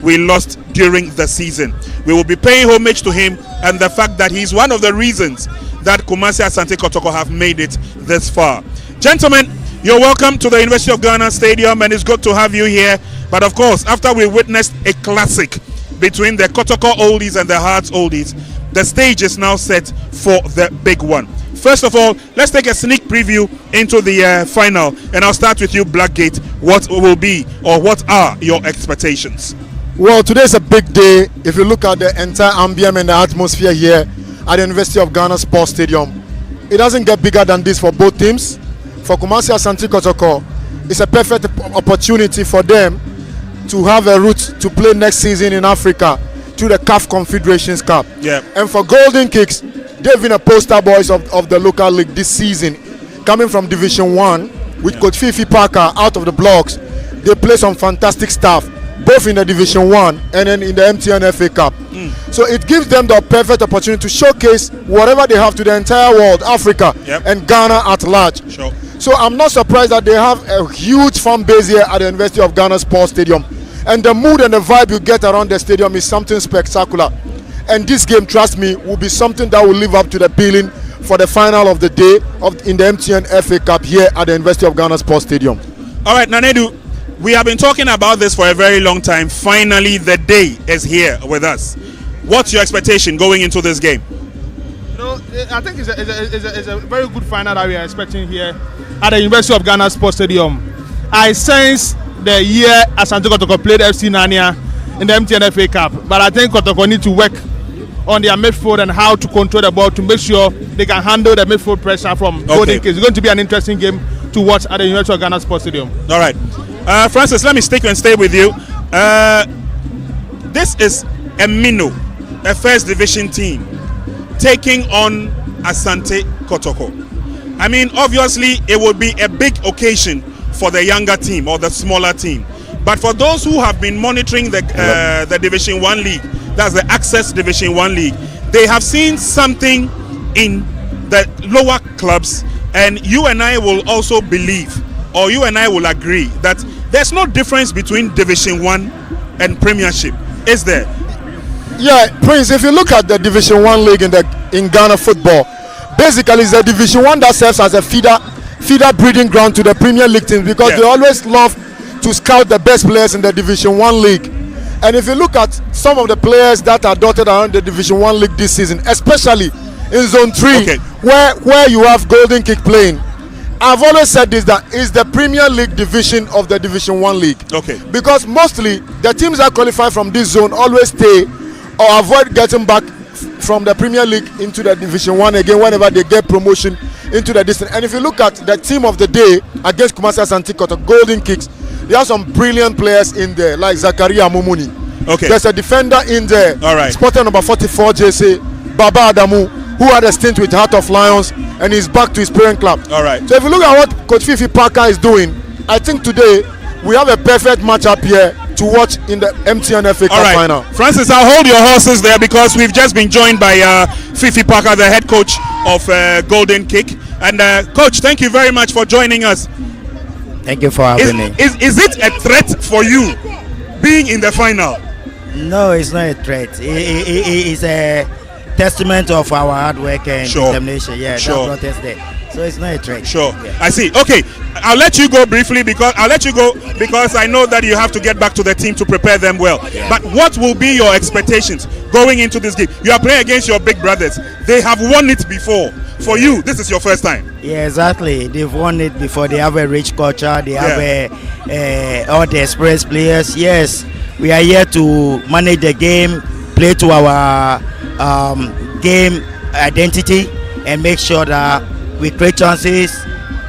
we lost during the season. We will be paying homage to him and the fact that he's one of the reasons that Kumasi Asante Kotoko have made it this far. Gentlemen, you're welcome to the University of Ghana Stadium, and it's good to have you here. But of course, after we witnessed a classic between the Kotoko oldies and the Hearts oldies, the stage is now set for the big one. First of all, let's take a sneak preview into the final, and I'll start with you, Blackgate. What will be, or what are your expectations? Well, today's a big day. If you look at the entire ambient and the atmosphere here at the University of Ghana Sports Stadium, it doesn't get bigger than this for both teams. For Kumasi Asante Kotoko, it's a perfect opportunity for them to have a route to play next season in Africa through the CAF Confederations Cup. Yeah. And for Golden Kicks, they've been a poster boys of the local league this season, coming from Division 1 with Coach Fifi Parker out of the blocks. They play some fantastic stuff, both in the Division 1 and then in the MTN FA Cup. So it gives them the perfect opportunity to showcase whatever they have to the entire world, Africa, and Ghana at large. Sure. So I'm not surprised that they have a huge fan base here at the University of Ghana Sports Stadium. And the mood and the vibe you get around the stadium is something spectacular. And this game, trust me, will be something that will live up to the billing for the final of the day in the MTN FA Cup here at the University of Ghana Sports Stadium. All right, Nanedu, we have been talking about this for a very long time. Finally, the day is here with us. What's your expectation going into this game? I think it's a very good final that we are expecting here at the University of Ghana Sports Stadium. I sense the year Asante Kotoko played FC Nania in the MTN FA Cup, but I think Kotoko need to work on their midfield and how to control the ball to make sure they can handle the midfield pressure from Golden Kicks. It's going to be an interesting game to watch at the University of Ghana Sports Stadium. All right. Francis, let me stick and stay with you. This is a Mino, a first division team, taking on Asante Kotoko. I mean, obviously, it would be a big occasion for the younger team or the smaller team. But for those who have been monitoring the Division 1 league, that's the Access Division 1 league, they have seen something in the lower clubs, and you and I will also believe, or you and I will agree, that there's no difference between Division 1 and Premiership, is there? Yeah, Prince, if you look at the Division 1 league in Ghana football, basically it's the Division 1 that serves as a feeder breeding ground to the Premier League teams, because they always love to scout the best players in the Division 1 league. And if you look at some of the players that are dotted around the Division 1 league this season, especially in Zone 3, where you have Golden Kick playing, I've always said this, that is the Premier League division of the Division 1 league. Because mostly the teams that qualify from this zone always stay or avoid getting back from the Premier League into the Division 1 again whenever they get promotion into the distance. And if you look at the team of the day against Kumasi Asante Kotoko, Golden Kicks, there are some brilliant players in there, like Zakaria Mumuni. There's a defender in there, spotted number 44 JC, Baba Adamu, who had a stint with Heart of Lions and is back to his parent club. So if you look at what Coach Fifi Parker is doing, I think today we have a perfect matchup here to watch in the MTN FA Cup final. Francis, I'll hold your horses there, because we've just been joined by Fifi Parker, the head coach of Golden Kick. And Coach, thank you very much for joining us. Thank you for having me. Is it a threat for you being in the final? No, it's not a threat. It's a testament of our hard work and determination. Yeah, that brought us there. So it's not a threat. I see. Okay, I'll let you go briefly, because I know that you have to get back to the team to prepare them well. But what will be your expectations going into this game? You are playing against your big brothers. They have won it before. For you, this is your first time. Yeah, exactly. They've won it before. They have a rich culture. They have all the experienced players. Yes, we are here to manage the game, play to our game identity, and make sure that we create chances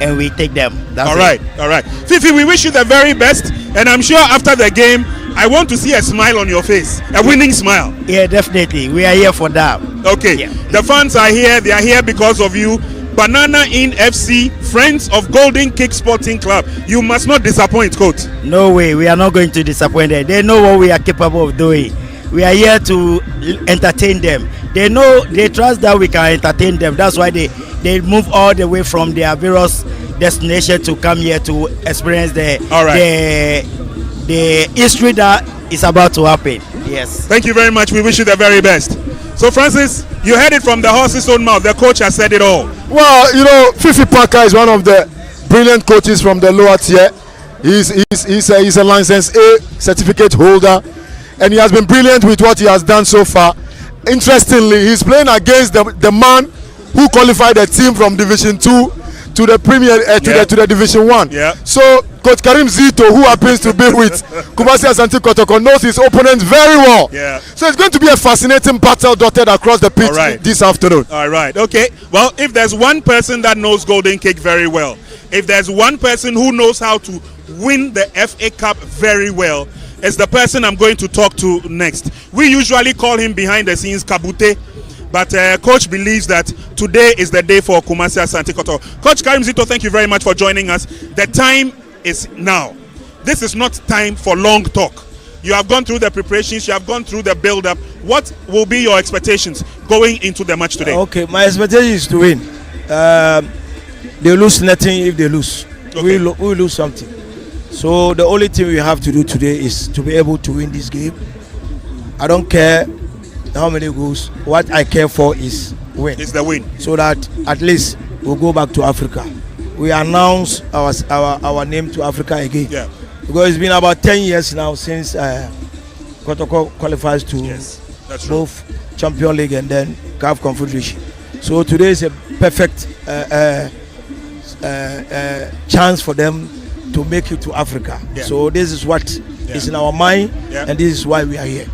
and we take them. That's all right. Fifi, we wish you the very best, and I'm sure after the game, I want to see a smile on your face, a winning smile. Yeah, definitely. We are here for that. The fans are here. They are here because of you. Banana Inn FC, friends of Golden Kick Sporting Club. You must not disappoint, Coach. No way. We are not going to disappoint them. They know what we are capable of doing. We are here to entertain them. They trust that we can entertain them. That's why they move all the way from their various destinations to come here to experience the history that it's about to happen. Yes. Thank you very much. We wish you the very best. So, Francis, you heard it from the horse's own mouth. The coach has said it all. Well, you know, Fifi Parker is one of the brilliant coaches from the lower tier. He's a license A certificate holder, and he has been brilliant with what he has done so far. Interestingly, he's playing against the man who qualified the team from Division 2 to the Premier to the Division 1. Yeah. So Coach Karim Zito, who happens to be with Kumasi Asante Kotoko, knows his opponent very well. Yeah. So it's going to be a fascinating battle dotted across the pitch this afternoon. All right. Okay. Well, if there's one person that knows Golden Cake very well, if there's one person who knows how to win the FA Cup very well, it's the person I'm going to talk to next. We usually call him behind the scenes Kabute. But Coach believes that today is the day for Kumasi Asante Kotoko. Coach Karim Zito, thank you very much for joining us. The time is now. This is not time for long talk. You have gone through the preparations, you have gone through the build-up. What will be your expectations going into the match today? Okay, my expectation is to win. They lose nothing if they lose. Okay. We lose something. So the only thing we have to do today is to be able to win this game. I don't care how many goals. What I care for is win. It's the win. So that at least we'll go back to Africa. We announce our name to Africa again. Yeah. Because it's been about 10 years now since Kotoko qualifies to that's both Champions League and then CAF Confederation. So today is a perfect chance for them to make it to Africa. Yeah. So this is what is in our mind, and this is why we are here.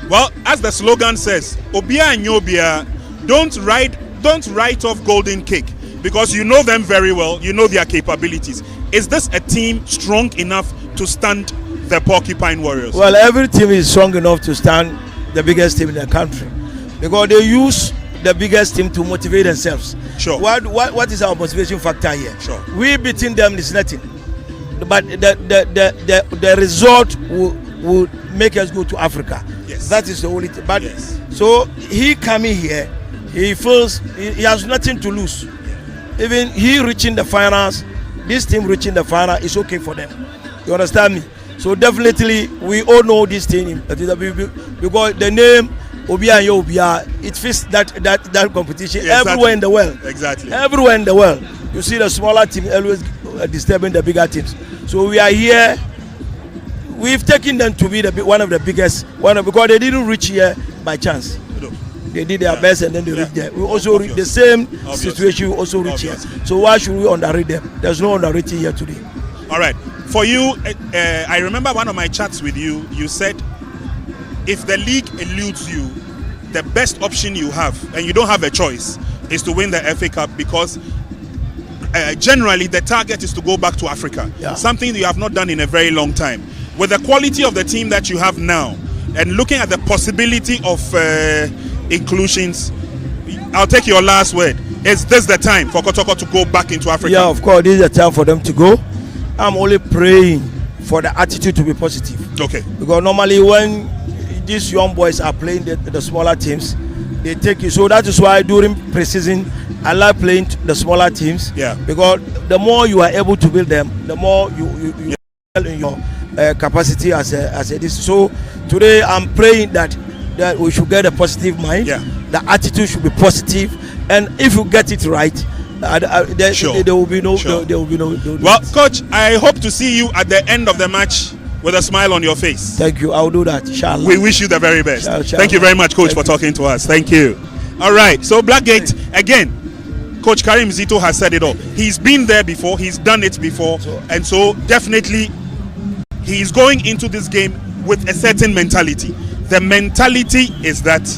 Well, as the slogan says, Obia and Yobia, don't write off Golden Cake, because you know them very well, you know their capabilities. Is this a team strong enough to stand the Porcupine Warriors? Well, every team is strong enough to stand the biggest team in the country, because they use the biggest team to motivate themselves. Sure. What is our motivation factor here? Sure. We beating them is nothing, but the result will make us go to Africa. Yes. That is the only thing. But so he coming here, he feels he has nothing to lose. Even he reaching the finals, this team reaching the final is okay for them. You understand me? So definitely we all know this thing because the name Obia and Yobia, it fits that competition everywhere in the world. Exactly. Everywhere in the world. You see the smaller team always disturbing the bigger teams. So we are here. We've taken them to be one of the biggest, because they didn't reach here by chance. They did their best and then they reached there. We also reach the same situation. We also reach here. So why should we underrate them? There's no underrating here today. All right. For you, I remember one of my chats with you. You said, if the league eludes you, the best option you have, and you don't have a choice, is to win the FA Cup, because generally the target is to go back to Africa. Yeah. Something you have not done in a very long time. With the quality of the team that you have now, and looking at the possibility of inclusions, I'll take your last word. Is this the time for Kotoko to go back into Africa? Yeah, of course, this is the time for them to go. I'm only praying for the attitude to be positive. Okay. Because normally when these young boys are playing the smaller teams, they take it. So that is why during preseason, I like playing the smaller teams. Yeah. Because the more you are able to build them, the more you in your capacity as a this. So today I'm praying that we should get a positive mind. Yeah. The attitude should be positive, and if you get it right, there will be no. There will be no. Well, Coach, I hope to see you at the end of the match with a smile on your face. Thank you. I will do that. Inshallah. We wish you the very best. Inshallah. Thank you very much, Coach, for talking to us. Thank you. All right. So Blackgate again. Coach Karim Zito has said it all. He's been there before. He's done it before, and so definitely he's going into this game with a certain mentality. The mentality is that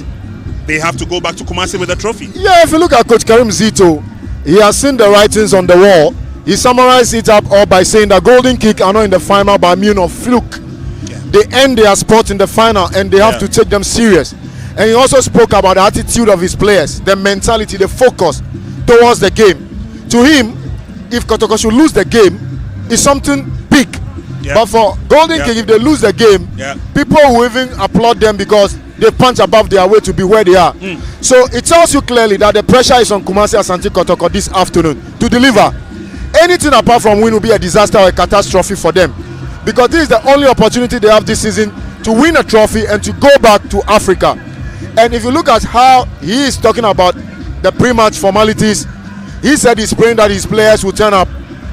they have to go back to Kumasi with a trophy. Yeah, if you look at Coach Karim Zito, he has seen the writings on the wall. He summarized it up all by saying that Golden Cake are not in the final by immune of fluke. Yeah. They end their sport in the final and they have to take them serious. And he also spoke about the attitude of his players, the mentality, the focus towards the game. To him, if Kotoko should lose the game, it's something big. Yeah. But for Golden Cake, if they lose the game, people will even applaud them because they punch above their way to be where they are. So it tells you clearly that the pressure is on Kumasi Asante Kotoko this afternoon to deliver. Anything apart from win will be a disaster or a catastrophe for them, because this is the only opportunity they have this season to win a trophy and to go back to Africa. And if you look at how he is talking about the pre-match formalities, he said he's praying that his players will turn up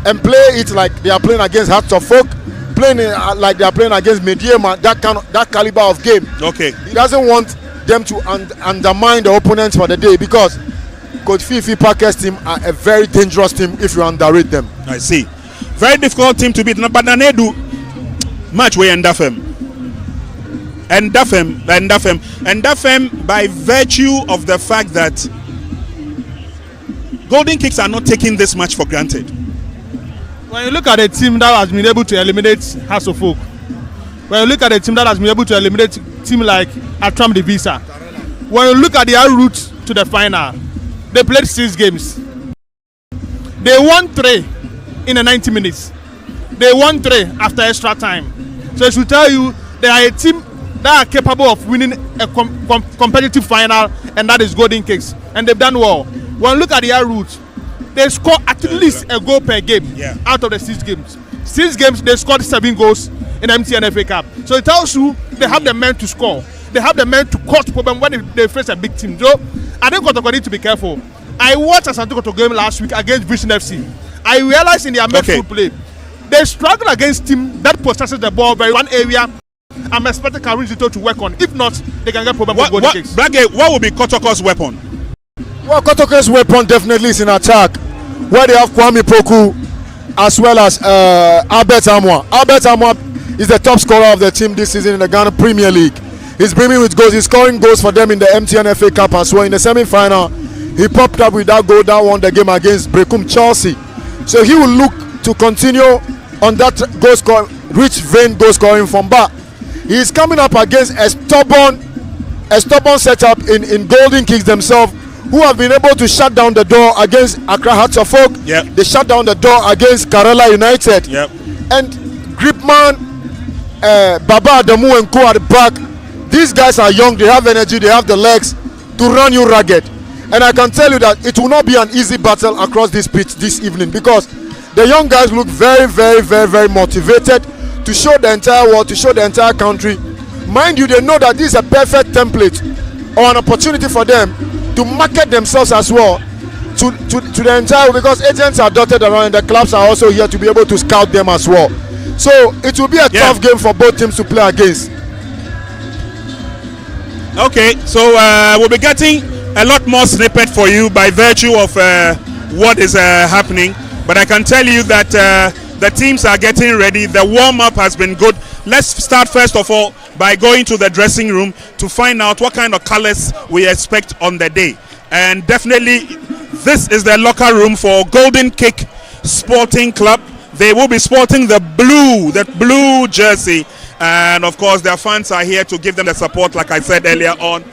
and play it like they are playing against Hearts of Folk, playing it like they are playing against Mediema, that caliber of game. Okay. He doesn't want them to undermine the opponents for the day, because Coach Fifi Parker's team are a very dangerous team if you underrate them. I see. Very difficult team to beat. But Nanedu match way and Dafem. And Dafem by virtue of the fact that Golden Kicks are not taking this match for granted. When you look at a team that has been able to eliminate House of Folk, when you look at a team that has been able to eliminate team like Atram Divisa, when you look at their route to the final, they played 6 games. They won 3 in the 90 minutes. They won 3 after extra time. So it should tell you they are a team that are capable of winning a competitive final, and that is Golden Kicks. And they've done well. When you look at their route, they score at least a goal per game out of the 6 games. 6 games, they scored 7 goals in the MTN FA Cup. So it tells you they have the men to score. They have the men to cause problem when they face a big team. So I think Kotoko need to be careful. I watched Asante Kotoko game last week against Vision FC. I realized in their midfield play, they struggle against team that possesses the ball very one area. I'm expecting Karinzito to work on. If not, they can get problem with Golden Kicks. What will be Kotoko's weapon? Well, Kotoko's weapon definitely is in attack, where they have Kwame Poku as well as Albert Amwa. Albert Amwa is the top scorer of the team this season in the Ghana Premier League. He's brimming with goals. He's scoring goals for them in the MTN FA Cup as well. In the semi-final, he popped up with that goal that won the game against Brecum Chelsea. So he will look to continue on that rich vein goal scoring from back. He is coming up against a stubborn setup in Golden Kicks themselves, who have been able to shut down the door against Accra Hearts of Folk. They shut down the door against Karela United. And Gripman, Baba Adamu and Co at the back. These guys are young, they have energy, they have the legs to run you ragged. And I can tell you that it will not be an easy battle across this pitch this evening, because the young guys look very, very, very, very motivated to show the entire world, to show the entire country. Mind you, they know that this is a perfect template or an opportunity for them to market themselves as well to the entire world, because agents are dotted around and the clubs are also here to be able to scout them as well. So it will be a tough game for both teams to play against. Okay, so we'll be getting a lot more snippet for you by virtue of what is happening. But I can tell you that the teams are getting ready. The warm-up has been good. Let's start first of all by going to the dressing room to find out what kind of colors we expect on the day. And definitely, this is the locker room for Golden Kick Sporting Club. They will be sporting the blue jersey. And of course, their fans are here to give them the support. Like I said earlier on,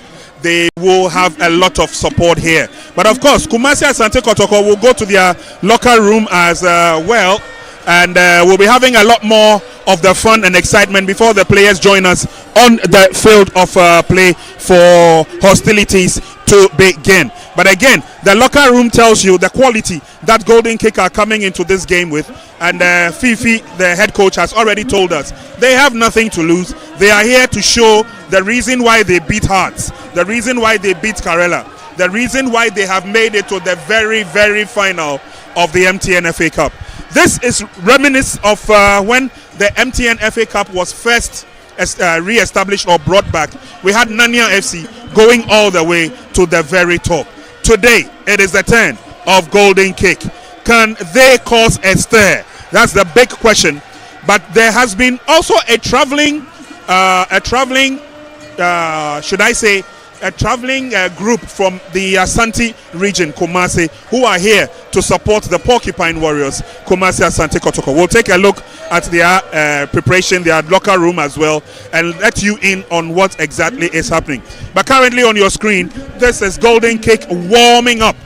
they will have a lot of support here. But of course, Kumasi Asante Kotoko will go to their locker room as well. And we'll be having a lot more of the fun and excitement before the players join us on the field of play for hostilities to begin. But again, the locker room tells you the quality that Golden Kick are coming into this game with. And Fifi, the head coach, has already told us they have nothing to lose. They are here to show the reason why they beat Hearts, the reason why they beat Karela, the reason why they have made it to the very, very final of the MTN FA Cup. This is reminiscent of when the MTN FA Cup was first re-established or brought back. We had Nanya FC going all the way to the very top. Today, it is the turn of Golden Kick. Can they cause a stir? That's the big question. But there has been also a traveling group from the Asante region, Kumasi, who are here to support the Porcupine Warriors, Kumasi Asante Kotoko. We'll take a look at their preparation, their locker room as well, and let you in on what exactly is happening. But currently on your screen, this is Golden Kick warming up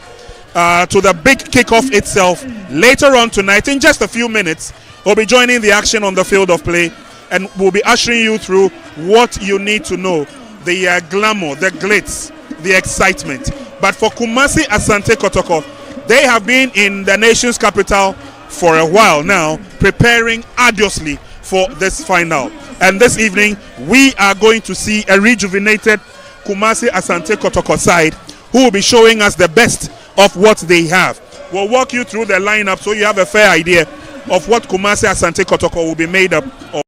to the big kickoff itself later on tonight. In just a few minutes, we'll be joining the action on the field of play, and we'll be ushering you through what you need to know. The glamour, the glitz, the excitement. But for Kumasi Asante Kotoko, they have been in the nation's capital for a while now, preparing arduously for this final. And this evening, we are going to see a rejuvenated Kumasi Asante Kotoko side who will be showing us the best of what they have. We'll walk you through the lineup so you have a fair idea of what Kumasi Asante Kotoko will be made up of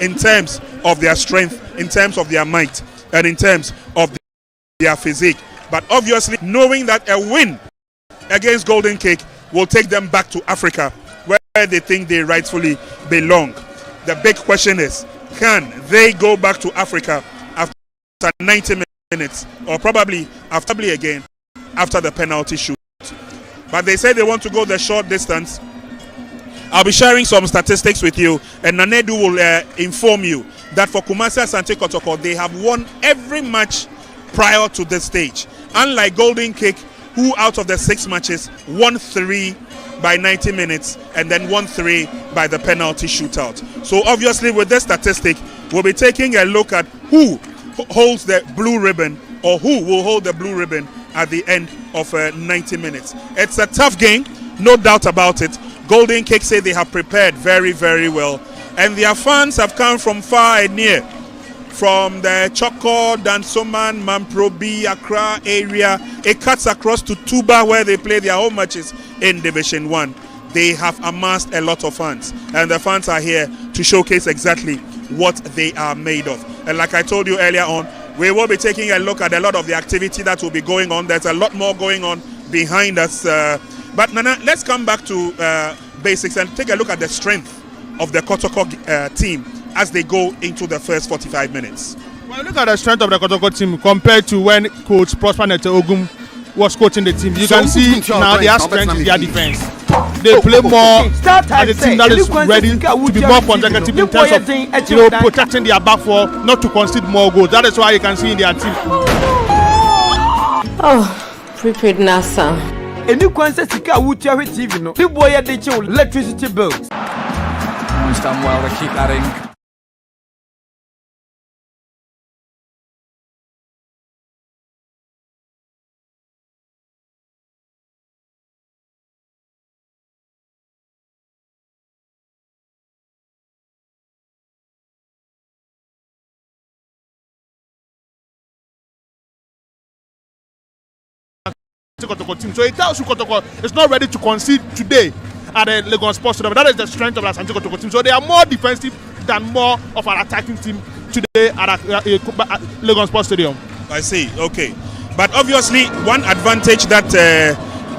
in terms of their strength, in terms of their might, and in terms of their physique. But obviously, knowing that a win against Golden Cake will take them back to Africa, where they think they rightfully belong. The big question is, can they go back to Africa after 90 minutes, or probably again after the penalty shoot? But they say they want to go the short distance. I'll be sharing some statistics with you, and Nanedu will inform you that for Kumasi Asante Kotoko, they have won every match prior to this stage. Unlike Golden Cake, who out of the 6 matches won 3 by 90 minutes and then won 3 by the penalty shootout. So obviously with this statistic, we'll be taking a look at who holds the blue ribbon, or who will hold the blue ribbon at the end of 90 minutes. It's a tough game, no doubt about it. Golden Cake say they have prepared very, very well, and their fans have come from far and near, from the Choko, Dansoman, Mamprobi, Accra area. It cuts across to Tuba, where they play their home matches in Division 1. They have amassed a lot of fans, and the fans are here to showcase exactly what they are made of. And like I told you earlier on, we will be taking a look at a lot of the activity that will be going on. There's a lot more going on behind us. But Nana, let's come back to basics and take a look at the strength of the Kotoko team as they go into the first 45 minutes. When you look at the strength of the Kotoko team compared to when Coach Prosper Nete Ogum was coaching the team, you can see now their strength is their defense. They play more as a team that is ready to be more consecutive in terms of protecting their back four, not to concede more goals. That is why you can see in their team. Oh, prepaid NASA. A new concert TV, no. People boy at the electricity bills. He's done well to keep that in. Team. So it tells you Kotoko is not ready to concede today at the Lagos Sports Stadium. That is the strength of the Asante Kotoko team. So they are more defensive than more of an attacking team today at Lagos Sports Stadium. I see. Okay, but obviously one advantage that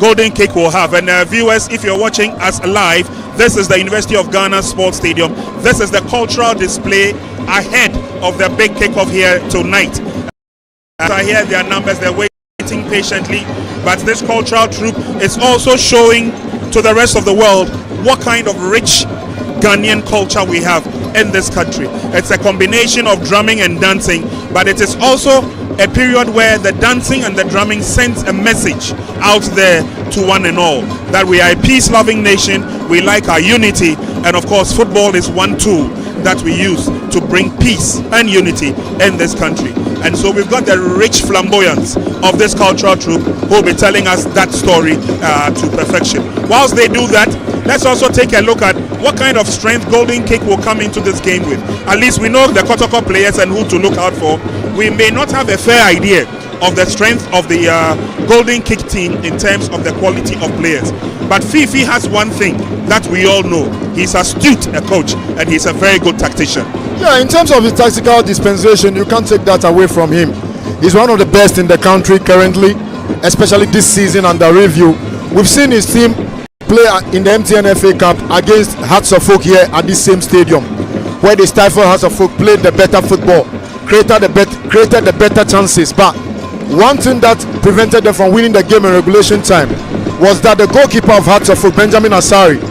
Golden Cake will have, and viewers, if you're watching us live, this is the University of Ghana Sports Stadium. This is the cultural display ahead of the big kickoff here tonight. As I hear their numbers, they're waiting patiently, but this cultural troupe is also showing to the rest of the world what kind of rich Ghanaian culture we have in this country. It's a combination of drumming and dancing, but it is also a period where the dancing and the drumming sends a message out there to one and all that we are a peace-loving nation, we like our unity, and of course football is one tool that we use to bring peace and unity in this country. And so we've got the rich flamboyance of this cultural troupe who will be telling us that story to perfection. Whilst they do that, let's also take a look at what kind of strength Golden Cake will come into this game with. At least we know the Kotoko players and who to look out for. We may not have a fair idea of the strength of the Golden Cake team in terms of the quality of players. But Fifi has one thing that we all know. He's astute a coach, and he's a very good tactician. Yeah, in terms of his tactical dispensation, you can't take that away from him. He's one of the best in the country currently, especially this season under review. We've seen his team play in the MTN FA Cup against Hearts of Oak here at this same stadium, where they stifled Hearts of Oak, played the better football, created the better chances. But one thing that prevented them from winning the game in regulation time was that the goalkeeper of Hearts of Oak, Benjamin Asari,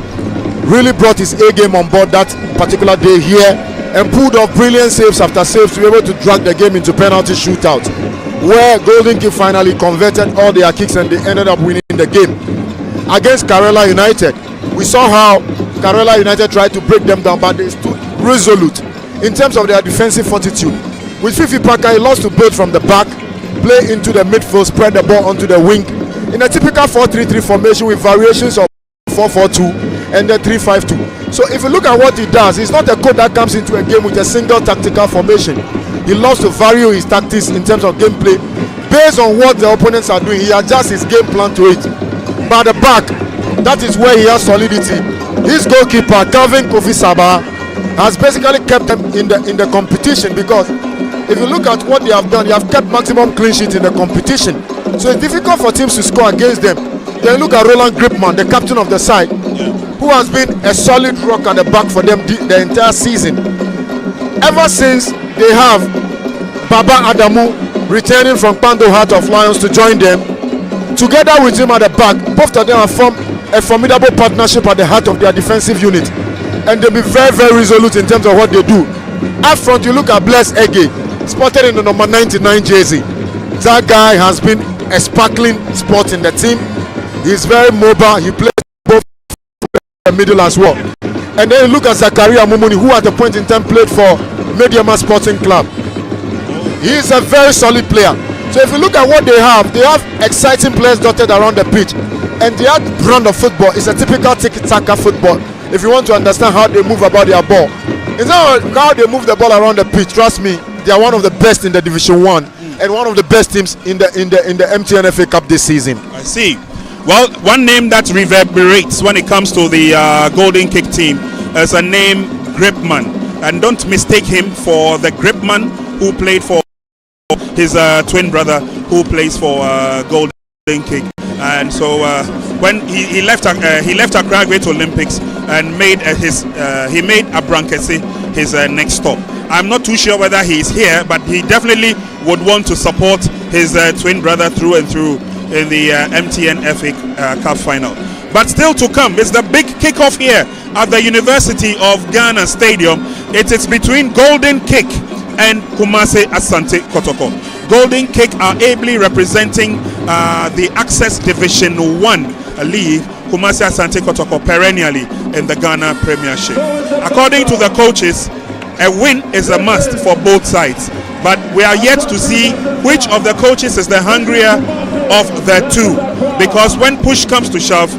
really brought his A game on board that particular day here and pulled off brilliant saves after saves to be able to drag the game into penalty shootout, where Golden Cake finally converted all their kicks and they ended up winning the game. Against Karela United, we saw how Karela United tried to break them down, but they stood resolute in terms of their defensive fortitude. With Fifi Parker, he lost to build from the back, play into the midfield, spread the ball onto the wing in a typical 4-3-3 formation with variations of 4-4-2 and the 3-5-2. So if you look at what he does, he's not a coach that comes into a game with a single tactical formation. He loves to vary his tactics in terms of gameplay based on what the opponents are doing. He adjusts his game plan to it. But at the back, that is where he has solidity. His goalkeeper, Calvin Kofi Saba, has basically kept them in the competition, because if you look at what they have done, they have kept maximum clean sheet in the competition. So it's difficult for teams to score against them. Then look at Roland Gripman, the captain of the side, who has been a solid rock at the back for them the entire season. Ever since they have Baba Adamu returning from Pando Heart of Lions to join them, together with him at the back, both of them have formed a formidable partnership at the heart of their defensive unit, and they'll be very, very resolute in terms of what they do. Up front, you look at Bless Ege, spotted in the number 99 jersey. That guy has been a sparkling spot in the team. He's very mobile. He plays both the middle as well. And then you look at Zakaria Mumuni, who at the point in time played for Mediama Sporting Club. He is a very solid player. So if you look at what they have exciting players dotted around the pitch. And their brand of football is a typical tiki-taka football. If you want to understand how they move about their ball, it's not how they move the ball around the pitch. Trust me, they are one of the best in the Division 1 and one of the best teams in the MTN FA Cup this season. I see. Well, one name that reverberates when it comes to the Golden Kick team is a name, Gripman. And don't mistake him for the Gripman who played for his twin brother who plays for Golden Kick. And so when he left Accra Great Olympics and made he made Abrankese his next stop. I'm not too sure whether he is here, but he definitely would want to support his twin brother through and through in the MTN FA Cup final. But still to come is the big kickoff here at the University of Ghana Stadium. It is between Golden Kick and Kumasi Asante Kotoko. Golden Kick are ably representing the Access Division 1 league. Kumasi Asante Kotoko perennially in the Ghana Premiership. According to the coaches, a win is a must for both sides, but we are yet to see which of the coaches is the hungrier of the two, because when push comes to shove,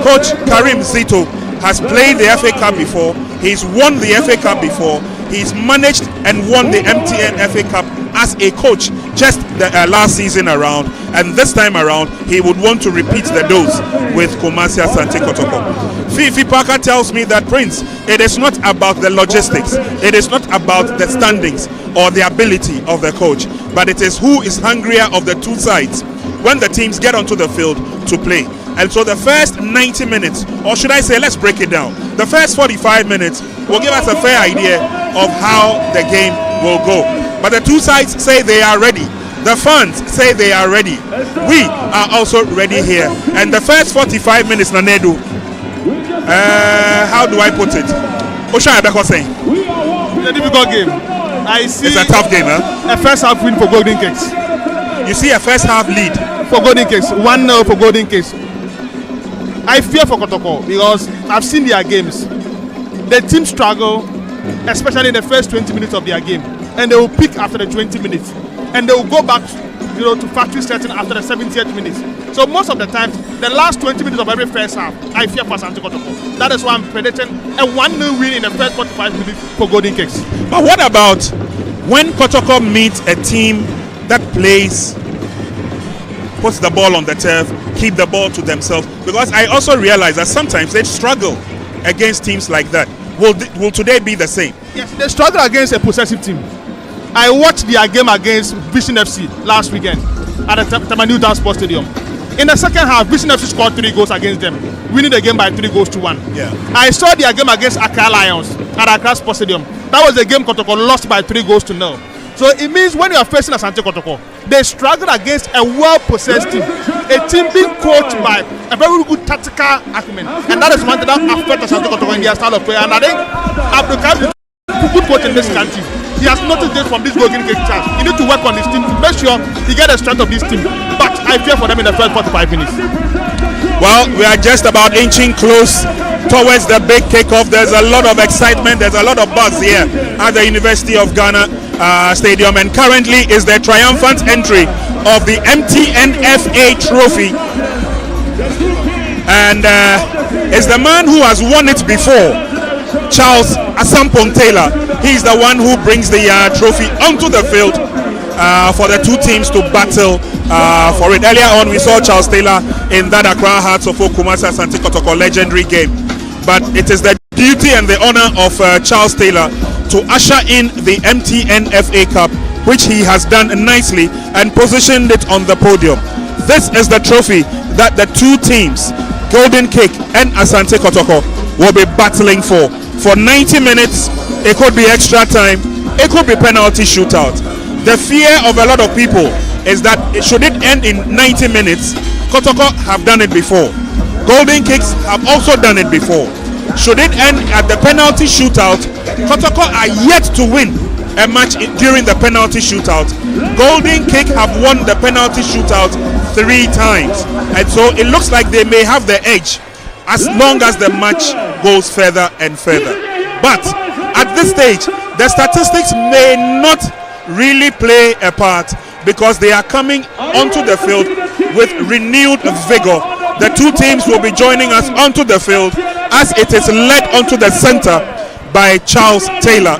Coach Karim Zito has played the FA Cup before, he's won the FA Cup before, he's managed and won the MTN FA Cup as a coach just the last season around, and this time around he would want to repeat the dose with Kumasi Asante Kotoko. Fifi Parker tells me that, Prince, it is not about the logistics, it is not about the standings or the ability of the coach, but it is who is hungrier of the two sides when the teams get onto the field to play. And so the first 90 minutes, or should I say, let's break it down, the first 45 minutes will give us a fair idea of how the game will go. But the two sides say they are ready. The fans say they are ready. We are also ready here. And the first 45 minutes, Nanedu, how do I put it? Osha Ebeko saying It's a difficult game. I see it's a tough game, huh? A first half win for Golden Kicks. You see a first half lead for Golden Kicks, 1-0 for Golden Kicks. I fear for Kotoko because I've seen their games. The team struggle, especially in the first 20 minutes of their game, and they will pick after the 20 minutes, and they will go back, to factory setting after the 70th minutes. So most of the time, the last 20 minutes of every first half, I fear for Asante Kotoko. That is why I'm predicting a 1-0 win in the first 45 minutes for Golden Kicks. But what about when Kotoko meets a team that plays, puts the ball on the turf, keep the ball to themselves? Because I also realize that sometimes they struggle against teams like that. Will today be the same? Yes, they struggle against a possessive team. I watched their game against Vision FC last weekend at the Tamani Town Sports Stadium. In the second half, Vision FC scored 3 goals against them, winning the game by 3-1. Yeah. I saw their game against Accra Lions at Accra Sports Stadium. That was the game Kotoko lost by 3-0. So it means when you are facing Asante Kotoko, they struggle against a well-possessed team, a team being coached by a very good tactical acumen, and that is one thing that affects Asante Kotoko in their style of play. And I think Abdul Karim is a good coach in this country. He has noticed this from this Golden Kick chance. He needs to work on his team to make sure he gets the strength of this team. But I fear for them in the first 45 minutes. Well, we are just about inching close towards the big kickoff. There's a lot of excitement, there's a lot of buzz here at the University of Ghana Stadium, and currently is the triumphant entry of the MTN FA Trophy. And is the man who has won it before, Charles Asampong Taylor. He's the one who brings the trophy onto the field for the two teams to battle for it. Earlier on, we saw Charles Taylor in that Accra Hearts of Oak Kumasi Asante Kotoko legendary game. But it is the duty and the honor of Charles Taylor to usher in the MTN FA Cup, which he has done nicely and positioned it on the podium. This is the trophy that the two teams, Golden Cake and Asante Kotoko, will be battling for 90 minutes. It could be extra time, it could be penalty shootout. The fear of a lot of people is that should it end in 90 minutes, Kotoko have done it before. Golden Cakes have also done it before. Should it end at the penalty shootout, Kotoko are yet to win a match during the penalty shootout. Golden Cake have won the penalty shootout 3 times, and so it looks like they may have the edge as long as the match goes further and further. But at this stage, the statistics may not really play a part because they are coming onto the field with renewed vigor. The two teams will be joining us onto the field as it is led onto the center by Charles Taylor.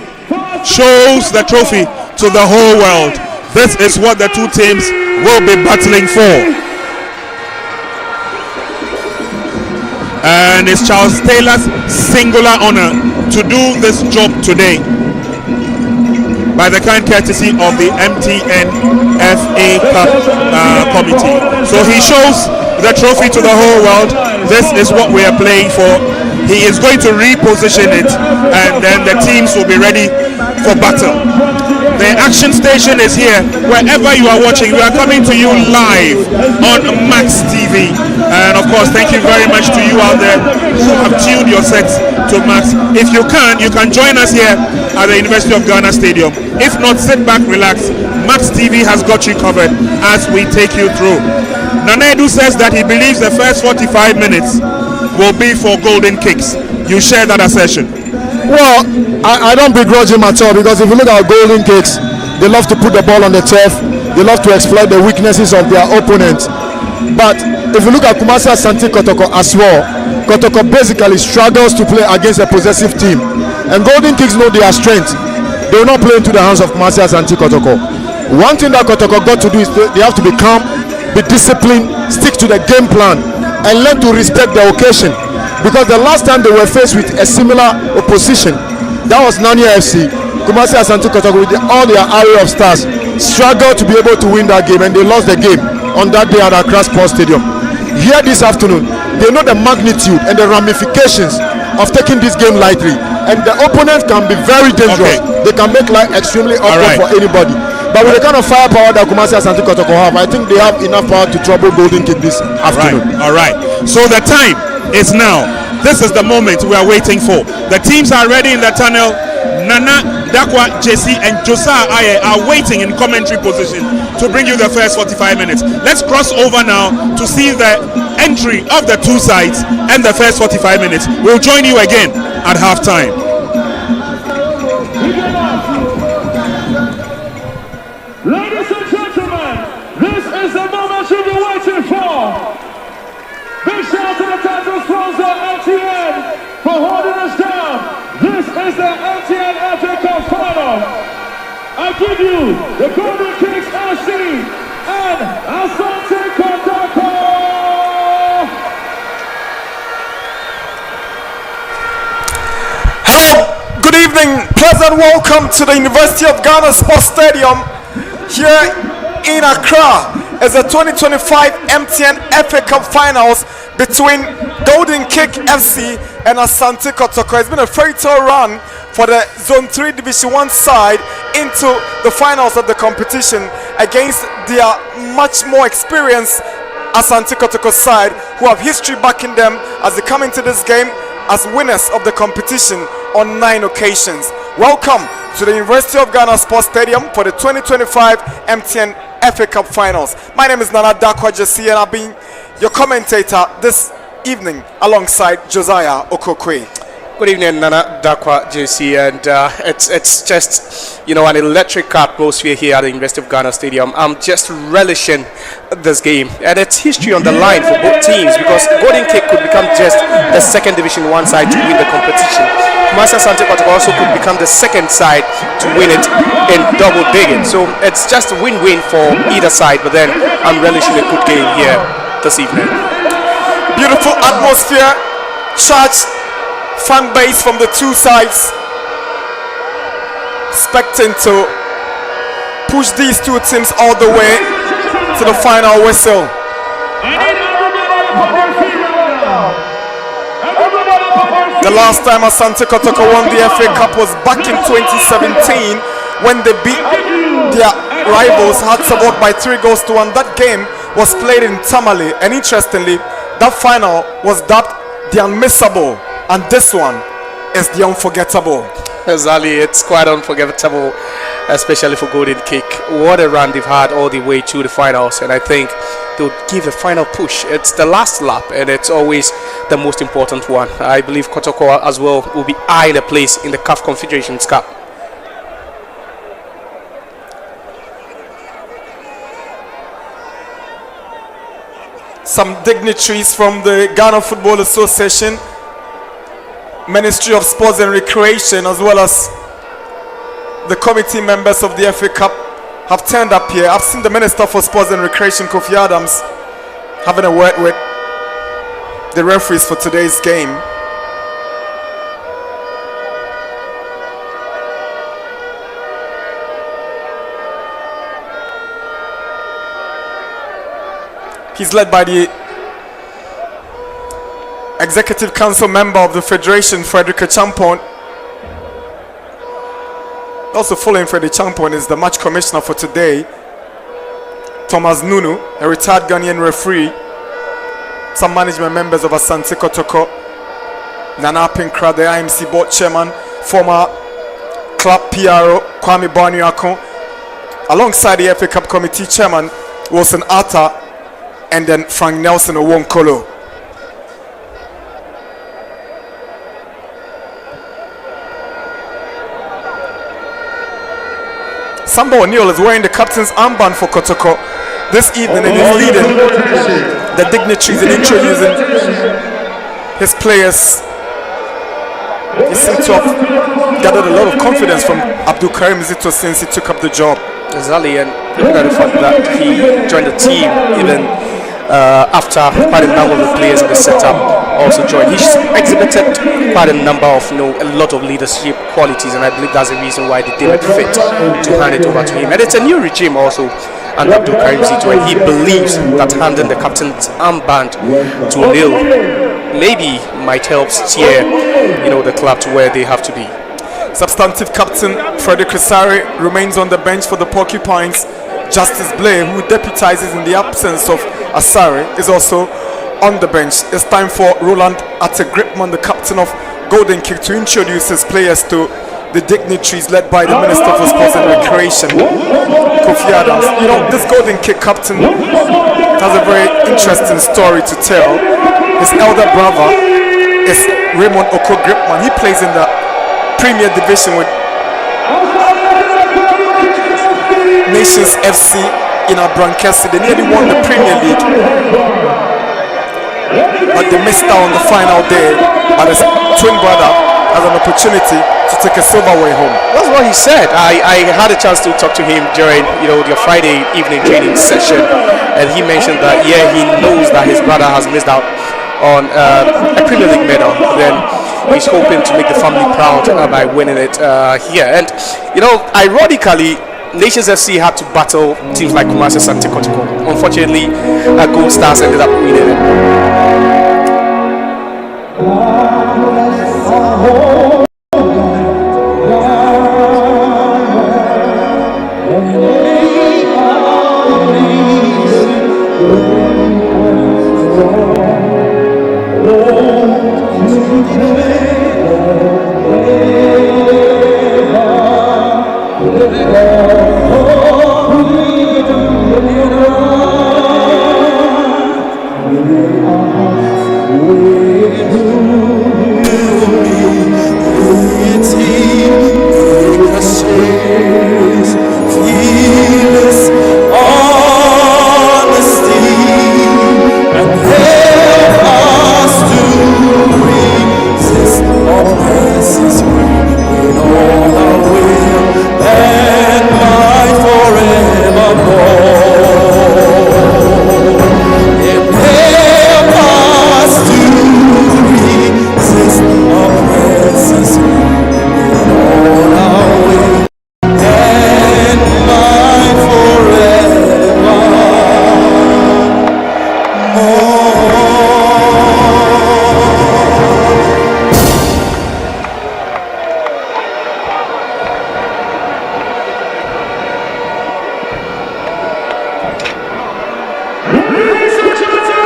Shows the trophy to the whole world. This is what the two teams will be battling for. And it's Charles Taylor's singular honor to do this job today, by the kind courtesy of the MTN FA Cup committee. So he shows the trophy to the whole world. This is what we are playing for. He is going to reposition it, and then the teams will be ready for battle. The action station is here. Wherever you are watching, we are coming to you live on Max TV. And of course, thank you very much to you out there who have tuned your sets to Max. If you can join us here at the University of Ghana Stadium. If not, sit back, relax. Max TV has got you covered as we take you through. Nanedu says that he believes the first 45 minutes will be for Golden Cakes. You share that assertion? Well, I don't begrudge him at all, because if you look at Golden Cakes, they love to put the ball on the turf. They love to exploit the weaknesses of their opponents. But if you look at Kumasi Asante Kotoko as well, Kotoko basically struggles to play against a possessive team. And Golden Cakes know their strength. They will not play into the hands of Kumasi Asante Kotoko. One thing that Kotoko got to do is they have to be calm, be disciplined, stick to the game plan, and learn to respect the occasion. Because the last time they were faced with a similar opposition, that was Nanya FC. Kumasi Asante Kotoko, with all their array of stars, struggled to be able to win that game, and they lost the game on that day at Accra Sports Stadium. Here this afternoon, they know the magnitude and the ramifications of taking this game lightly, and the opponents can be very dangerous. They can make life extremely awkward for anybody. But with the kind of firepower that Kumasi Asante Kotoko have, I think they have enough power to trouble Golden Cake this afternoon. All right. So the time is now. This is the moment we are waiting for. The teams are ready in the tunnel. Nana, Dakwa, Jesse, and Josiah Aye are waiting in commentary position to bring you the first 45 minutes. Let's cross over now to see the entry of the two sides and the first 45 minutes. We'll join you again at halftime. Ladies and gentlemen, this is the moment you've been waiting for. Big shout out to the title sponsor MTN for holding us down. This is the MTN FA Cup final. I give you the Golden Cakes FC and Asante Kotoko. Hello, good evening, pleasant welcome to the University of Ghana Sports Stadium here in Accra as the 2025 MTN FA Cup finals between Golden Cake FC and Asante Kotoko. It's been a fairy tale run for the Zone 3 Division 1 side into the finals of the competition against their much more experienced Asante Kotoko side, who have history backing them as they come into this game as winners of the competition on 9 occasions. Welcome to the University of Ghana Sports Stadium for the 2025 MTN FA Cup Finals. My name is Nana Dakwa Jesse, and I've been your commentator this evening alongside Josiah Okokwe. Good evening, Nana Dakwa JC, and it's just an electric atmosphere here at the University of Ghana Stadium. I'm just relishing this game, and it's history on the line for both teams because Golden Kick could become just the second Division 1 side to win the competition. Kumasi Asante Kotoko also could become the second side to win it in double digits. So it's just a win-win for either side. But then I'm relishing a good game here this evening. Beautiful atmosphere, charged fan base from the two sides, expecting to push these two teams all the way to the final whistle. The last time Asante Kotoko won the FA Cup was back in 2017 when they beat their rivals Hatsabot by 3-1. That game was played in Tamale, and interestingly, that final was dubbed the unmissable, and this one is the unforgettable. Exactly, it's quite unforgettable, especially for Golden Kick. What a run they've had all the way to the finals, and I think they'll give a final push. It's the last lap, and it's always the most important one. I believe Kotoko as well will be eyeing a place in the CAF Confederations Cup. Some dignitaries from the Ghana Football Association, Ministry of Sports and Recreation, as well as the committee members of the FA Cup have turned up here. I've seen the Minister for Sports and Recreation, Kofi Adams, having a word with the referees for today's game. He's led by the Executive Council member of the Federation, Frederick Champon. Also following Frederick Champon is the match commissioner for today, Thomas Nunu, a retired Ghanaian referee, some management members of Asante Kotoko, Nana Pinkra, the IMC board chairman, former club PRO Kwame Banyuako, alongside the FA Cup committee chairman Wilson Atta, and then Frank Nelson Owonkolo. Samba O'Neill is wearing the captain's armband for Kotoko this evening and is leading the dignitaries in introducing his players. He seems to have gathered a lot of confidence from Abdul Karim Zito since he took up the job. Exactly, and looking at the fact that he joined the team even after quite a number of the players in the setup also joined. He's exhibited quite a number of, a lot of leadership qualities, and I believe that's the reason why they deemed it fit to hand it over to him. And it's a new regime also under Abdul Karim Zito, and he believes that handing the captain's armband to O'Neill maybe might help steer, the club to where they have to be. Substantive captain Frederick Crisari remains on the bench for the Porcupines. Justice Blair, who deputizes in the absence of Asare, is also on the bench. It's time for Roland Atte-Gripman, the captain of Golden Kick, to introduce his players to the dignitaries led by the Minister for Sports and Recreation, Kofi Adams. This Golden Kick captain has a very interesting story to tell. His elder brother is Raymond Oko-Gripman. He plays in the Premier Division with Nations FC in Abrankesi. They nearly won the Premier League, but they missed out on the final day. But his twin brother has an opportunity to take a silverware home. That's what he said. I had a chance to talk to him during the Friday evening training session, and he mentioned that he knows that his brother has missed out on a Premier League medal. Then he's hoping to make the family proud by winning it here. And ironically, Nations FC had to battle teams like Kumasi Asante Kotoko. Unfortunately, Gold Stars ended up winning it.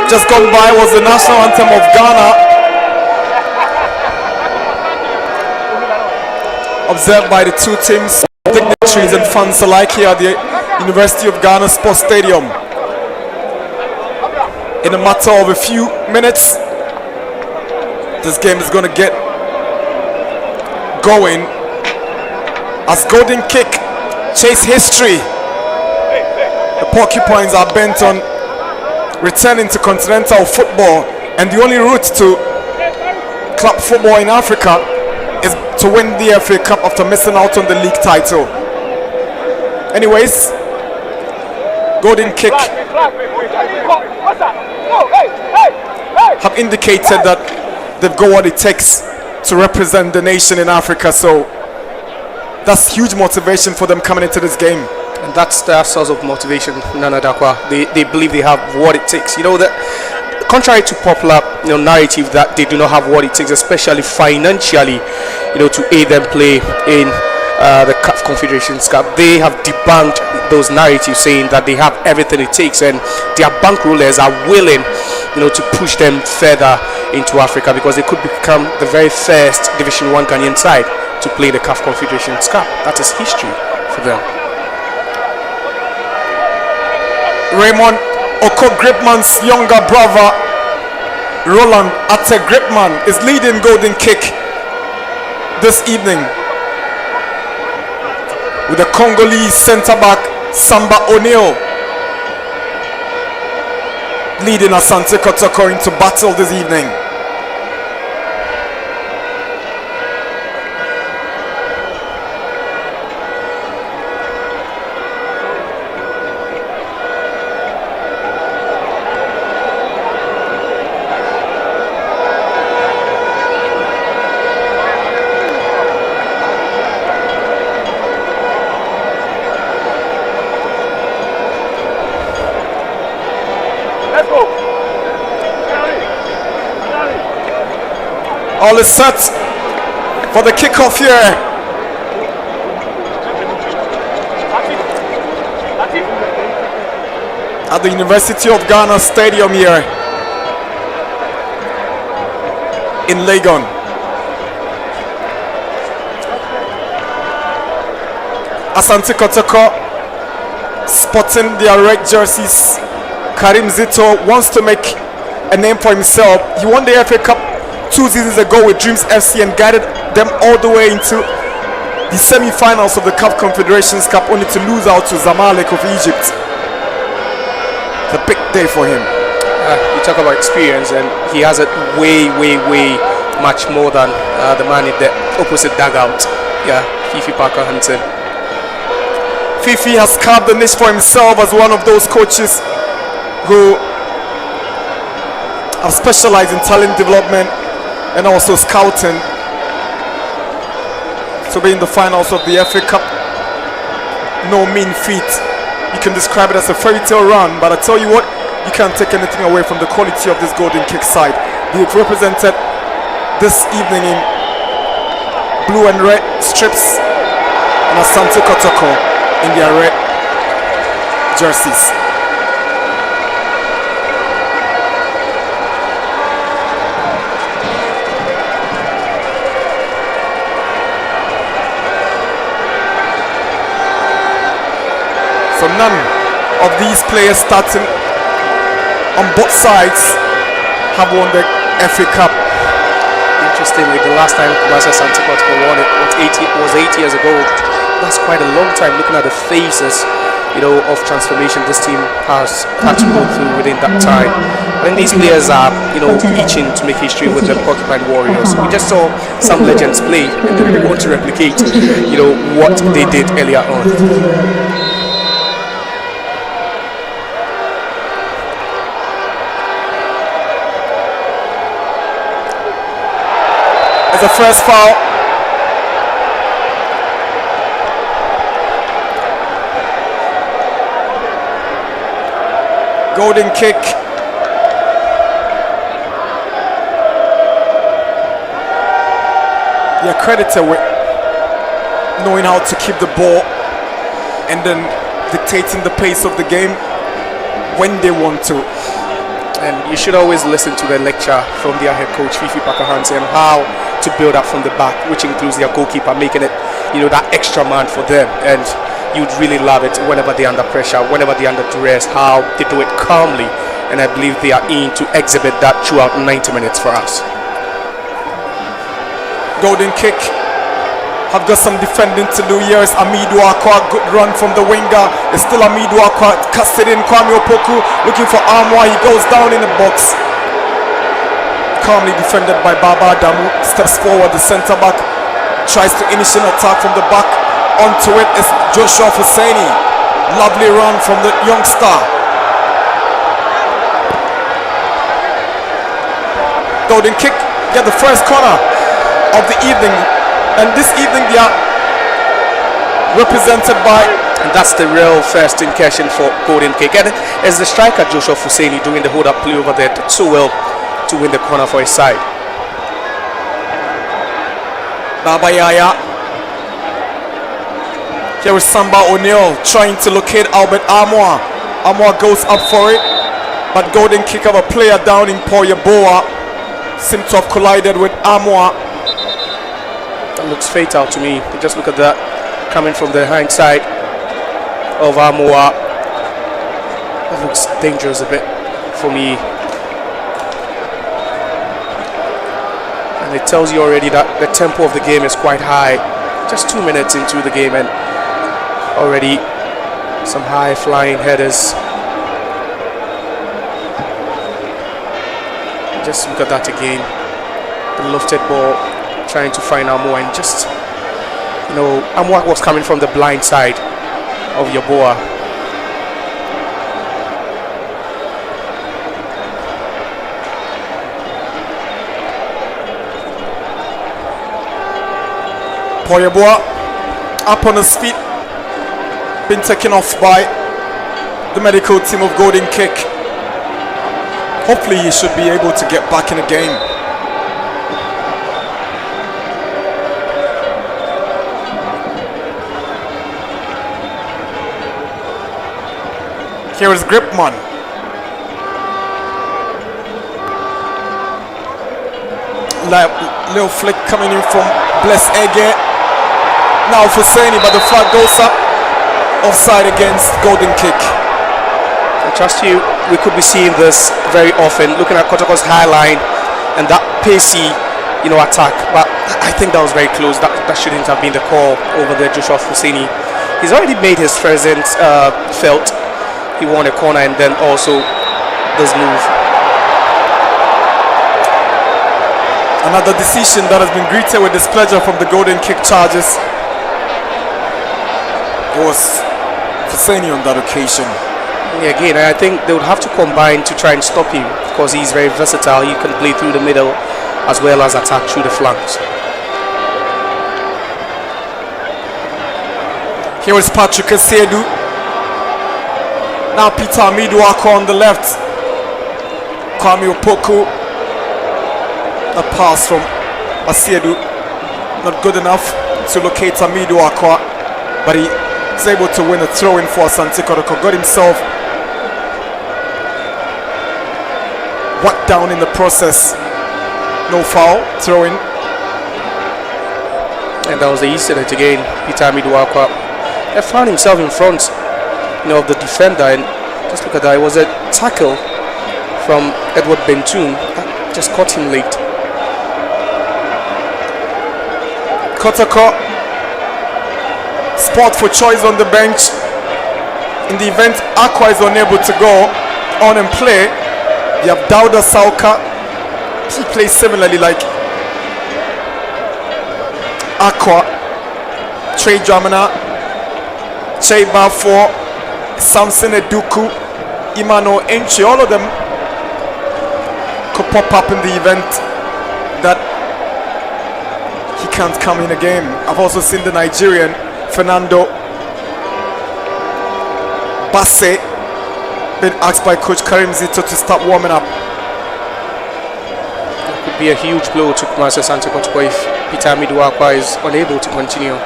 just gone by was the national anthem of Ghana, observed by the two teams, dignitaries and fans alike here at the University of Ghana Sports Stadium. In a matter of a few minutes, this game is going to get going as Golden Kick chase history. The Porcupines are bent on returning to continental football, and the only route to club football in Africa is to win the FA Cup after missing out on the league title. Anyways, Golden Kick have indicated that they've got what it takes to represent the nation in Africa, so that's huge motivation for them coming into this game. And that's their source of motivation, Nana Dakwa. They believe they have what it takes. You know, that contrary to popular narrative that they do not have what it takes, especially financially, to aid them play in the CAF Confederations Cup, they have debunked those narratives, saying that they have everything it takes, and their bankrollers are willing, to push them further into Africa, because they could become the very first Division 1 Ghanaian side to play the CAF Confederations Cup. That is history for them. Raymond Oko Gripman's younger brother, Roland Ate Gripman, is leading Golden Kick this evening, with the Congolese centre-back Samba O'Neill leading Asante Kotoko into battle this evening. All is set for the kickoff here. At the University of Ghana Stadium here in Legon. Asante Kotoko sporting their red jerseys. Karim Zito wants to make a name for himself. He won the FA Cup 2 seasons ago with Dreams FC and guided them all the way into the semi-finals of the CAF Confederations Cup, only to lose out to Zamalek of Egypt. It's a big day for him. You talk about experience, and he has it way much more than the man in the opposite dugout. Yeah, Fifi Parker Hansen. Fifi has carved a niche for himself as one of those coaches who have specialized in talent development and also scouting. To be in the finals of the FA Cup, no mean feat. You can describe it as a fairy tale run, but I tell you what, you can't take anything away from the quality of this Golden Kick side. They've represented this evening in blue and red strips, and Asante Kotoko in their red jerseys. So none of these players starting on both sides have won the FA Cup. Interestingly, the last time Kumasi Asante Kotoko won it was 8 years ago. That's quite a long time, looking at the phases, of transformation this team has had to go through within that time. I think these players are, itching to make history with the Porcupine Warriors. We just saw some legends play, and they want to replicate, what they did earlier on. The first foul. Golden Kick. They are credited with knowing how to keep the ball and then dictating the pace of the game when they want to. And you should always listen to the lecture from their head coach, Fifi Pakahansi, on how to build up from the back, which includes their goalkeeper, making it, that extra man for them. And you'd really love it whenever they're under pressure, whenever they're under duress, how they do it calmly. And I believe they are in to exhibit that throughout 90 minutes for us. Golden kick. Have got some defending to do here. It's Amidu Akwa. Good run from the winger. It's still Amidu Akwa. Cast it in. Kwame Opoku looking for Armour. He goes down in the box. Calmly defended by Baba Adamu. Steps forward. The centre back tries to initiate an attack from the back. Onto it is Joshua Hussaini. Lovely run from the youngster. Golden kick. Get the first corner of the evening. And this evening they are represented by, and that's the real first incursion for Golden Kick. And as the striker Joshua Hussaini doing the hold up play over there, did so well to win the corner for his side. Baba Yaya. Here is Samba O'Neill trying to locate Albert Armour. Armour goes up for it, but Golden Kick of a player down in Poyaboa seemed to have collided with Armour. That looks fatal to me. Just look at that coming from the hindsight of Armour. That looks dangerous a bit for me. And it tells you already that the tempo of the game is quite high. Just 2 minutes into the game and already some high flying headers. Just look at that again. The lofted ball trying to find Armour, and just Armour was coming from the blind side of Yaboa. Poyaboa up on his feet, been taken off by the medical team of Golden Kick. Hopefully he should be able to get back in the game. Here is Gripman. Little flick coming in from Bless Ege. Now for Sani, but the flag goes up. Offside against Golden Kick. I trust you, we could be seeing this very often, looking at Kotoko's high line and that pacey, attack. But I think that was very close. That shouldn't have been the call over there, Joshua Hussaini. He's already made his presence felt. He won a corner and then also this move. Another decision that has been greeted with displeasure from the Golden Kick charges. It was Hussaini on that occasion. Yeah, again, I think they would have to combine to try and stop him because he's very versatile. He can play through the middle as well as attack through the flanks. Here is Patrick Asiedu. Now Peter Amidu Akwa on the left. Kwame Opoku. A pass from Asiedu. Not good enough to locate Amidu Akwa, but he is able to win a throw-in for Asante Kotoko. Got himself whacked down in the process. No foul, throw-in. And that was the incident again. Peter Amidu Akwa found himself in front of the defender, and just look at that. It was a tackle from Edward Bentun that just caught him late. Kotoko, spot for choice on the bench. In the event Akwa is unable to go on and play, you have Dauda Sauka. He plays similarly like Akwa. Trey Dramana, Cheba for Samson Eduku, Imano Enchi. All of them could pop up in the event that he can't come in a game. I've also seen the Nigerian Fernando Basse been asked by Coach Karim Zito to start warming up. It could be a huge blow to Kumasi Asante Kotoko if Peter Amidu Akwa is unable to continue.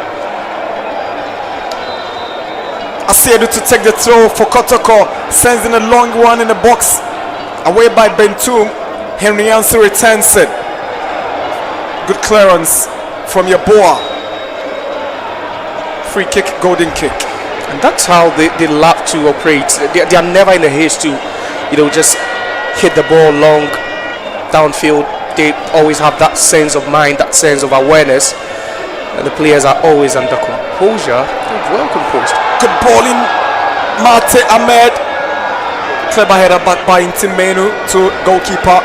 Asiedu to take the throw for Kotoko, sends in a long one in the box. Away by Bentum. Henry Ansu returns it. Good clearance from Yeboah. Free kick, golden kick. And that's how they love to operate. They are never in a haste to, just hit the ball long downfield. They always have that sense of mind, that sense of awareness. And the players are always under composure. Well composed. Good ball in Mate Ahmed. Clever header back by Intimenu to goalkeeper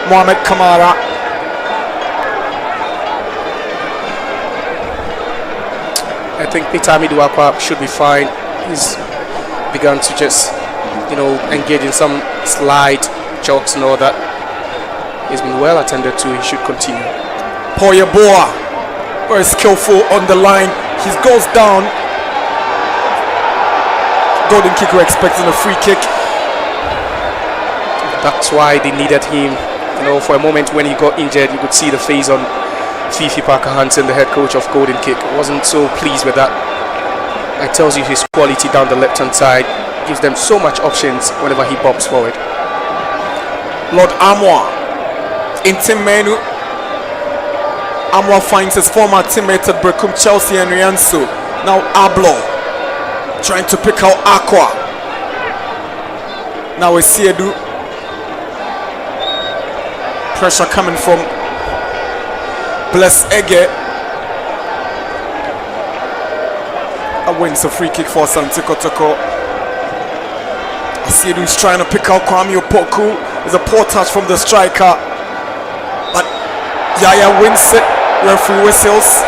Mohamed Kamara. I think Peter Amiduakwa should be fine. He's begun to just, engage in some slide jogs and all that. He's been well attended to. He should continue. Paul Yeboah, very skillful on the line. He goes down. Golden kick, we're expecting a free kick. That's why they needed him. For a moment when he got injured, you could see the face on Fifi Parker-Hansen, the head coach of Golden Kick. Wasn't so pleased with that. It tells you his quality down the left-hand side. Gives them so much options whenever he bobs forward. Lord Amwa in Timenu. Amwa finds his former teammate at Brekum Chelsea and Riansu. Now Ablo trying to pick out Aqua. Now it's Siedu. Pressure coming from Bless Ege. A wins a free kick for Asante Kotoko. Asiedu is trying to pick out Kwame Opoku. There's a poor touch from the striker, but Yaya wins it. Referee whistles.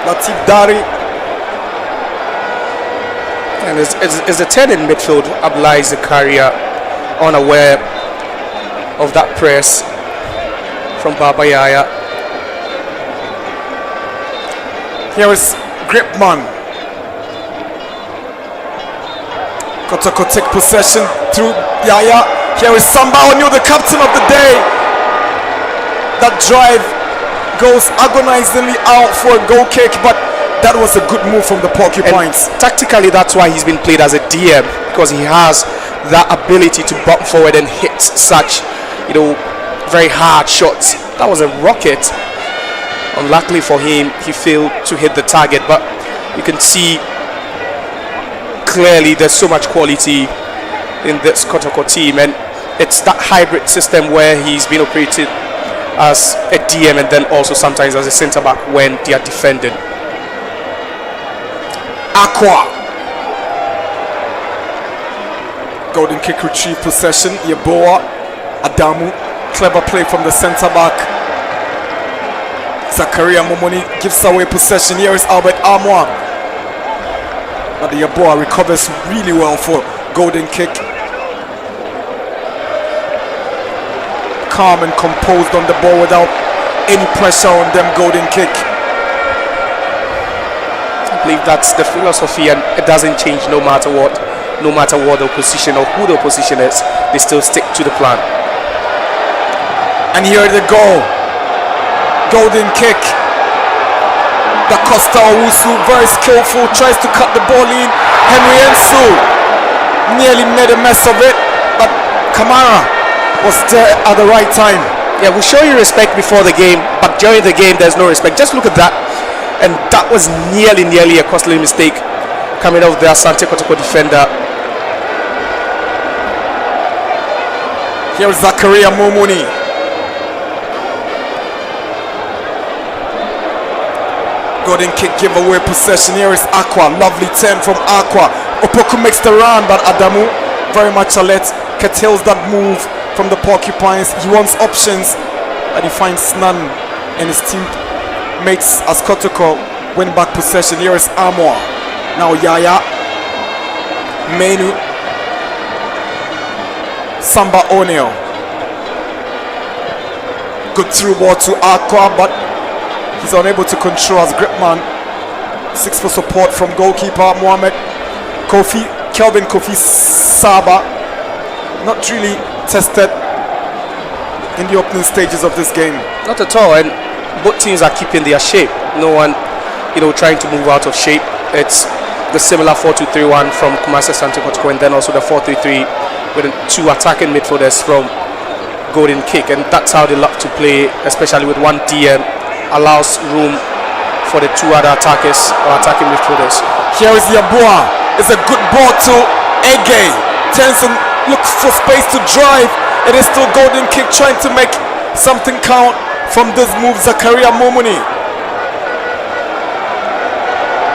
Latif Dari. And it's a 10 in midfield. Abla Zakaria unaware of that press from Baba Yaya. Here is Gripman. Kotoko take possession through Yaya. Here is Samba Onyo, the captain of the day. That drive goes agonizingly out for a goal kick, but that was a good move from the Porcupines. And tactically, that's why he's been played as a DM, because he has that ability to bump forward and hit such, very hard shots. That was a rocket. Unluckily for him, he failed to hit the target, but you can see clearly there's so much quality in this Kotoko team, and it's that hybrid system where he's been operated as a DM and then also sometimes as a centre back when they are defending. Aqua. Golden kick retrieve possession. Yeboah. Adamu. Clever play from the centre back. Zakaria Momoni gives away possession. Here is Albert Amwa. But the Yeboah recovers really well for golden kick. Calm and composed on the ball without any pressure on them. Golden kick. I believe that's the philosophy, and it doesn't change no matter what the opposition or who the opposition is. They still stick to the plan. And here the goal. Golden kick. Da Costa Owusu, very skillful, tries to cut the ball in. Henry Ensu nearly made a mess of it, but Kamara was there at the right time. Yeah, we show you respect before the game, but during the game there's no respect. Just look at that. And that was nearly a costly mistake coming off the Asante Kotoko defender. Here's Zakaria Momoni. Golden kick, give away possession. Here is Aqua. Lovely 10 from Aqua. Opoku makes the run, but Adamu very much alert. Curtails that move from the Porcupines. He wants options, but he finds none. And his teammates as Kotoko win back possession. Here is Amwa. Now Yaya. Menu. Samba O'Neil. Good through ball to Aqua, but he's unable to control as Gripman seeks for support from goalkeeper Mohamed Kelvin Kofi Saba. Not really tested in the opening stages of this game. Not at all, and both teams are keeping their shape. No one, trying to move out of shape. It's the similar 4-2-3-1 from Kumasi Asante Kotoko, and then also the 4-3-3 with 2 attacking midfielders from Golden Kick, and that's how they love to play, especially with one DM, allows room for the 2 other attackers or attacking midfielders. Here is Yabua. It's a good ball to Ege. Tenson looks for space to drive. It is still Golden Kick trying to make something count from this move. Zakaria Momuni.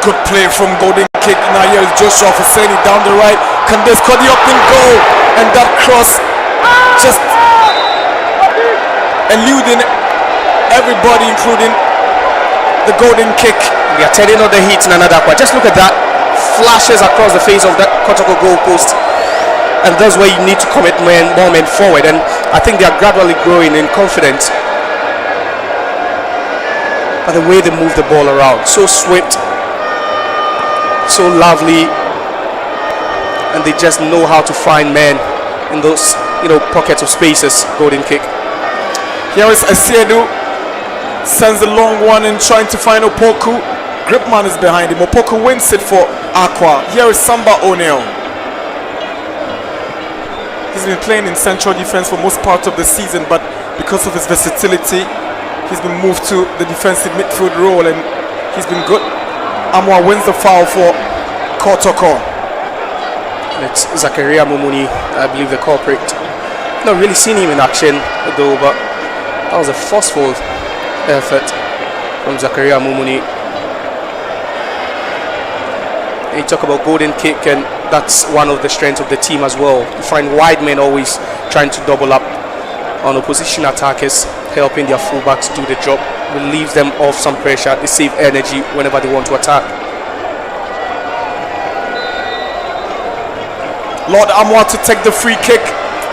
Good play from Golden Kick. Now here is Joshua Fuseni down the right. Can they score the opening goal? And that cross just eluding everybody, including the Golden Kick. We are turning on the heat in another part. Just look at that. Flashes across the face of that Kotoko goalpost. And that's where you need to commit more men forward. And I think they are gradually growing in confidence. But the way they move the ball around, so swift, so lovely, and they just know how to find men in those, pockets of spaces. Golden Kick. Here is Asiedu, sends a long one and trying to find Opoku. Gripman is behind him. Opoku wins it for Aqua. Here is Samba O'Neil. He's been playing in central defense for most part of the season, but because of his versatility, he's been moved to the defensive midfield role, and he's been good. Amwa wins the foul for Kotoko. It's Zakaria Mumuni, I believe, the culprit. Not really seen him in action though, but that was a forceful effort from Zakaria Mumuni. You talk about Golden Kick, and that's one of the strengths of the team as well. You find wide men always trying to double up on opposition attackers, helping their fullbacks do the job, relieves them of some pressure. They save energy whenever they want to attack. Lord Amwa to take the free kick,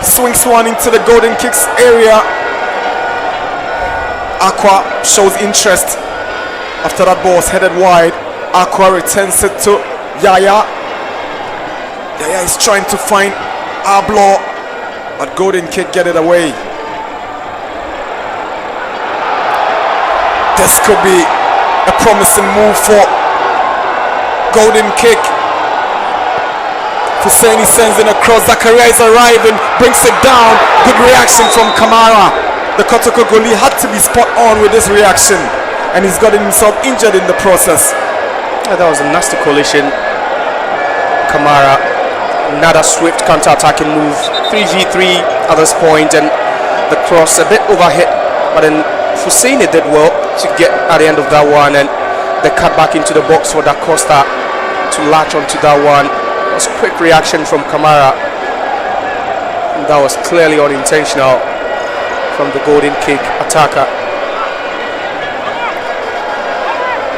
swings one into the Golden Kicks area. Aqua shows interest after that ball was headed wide. Aqua returns it to Yaya. Yaya is trying to find Ablo, but Golden Kick get it away. This could be a promising move for Golden Kick. Fuseni sends in a cross. Zakaria is arriving, brings it down. Good reaction from Kamara. The Kotoko goalie had to be spot on with this reaction, and he's gotten himself injured in the process. Yeah, that was a nasty collision. Kamara, another swift counter-attacking move. 3v3 at this point, and the cross a bit overhit, but then Fuseni did well to get at the end of that one, and the cut back into the box for Da Costa to latch onto that one. It was a quick reaction from Kamara, and that was clearly unintentional from the Golden Kick attacker.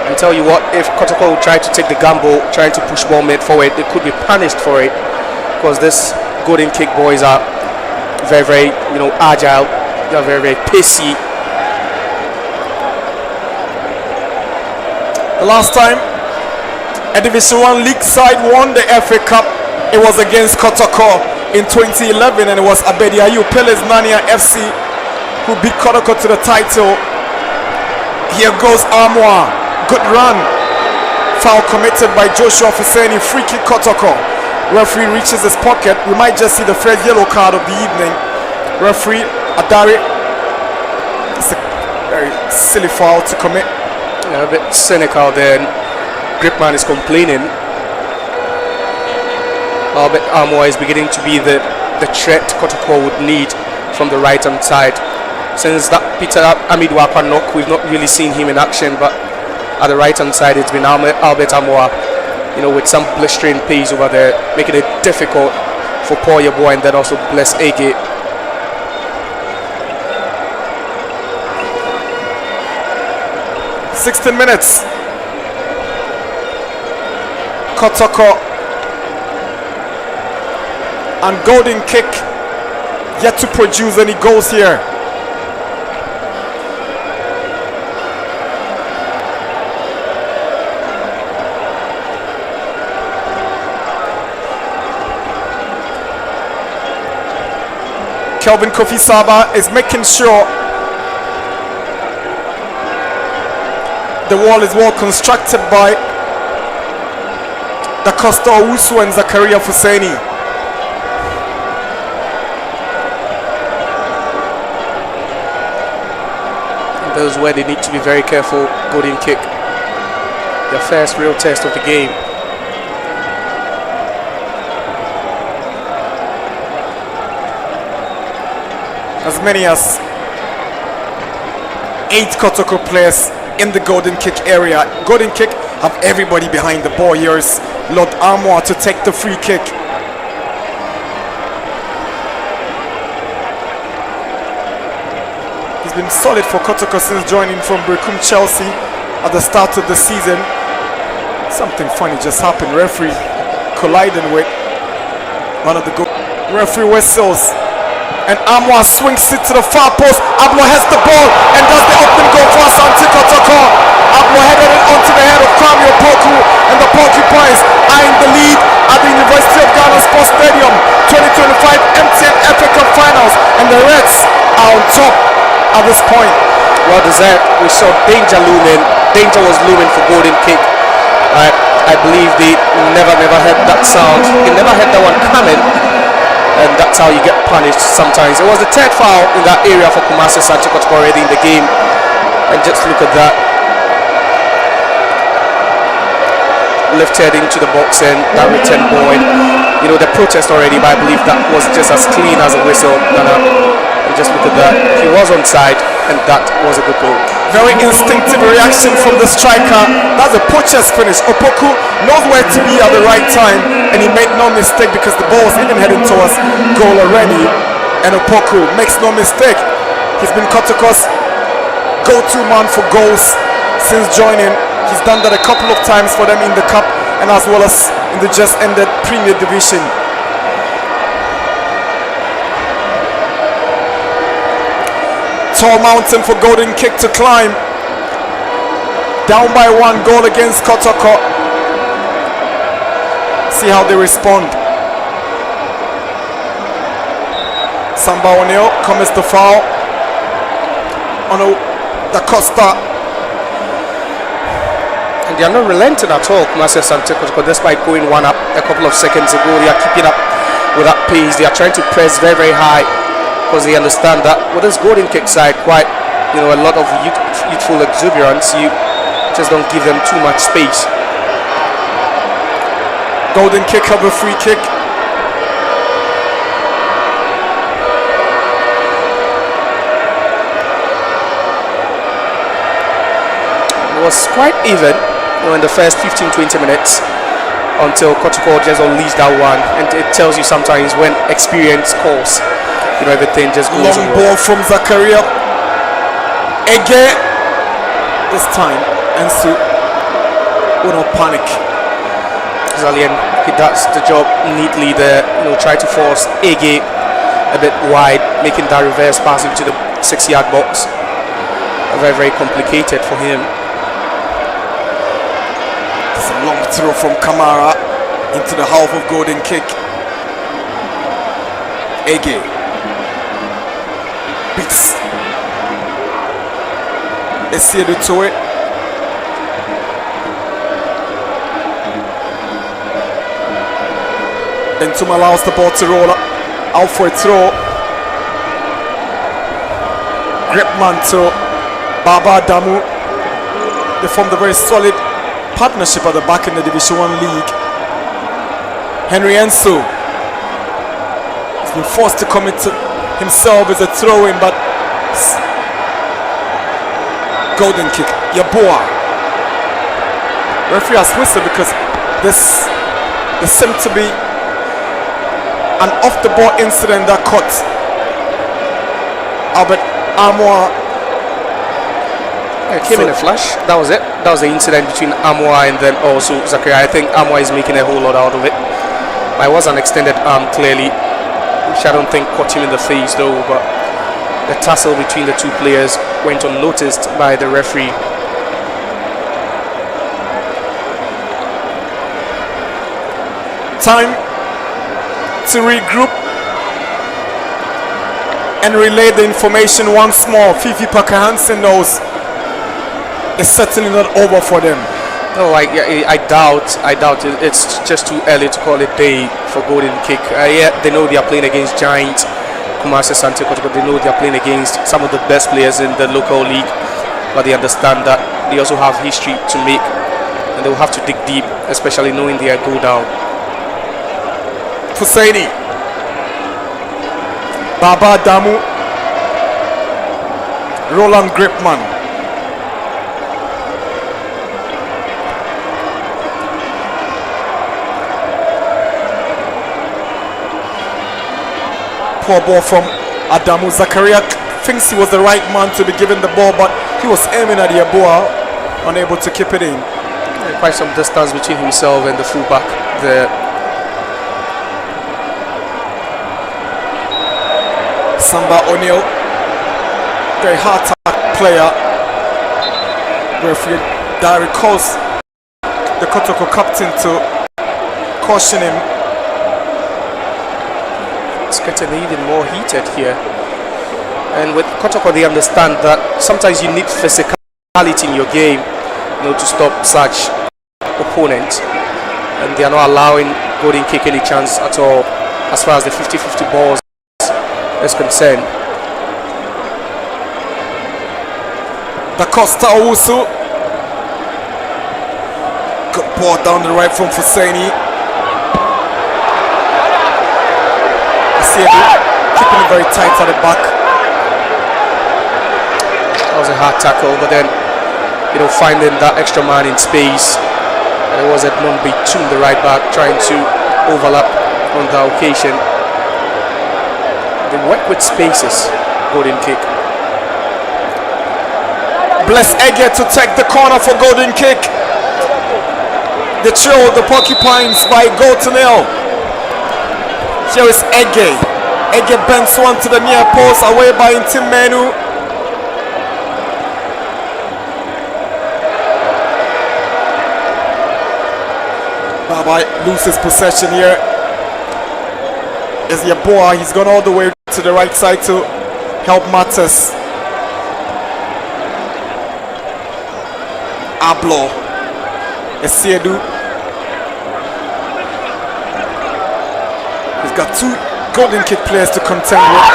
And tell you what, if Kotoko would try to take the gamble, trying to push ball mid forward, they could be punished for it, because this Golden Kick boys are very, very, agile. They are very, very pacey. The last time a Division 1 league side won the FA Cup, it was against Kotoko in 2011, and it was Abedi Ayu Pele's Nania FC who beat Kotoko to the title. Here goes Amwa. Good run. Foul committed by Joshua Fuseni. Free kick Kotoko. Referee reaches his pocket. We might just see the first yellow card of the evening. Referee Adari. It's a very silly foul to commit. Yeah, a bit cynical there. Gripman is complaining. Albert Amwa is beginning to be the threat Kotoko would need from the right hand side. Since that Peter Amidou Akwa knock, we've not really seen him in action, but at the right hand side it's been Albert Amwa, with some blistering pace over there, making it difficult for Paul Yeboah and then also Bless Ege. "16 minutes. Kotoko and Golden Kick yet to produce any goals here. Kelvin Kofi Saba is making sure the wall is well constructed by Da Costa Owusu and Zakaria Fuseni. Those where they need to be very careful. Golden kick. Their first real test of the game. As many as 8 Kotoko players in the golden kick area. Golden kick have everybody behind the ball. Here's Lord Armour to take the free kick. He's been solid for Kotoko since joining from Brekum Chelsea at the start of the season. Something funny just happened. Referee colliding with one of the referee whistles. And Armour swings it to the far post. Ablo has the ball and does the open goal for Asante Kotoko. Ablo headed it onto the head of Kwame Opoku, and the Porcupines are in the lead at the University of Ghana Sports Stadium 2025 MTN FA Cup Finals, and the Reds are on top at this point. Well deserved. We saw danger looming. Danger was looming for golden kick. I believe they never heard that sound. They never heard that one coming. And that's how you get punished sometimes. It was the 3rd foul in that area for Kumasi Asante Kotoko already in the game. And just look at that. Lifted into the box and that return ball. And, you know, the protest already, but I believe that was just as clean as a whistle. And just look at that. He was onside, and that was a good goal. Very instinctive reaction from the striker. That's a poacher's finish. Opoku knows where to be at the right time, and he made no mistake because the ball was even heading towards goal already. And Opoku makes no mistake. He's been Kotoko's go-to man for goals since joining. He's done that a couple of times for them in the cup and as well as in the just ended Premier Division. Tall mountain for golden kick to climb. Down by 1 goal against Kotoko. See how they respond. Samba O'Neill commits the foul on Da Costa. And they are not relenting at all, Kumasi Asante Kotoko, despite going 1 up a couple of seconds ago. They are keeping up with that pace. They are trying to press very, very high, because they understand that with this golden kick side, quite, you know, a lot of youthful exuberance, you just don't give them too much space. Golden kick of a free kick. It was quite even, you know, in the first 15-20 minutes until Kotoko just unleashed that one, and it tells you sometimes when experience calls, you know, everything just goes long ball from Zakaria. Again, this time Ensu will not panic. Zalian, he does the job neatly there, you know, try to force Ege a bit wide, making that reverse pass into the 6-yard box. Very, very complicated for him. It's a long throw from Kamara into the half of golden kick. Ege beats Esiedu to it. Entum allows the ball to roll out for a throw. Gripman to Baba Damu. They formed a very solid partnership at the back in the Division 1 league. Henry Ensu has been forced to commit to himself as a throw-in, but golden kick. Yaboa. Referee has whistled because there seemed to be an off-the-ball incident that caught Albert Armour. It came in a flash. That was it. That was the incident between Armour and then also Zakaria. I think Armour is making a whole lot out of it. But it was an extended arm, clearly, which I don't think caught him in the face though. But the tussle between the two players went unnoticed by the referee. Time to regroup and relay the information once more. Fifi Parker Hansen knows it's certainly not over for them. No, I doubt. It's just too early to call it day for golden kick. Yeah, they know they are playing against giants, Kumasi, Asante Kotoko. They know they are playing against some of the best players in the local league, but they understand that they also have history to make, and they will have to dig deep, especially knowing they are go down. Husseini, Baba Damu, Roland Gripman. Poor ball from Adamu. Zakaria thinks he was the right man to be given the ball, but he was aiming at Yeboah, unable to keep it in. Quite some distance between himself and the fullback there. Samba O'Neill, very hard player. Referee Dari calls the Kotoko captain to caution him. It's getting even more heated here. And with Kotoko, they understand that sometimes you need physicality in your game, to stop such opponents. And they are not allowing golden kick any chance at all as far as the 50-50 balls is concerned. Da Costa Owusu. Good ball down the right from Husseini. Keeping it very tight at the back. That was a hard tackle, but then finding that extra man in space, and it was Edmond Bitum, the right back, trying to overlap on that occasion. They work with spaces. Golden kick. Bless Ege to take the corner for golden kick. They trail the Porcupines by goal to nil. Here is Ege. Ege bends one to the near post, away by Intim Menu. Baba loses possession here. Is Yeboah. He's gone all the way to the right side to help Matters. Ablo. Esiedu. He's got two golden kick players to contend with.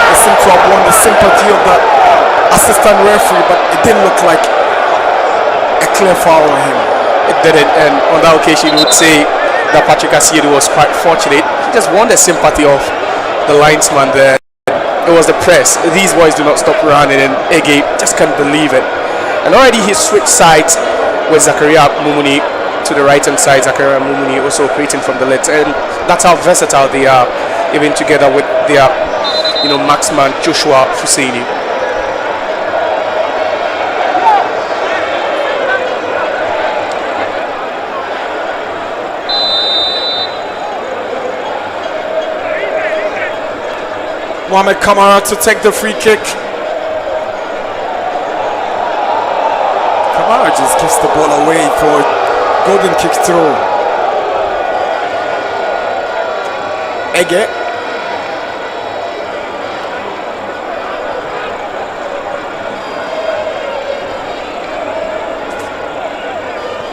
They seem to have won the sympathy of the assistant referee, but it didn't look like a clear foul on him. It didn't, and on that occasion you would say that Patrick Asiedu was quite fortunate. He just won the sympathy of the linesman there. It was the press. These boys do not stop running, and Ege just can't believe it. And already he switched sides with Zakaria Mumuni to the right hand side. Zakaria Mumuni also operating from the left, and that's how versatile they are, even together with their marksman Joshua Husseini. Mohamed Kamara to take the free kick. Kamara just gives the ball away for golden kick throw. Ege.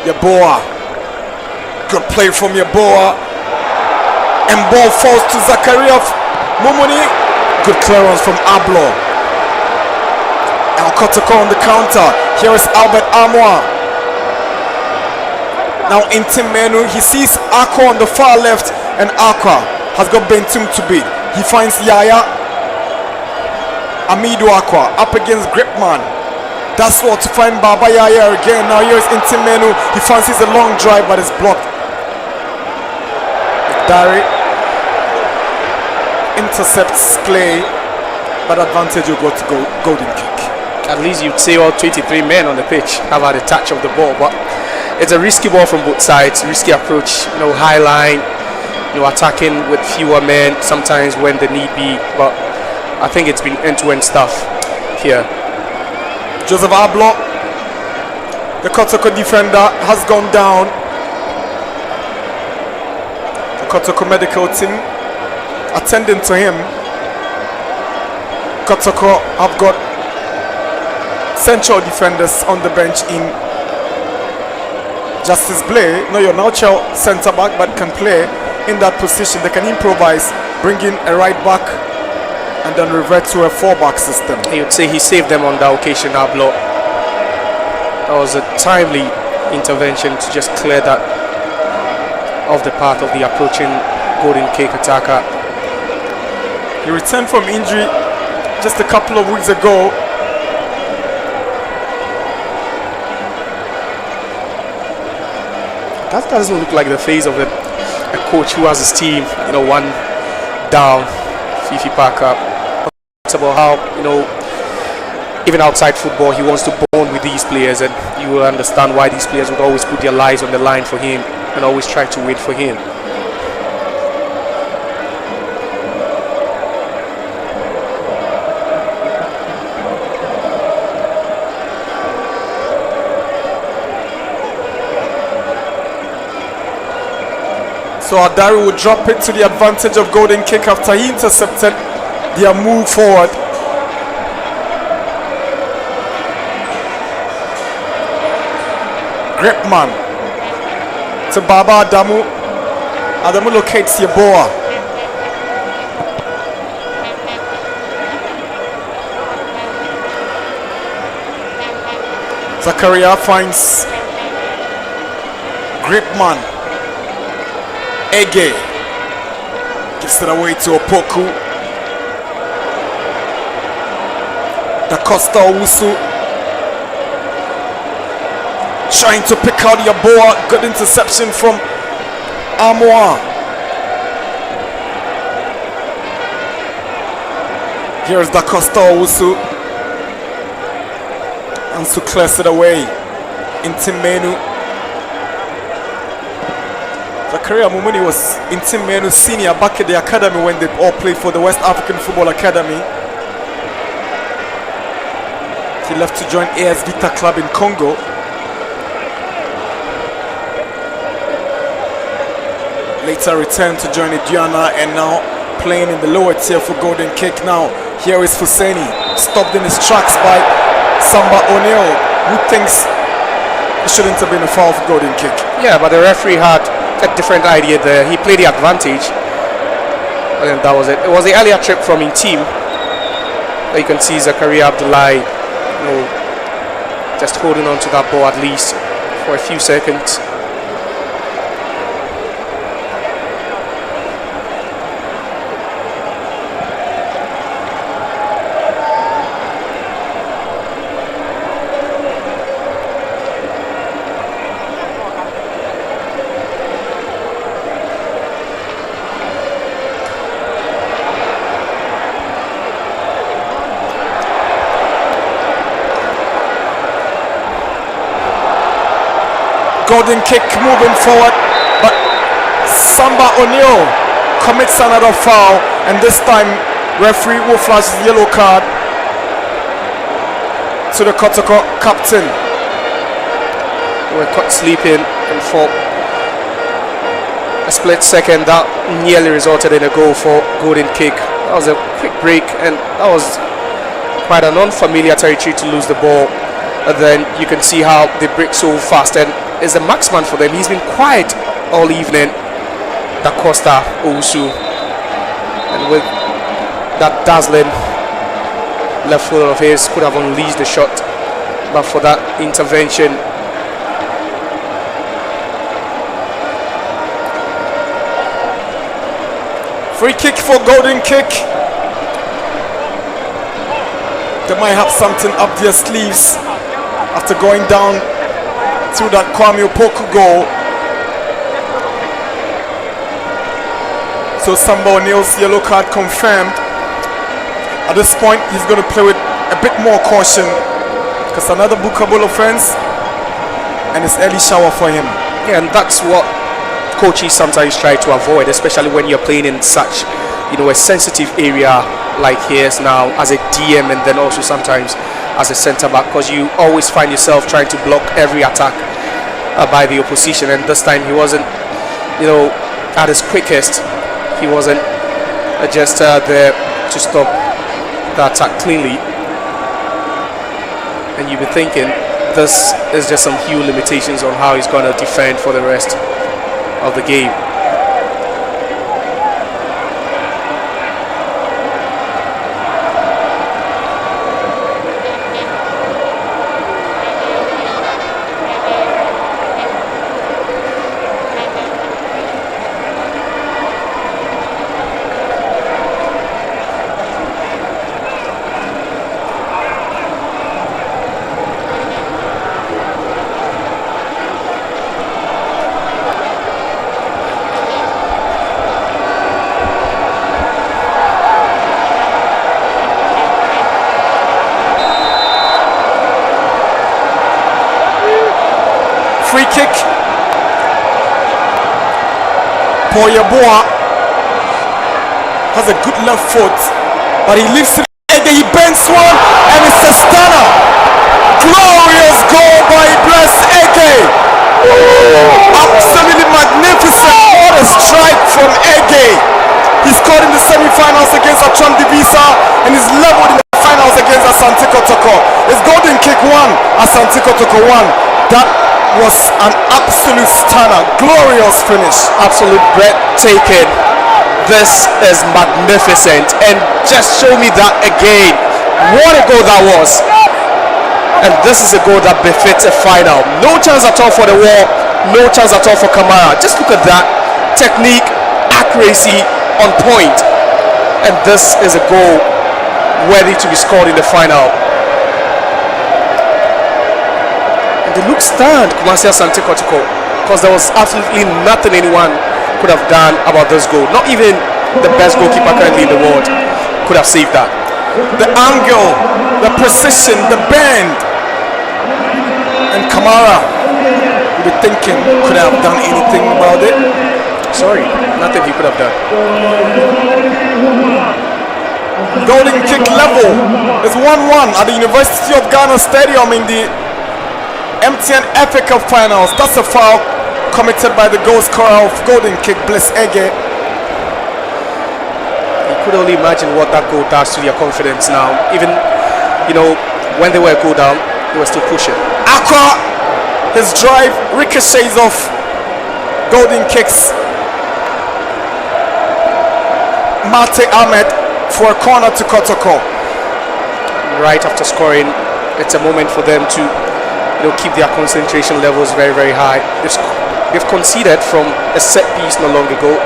Yeboah. Good play from Yeboah. And ball falls to Zakaria Mumuni. Good clearance from Ablo. El Kotoko on the counter. Here is Albert Amoa. Now Intim Menu. He sees Aqua on the far left, and Aqua has got Bentum to beat. He finds Yaya. Amidu Aqua up against Gripman. That's what to find Baba Yaya again. Now here is Intim Menu. He fancies a long drive, but it's blocked. Dari intercepts play, but advantage will go to golden kick. At least you'd say all 23 men on the pitch have had a touch of the ball, but it's a risky ball from both sides. Risky approach, high line, attacking with fewer men sometimes when the need be, but I think it's been end-to-end stuff here. Joseph Ablo, the Kotoko defender, has gone down. The Kotoko medical team attending to him. Kotoko have got central defenders on the bench in Justice Blay, no, your natural centre back, but can play in that position. They can improvise, bring in a right back, and then revert to a 4-back system. You'd say he saved them on that occasion, that block. That was a timely intervention to just clear that off the path of the approaching Golden Cake attacker. He returned from injury just a couple of weeks ago. That doesn't look like the face of a coach who has his team, one down, Fifi Parker. It's about how, even outside football, he wants to bond with these players, and you will understand why these players would always put their lives on the line for him and always try to win for him. So Adari will drop it to the advantage of Golden Cake after he intercepted their move forward. Gripman to Baba Adamu. Adamu locates Yeboah. Zakaria finds Gripman. Ege gives it away to Opoku. Da Costa Owusu trying to pick out Yeboah. Good interception from Amoa. Here's Da Costa Owusu. And to clears it away. Intimenu. Zakaria Mumuni was Intimenu senior back at the academy when they all played for the West African Football Academy. He left to join AS Vita Club in Congo. Later returned to join Aduana and now playing in the lower tier for Golden Cake. Now here is Fuseni, stopped in his tracks by Samba O'Neill, who thinks it shouldn't have been a foul for Golden Cake. Yeah, but the referee had a different idea there. He played the advantage, and that was it. It was the earlier trip from in team. You can see Zakaria Abdullahi, just holding on to that ball at least for a few seconds. Golden Cake moving forward, but Samba O'Neill commits another foul, and this time referee will flash the yellow card to the Kotoko captain. We're caught sleeping, and for a split second that nearly resulted in a goal for Golden Cake. That was a quick break, and that was quite an unfamiliar territory to lose the ball. And then you can see how they break so fast, and is the marksman for them. He's been quiet all evening, Da Costa Owusu, and with that dazzling left foot of his could have unleashed the shot, but for that intervention. Free kick for Golden Cake. They might have something up their sleeves after going down through that Kwame Opoku goal. So Samba O'Neill's yellow card confirmed. At this point, he's going to play with a bit more caution because another bookable offense, and it's early shower for him. Yeah, and that's what coaches sometimes try to avoid, especially when you're playing in such, a sensitive area like here's now as a DM, and then also sometimes as a centre back, because you always find yourself trying to block every attack by the opposition. And this time he wasn't, at his quickest. He wasn't just there to stop the attack cleanly. And you'd be thinking this is just some few limitations on how he's going to defend for the rest of the game. Free kick. Poyaboa has a good left foot, but he lifts it. He bends one, and it's a stunner. Glorious goal by Bless Ege. Absolutely magnificent. What a strike from Ege. He scored in the semi-finals against Atram Divisa, and he's leveled in the finals against Asante Kotoko. His golden kick won, Asante Kotoko won. That was an absolute stunner. Glorious finish. Absolute breathtaking. This is magnificent, and just show me that again. What a goal that was. And this is a goal that befits a final. No chance at all for the wall, no chance at all for Kamara. Just look at that technique, accuracy on point, and this is a goal worthy to be scored in the final. They look stunned, Kumasi Asante Kotoko, because there was absolutely nothing anyone could have done about this goal. Not even the best goalkeeper currently in the world could have saved that. The angle, the precision, the bend, and Kamara, you'd be thinking, could have done anything about it? Sorry, nothing he could have done. Golden kick level is 1-1 at the University of Ghana Stadium in the MTN FA Cup Finals. That's a foul committed by the goal scorer of golden kick, Bliss Ege. You could only imagine what that goal does to their confidence now. Even, when they were go down, they were still pushing. Aqua, his drive ricochets off golden kicks. Mate Ahmed for a corner to Kotoko. Right after scoring, it's a moment for them to keep their concentration levels very, very high. They've conceded from a set piece not long ago,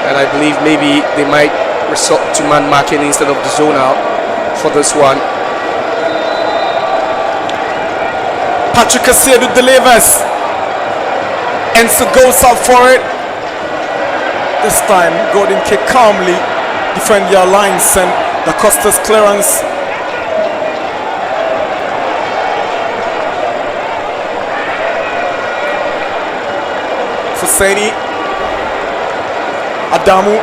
and I believe maybe they might resort to man marking instead of the zone out for this one. Patrick Asiedu delivers. Enso goes up for it. This time, golden kick calmly defend their lines, and the Costa's clearance. Fuseni, Adamu,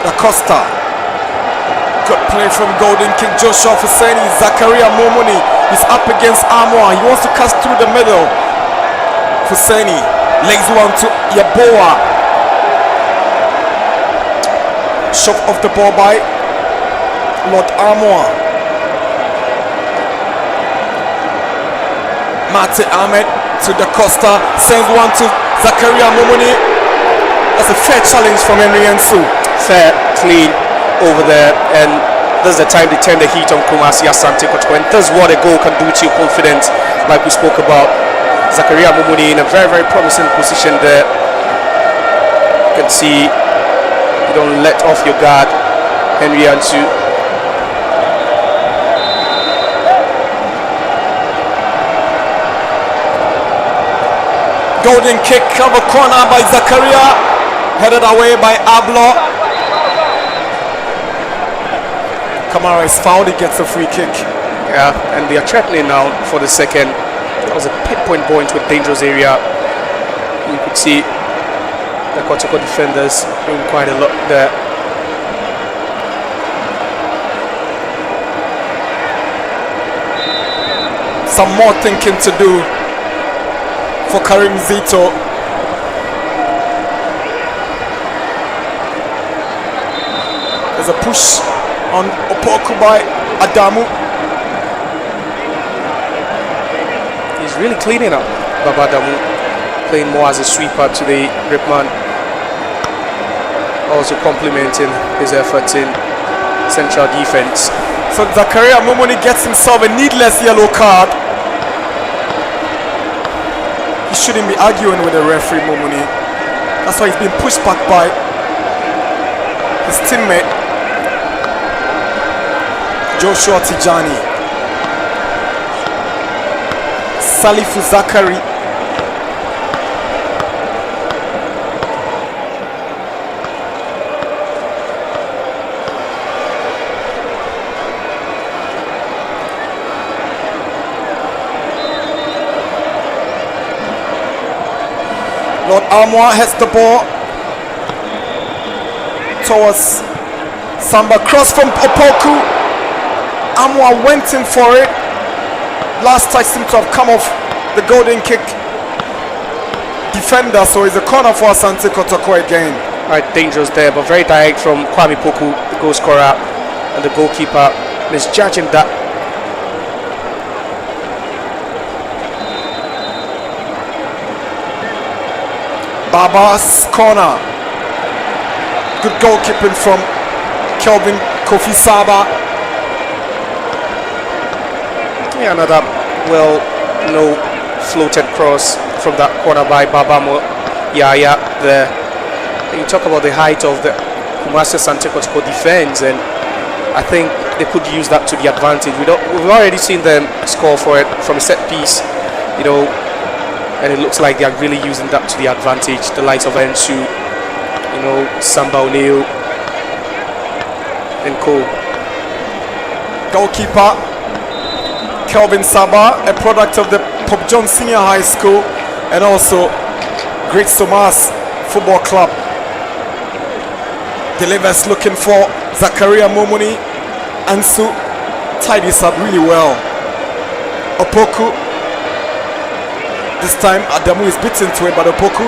Acosta. Good play from golden kick Joshua Fuseni. Zakaria Momoni is up against Amwa. He wants to cast through the middle. Fuseni lays one to Yaboa. Shot off the ball by Lord Amwa. Mate Ahmed to the Costa, sends one to Zakaria Momoni. That's a fair challenge from Henry Ensu. Fair, clean over there, and this is the time they turn the heat on Kumasi Asante Kotoko, and this is what a goal can do to your confidence, like we spoke about. Zakaria Momoni in a very, very promising position there. You can see you don't let off your guard, Henry Ensu. Golden kick of a corner by Zakaria, headed away by Ablo. Kamara is fouled, he gets a free kick. Yeah, and they are threatening now for the second. That was a pinpoint ball into a dangerous area. You could see the Kotoko defenders doing quite a lot there. Some more thinking to do for Karim Zito. There's a push on Opoku by Adamu. really cleaning up. Babadamu playing more as a sweeper to the gripman, also complementing his efforts in central defense. So Zakaria Momoni gets himself a needless yellow card. He shouldn't be arguing with the referee, Momoni. That's why he's been pushed back by his teammate Joshua Tijani. Salifu Zakari. Lord Armour has the ball towards Samba, cross from Opoku. Armour went in for it. Last touch seemed to have come off the golden kick defender, so it's a corner for Asante Kotoko again. Right, dangerous there, but very direct from Kwame Poku, the goal scorer, and the goalkeeper misjudging that. Baba's corner. Good goalkeeping from Kelvin Kofi Saba. Yeah, another floated cross from that corner by Babamo Yaya there. You talk about the height of the Kumasi Asante Kotoko defense, and I think they could use that to the advantage. We've already seen them score for it from a set piece, and it looks like they are really using that to the advantage. The likes of Ensu, Samba O'Neill, and Co. Goalkeeper Kelvin Saba, a product of the Pop John Senior High School and also Great Somas Football Club. Delivers looking for Zakaria Momoni. Ansu tidies up really well. Opoku. This time Adamu is beaten to it, but Opoku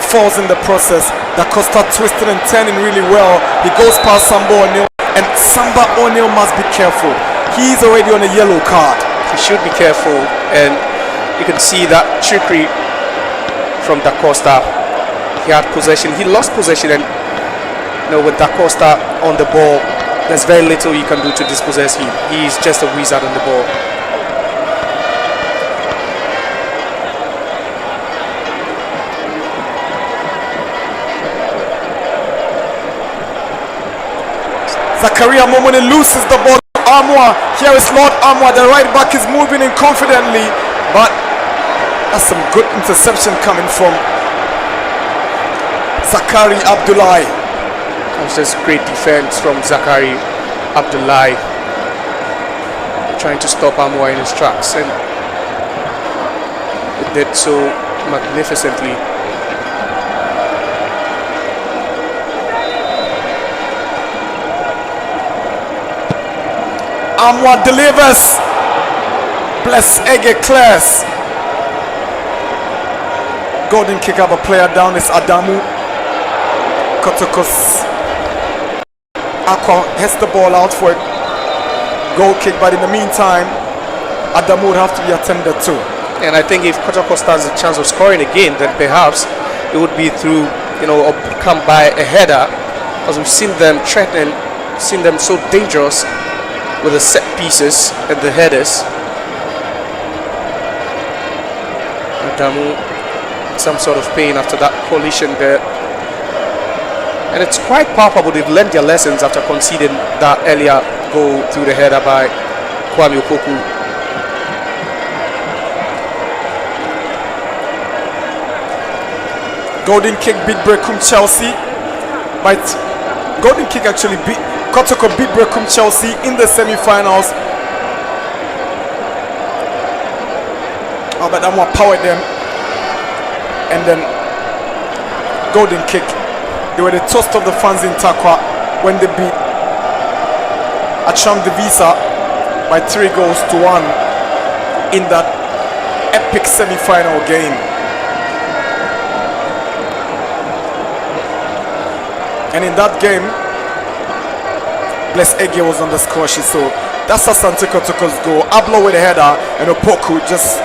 falls in the process. Da Costa twisting and turning really well. He goes past Samba O'Neill, and Samba O'Neill must be careful. He's already on a yellow card. He should be careful, and you can see that trickery from Da Costa. He had possession. He lost possession, and with Da Costa on the ball, there's very little you can do to dispossess him. He's just a wizard on the ball. Zakaria Momoni loses the ball. Armour, here is Lord Armour. The right back is moving in confidently, but that's some good interception coming from Zakari Abdullahi. That's just great defense from Zakari Abdullahi, trying to stop Armour in his tracks, and it did so magnificently. Armour delivers. Bless Ege clears. Golden kick of a player down is Adamu. Kotokos. Aqua has the ball out for a goal kick, but in the meantime, Adamu would have to be attended to. And I think if Kotoko stands a chance of scoring again, then perhaps it would be through, or come by a header, because we've seen them threaten, seen them so dangerous with the set pieces and the headers. Adamu, some sort of pain after that collision there. And it's quite palpable they've learned their lessons after conceding that earlier goal through the header by Kwame Opoku. Golden kick beat Brecum Chelsea. But golden kick actually beat Kotoko beat Brecum Chelsea in the semi-finals. But Adamu powered them, and then golden kick. They were the toast of the fans in Takwa when they beat Acham Devisa by 3-1 in that epic semi-final game. And in that game, Bless Ege was on the score sheet, so that's Asante Kotoko's goal. Ablo with a header, and Opoku just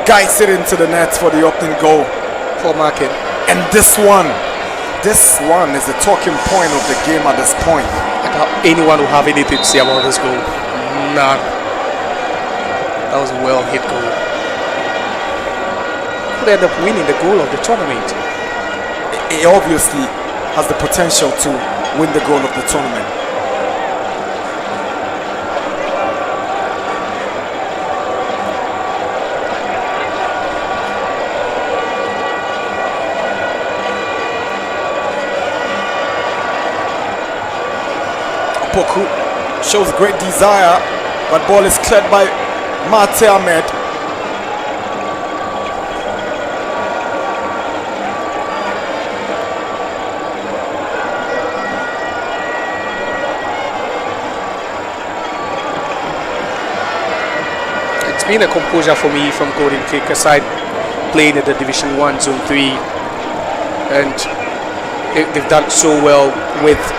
guides it into the net for the opening goal. For marking. And this one is the talking point of the game at this point. I doubt anyone will have anything to say about this goal. None. That was a well hit goal. Could end up winning the goal of the tournament. It obviously has the potential to win the goal of the tournament. Poku shows great desire, but ball is cleared by Mate Ahmed. It's been a composure for me from Golden Kick aside playing in the Division 1 Zone 3, and they've done so well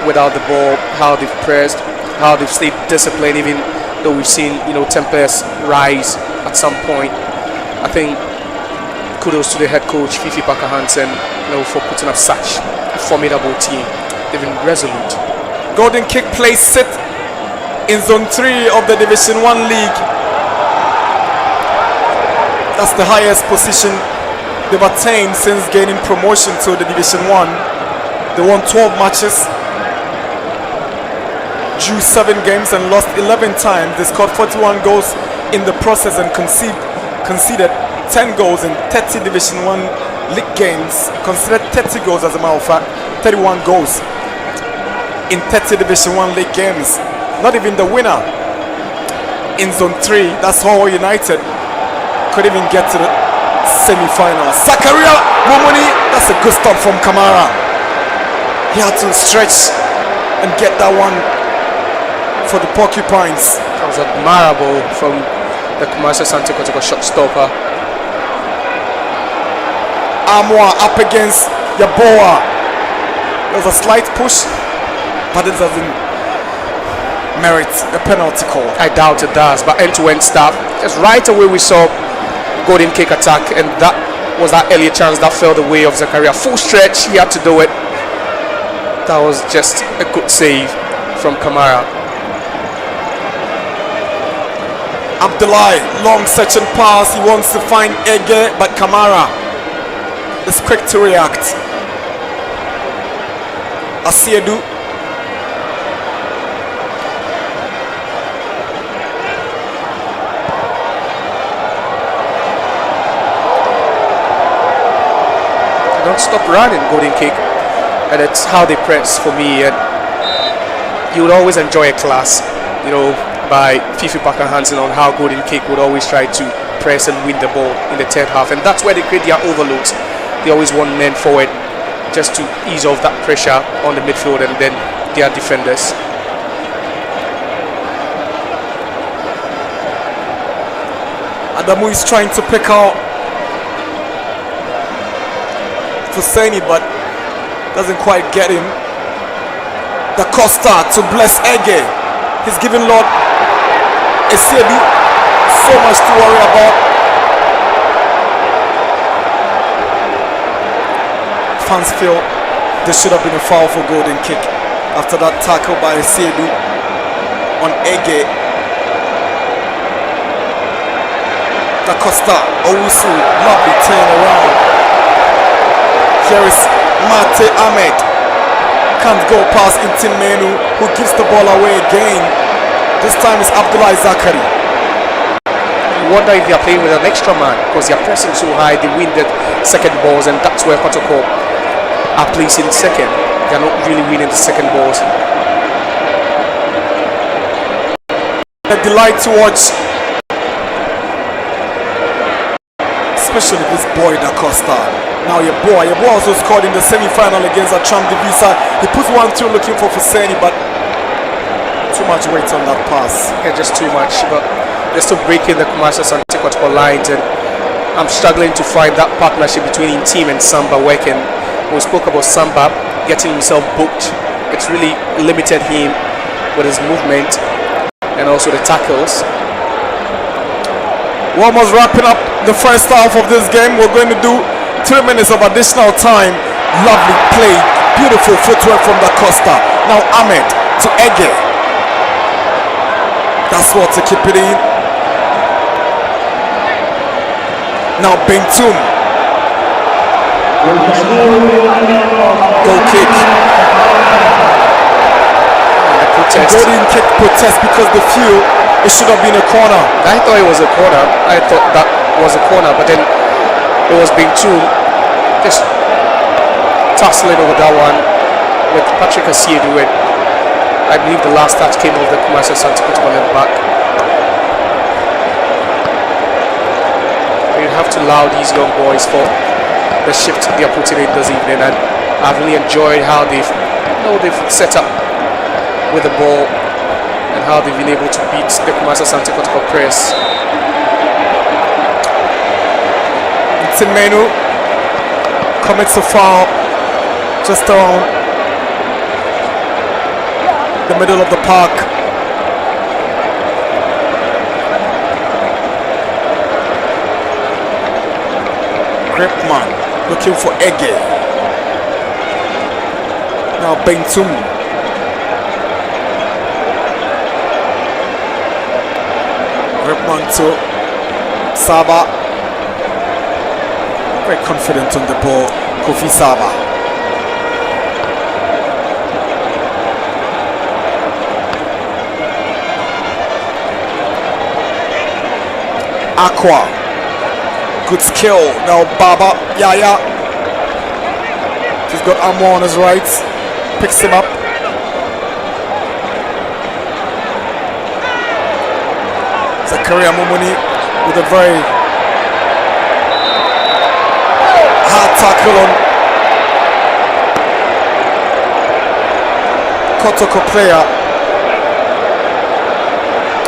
without the ball, how they've pressed, how they've stayed disciplined, even though we've seen tempers rise at some point. I think kudos to the head coach Fifi Parker Hansen, for putting up such a formidable team. They've been resolute. Golden Kick plays sit in Zone 3 of the Division 1 League. That's the highest position they've attained since gaining promotion to the Division 1. They won 12 matches, drew 7 games and lost 11 times. They scored 41 goals in the process and conceded 10 goals in 30 Division 1 league games. Considered 30 goals as a matter of fact, 31 goals in 30 Division 1 league games. Not even the winner in Zone 3, that's Hull United, could even get to the semi-final. Zakaria Momoni, that's a good stop from Kamara. He had to stretch and get that one for the Porcupines. That was admirable from the Kumasi Asante Kotoko shot stopper. Amwa up against Yaboa. There was a slight push, but it doesn't merit a penalty call. I doubt it does, but end-to-end stuff. Just right away we saw Golden Kick attack, and that was that earlier chance that fell the way of Zakaria. Full stretch, he had to do it. That was just a good save from Kamara. Abdullahi, long searching pass. He wants to find Ege, but Kamara is quick to react. Asiedu. Don't stop running, Golden Kick. And it's how they press for me, and you would always enjoy a class, by Fifi Parker Hansen on how Golden Kick would always try to press and win the ball in the third half, and that's where they create their overloads. They always want men forward just to ease off that pressure on the midfield and then their defenders. Adamu is trying to pick out Fuseni, but doesn't quite get him. Da Costa to bless Ege. He's giving Lord Esiedu so much to worry about. Fans feel there should have been a foul for Golden Kick after that tackle by Esiedu on Ege. Da Costa, Owusu, lovely turn around. Here is Mate Ahmed, can't go past Intimenu, who gives the ball away again. This time it's Abdullahi Zakari. You wonder if they are playing with an extra man because they are pressing so high. They win the second balls, and that's where Kotoko are placing second. They are not really winning the second balls. A delight to watch, especially this boy Da Costa. Now Yaboa also scored in the semi-final against Atram Divisa. He puts 1-2 looking for Fuseni, but too much weight on that pass. Yeah, just too much. But they're still breaking the Kumasi Asante Kotoko lines, and I'm struggling to find that partnership between Team and Samba working. We spoke about Samba getting himself booked. It's really limited him with his movement and also the tackles. We're almost wrapping up the first half of this game. We're going to do 3 minutes of additional time. Lovely play, beautiful footwork from the Costa. Now Ahmed to Ege. That's what to keep it in. Now Bentum. Goal kick. Golden kick protest because they feel it should have been a corner. I thought it was a corner. I thought that was a corner, but then it was Bentum just tussling over that one with Patrick Asiedu. I believe the last touch came off the Kumasi Asante Kotoko left back. You have to allow these young boys for the shift they are putting in this evening, and I've really enjoyed how they've set up with the ball and how they've been able to beat the Kumasi Asante Kotoko press. Timenu commits a foul just around the middle of the park. Gripman looking for Ege. Now Bentum. Gripman to Saba. Very confident on the ball, Kofi Saba. Aqua. Good skill. Now Baba. Yaya. He's got Amo on his right. Picks him up. Zakaria Mumuni with a very hard tackle on Kotoko player.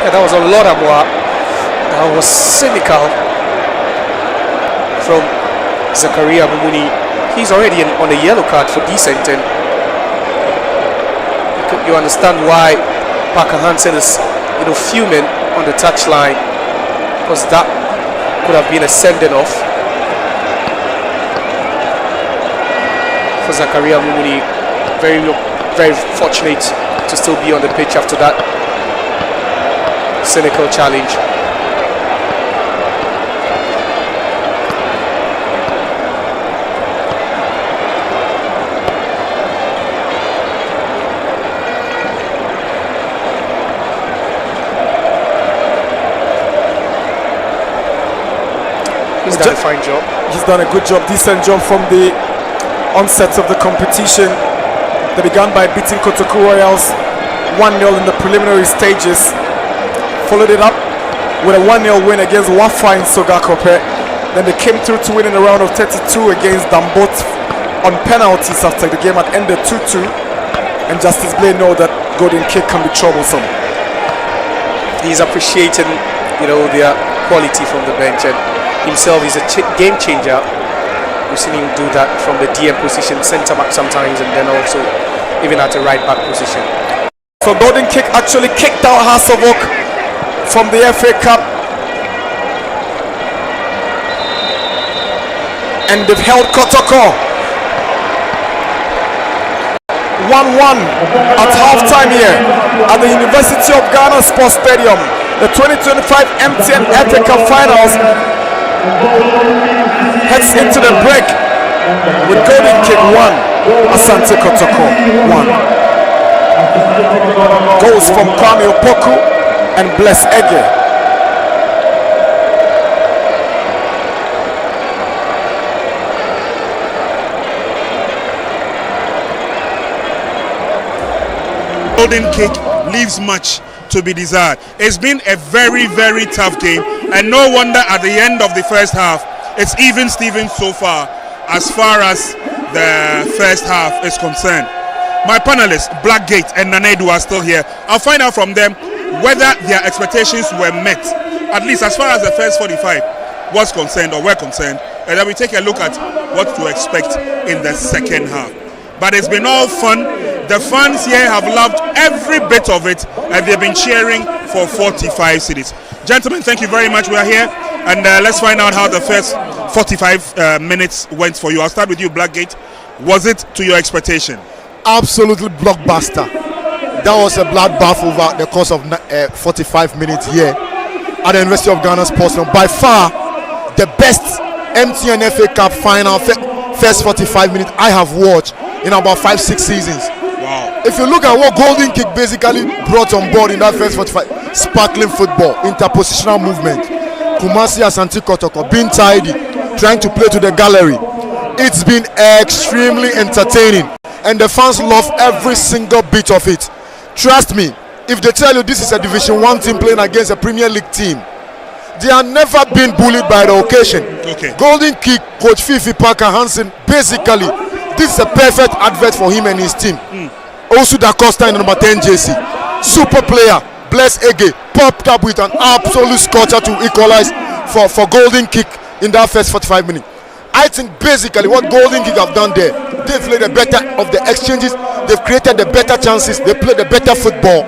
Yeah, that was a lot of work. That was cynical from Zakaria Mumuni. He's already on a yellow card for dissenting. You understand why Parker Hansen is fuming on the touchline, because that could have been a sending off for Zakaria Mumuni. Very, very fortunate to still be on the pitch after that cynical challenge. He's done a fine job. He's done a good job, decent job from the onset of the competition. They began by beating Kotoko Royals 1-0 in the preliminary stages. Followed it up with a 1-0 win against Wafa in Sogakope. Then they came through to win in the round of 32 against Dambot on penalties after the game had ended 2-2. And Justice Blade know that golden kick can be troublesome. He's appreciating, their quality from the bench, and himself is a game changer. We've seen him do that from the DM position, centre back sometimes, and then also even at a right back position. So golden kick actually kicked out Hearts of Oak from the FA Cup, and they've held Kotoko 1-1 at half-time here at the University of Ghana Sports Stadium. The 2025 MTN FA Cup Finals heads into the break with golden kick 1, Asante Kotoko 1. Goals from Kwame Opoku and Bless Ege. Golden kick leaves much to be desired. It's been a very, very tough game, and no wonder at the end of the first half it's even Steven so far as the first half is concerned. My panelists Blackgate and Nanedu are still here. I'll find out from them whether their expectations were met, at least as far as the first 45 was concerned or were concerned, and then we take a look at what to expect in the second half. But it's been all fun. The fans here have loved every bit of it, and they've been cheering for 45 cities. Gentlemen, thank you very much. We are here And let's find out how the first 45 minutes went for you. I'll start with you, Blackgate. Was it to your expectation? Absolutely blockbuster. That was a bloodbath over the course of 45 minutes here at the University of Ghana Sports. By far, the best MTN FA Cup final first 45 minutes I have watched in about 5-6 seasons. Wow. If you look at what Golden Kick basically brought on board in that first 45, sparkling football, interpositional movement, Kumasi Asante Kotoko being tidy, trying to play to the gallery. It's been extremely entertaining, and the fans love every single bit of it. Trust me, if they tell you this is a Division 1 team playing against a Premier League team, they have never been bullied by the occasion. Okay. Golden Kick, Coach Fifi Parker Hansen, basically, this is a perfect advert for him and his team. Also, Da Costa in number 10 JC, super player, Bless Ege, popped up with an absolute scorcher to equalize for Golden Kick in that first 45 minutes. I think basically what Golden Kick have done there, they've played the better of the exchanges, they've created the better chances, they played the better football,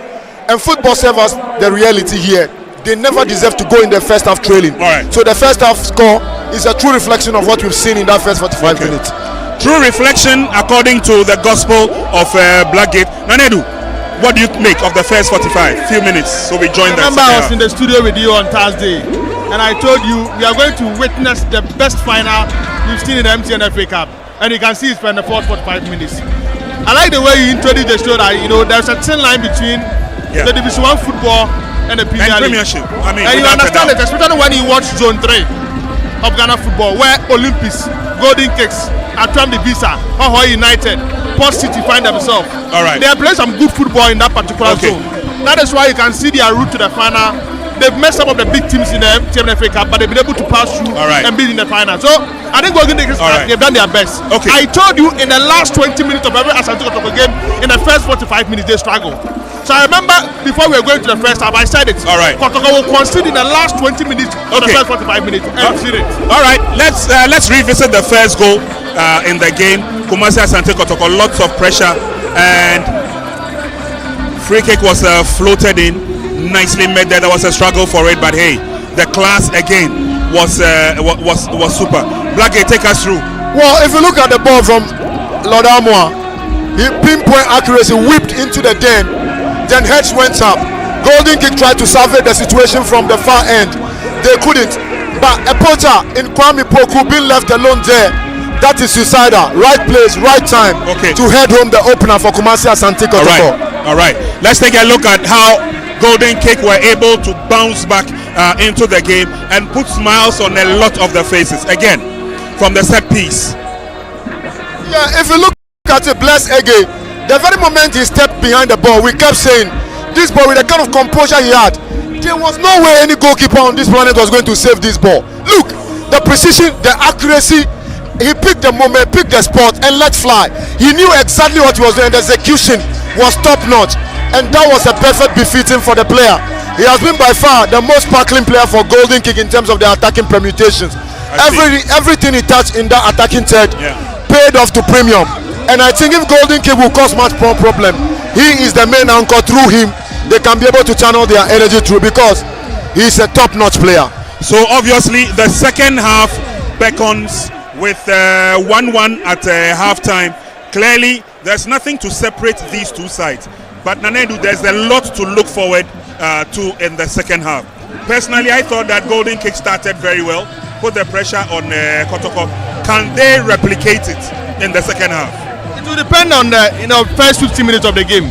and football serves the reality here. They never deserve to go in the first half trailing. Right. So the first half score is a true reflection of what we've seen in that first 45 minutes. True reflection according to the gospel of Blackgate. Nanedu, what do you make of the first 45 few minutes? So we joined that. Remember, I was in the studio with you on Thursday, and I told you we are going to witness the best final we've seen in the MTN FA Cup, and you can see it's in the first 45 minutes. I like the way you introduced the show that there's a thin line between the Division 1 football and the Premiership. I mean, and you understand it, especially when you watch Zone 3 of Ghana football, where Olympics, Golden Kicks, Atram Visa, Hoho United, Port City find themselves. All right. They are playing some good football in that particular zone. That is why you can see their route to the final. They've met some of the big teams in the MTN FA Cup, but they've been able to pass through and be in the final. So I think Golden Kicks they've done their best. Okay. I told you in the last 20 minutes of every Asante Kotoko game, in the first 45 minutes they struggle. So I remember before we were going to the first half, I said it. All right. Kotoko will concede in the last 20 minutes of the first 45 minutes. And see it. All right. Let's revisit the first goal in the game. Kumasi Asante Kotoko, lots of pressure, and free kick was floated in, nicely made there. There was a struggle for it, but hey, the class again was super. Blackgate, take us through. Well, if you look at the ball from Lord Amwa, he pinpoint accuracy, whipped into the den, then heads went up. Golden Kick tried to survey the situation from the far end. They couldn't. But a poacher in Kwame Poku being left alone there, that is suicidal. Right place, right time to head home the opener for Kumasi Asante Kotoko. All right. Let's take a look at how Golden Kick were able to bounce back into the game and put smiles on a lot of the faces. Again, from the set piece. Yeah, if you look at it, Bless Ege, the very moment he stepped behind the ball, we kept saying, this ball with the kind of composure he had, there was no way any goalkeeper on this planet was going to save this ball. Look, the precision, the accuracy, he picked the moment, picked the spot, and let fly. He knew exactly what he was doing. The execution was top notch, and that was a perfect befitting for the player. He has been by far the most sparkling player for Golden Kick in terms of the attacking permutations. Everything he touched in that attacking third paid off to premium. And I think if Golden Kick will cause much more problem, he is the main anchor. Through him, they can be able to channel their energy through, because he's a top-notch player. So obviously the second half beckons with 1-1 at halftime. Clearly, there's nothing to separate these two sides. But Nanedu, there's a lot to look forward to in the second half. Personally, I thought that Golden Kick started very well, put the pressure on Kotoko. Can they replicate it in the second half? It will depend on the first 15 minutes of the game.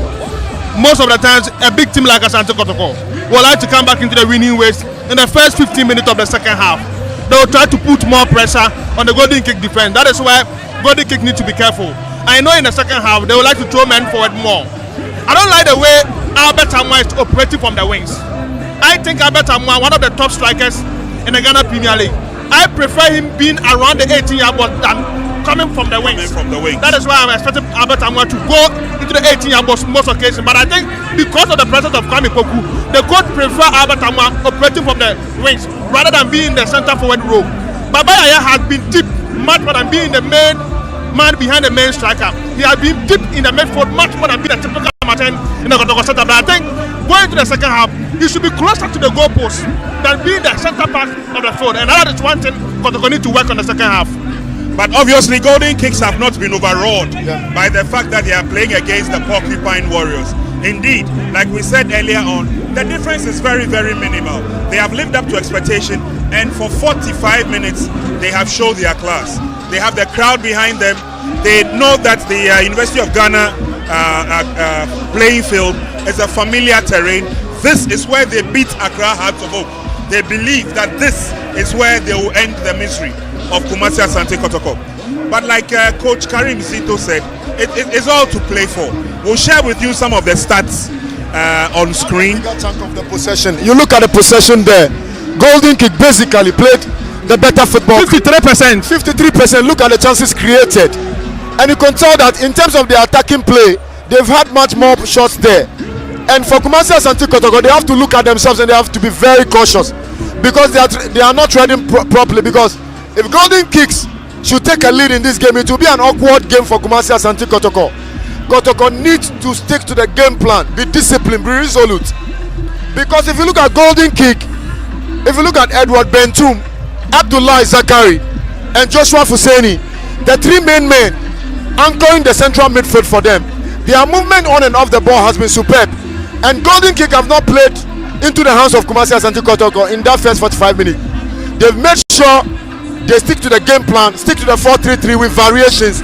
Most of the times, a big team like Asante Kotoko will like to come back into the winning ways in the first 15 minutes of the second half. They will try to put more pressure on the Golden Kick defense. That is why Golden Kick need to be careful. I know in the second half they would like to throw men forward more. I don't like the way Albert Amwa is operating from the wings. I think Albert Amwa, one of the top strikers in the Ghana Premier League, I prefer him being around the 18-yard box than coming from the wings. That is why I'm expecting Albert Amwa to go into the 18-yard box most occasions. But I think because of the presence of Kwame Poku, the coach prefer Albert Amwa operating from the wings rather than being the center forward role. Baba Yaya has been deep much more than being the main man behind the main striker. He has been deep in the midfield much more than being a typical supporting in the Kotoko setup. But I think going to the second half, he should be closer to the goalpost than being the center part of the field. And that is one thing Kotoko need to work on the second half. But obviously, Golden Kicks have not been overawed by the fact that they are playing against the Porcupine Warriors. Indeed, like we said earlier on, the difference is very, very minimal. They have lived up to expectation, and for 45 minutes, they have shown their class. They have the crowd behind them. They know that the University of Ghana playing field is a familiar terrain. This is where they beat Accra Hearts of Oak. They believe that this is where they will end the misery of Kumasi Asante Kotoko. But like Coach Karim Zito said, it's all to play for. We'll share with you some of the stats on screen. Chunk of the possession. You look at the possession there. Golden Kick basically played the better football. 53%. 53%. Look at the chances created. And you can tell that in terms of the attacking play, they've had much more shots there. And for Kumasi Asante Kotoko, they have to look at themselves and they have to be very cautious because they are not treading properly. Because if Golden Kicks should take a lead in this game, it will be an awkward game for Kumasi Asante Kotoko. Kotoko needs to stick to the game plan, be disciplined, be resolute. Because if you look at Golden Kick, if you look at Edward Bentum, Abdullah Zakari, and Joshua Fuseni, the three main men anchoring the central midfield for them, their movement on and off the ball has been superb. And Golden Kick have not played into the hands of Kumasi Asante Kotoko in that first 45 minutes. They've made sure they stick to the game plan, stick to the 4-3-3 with variations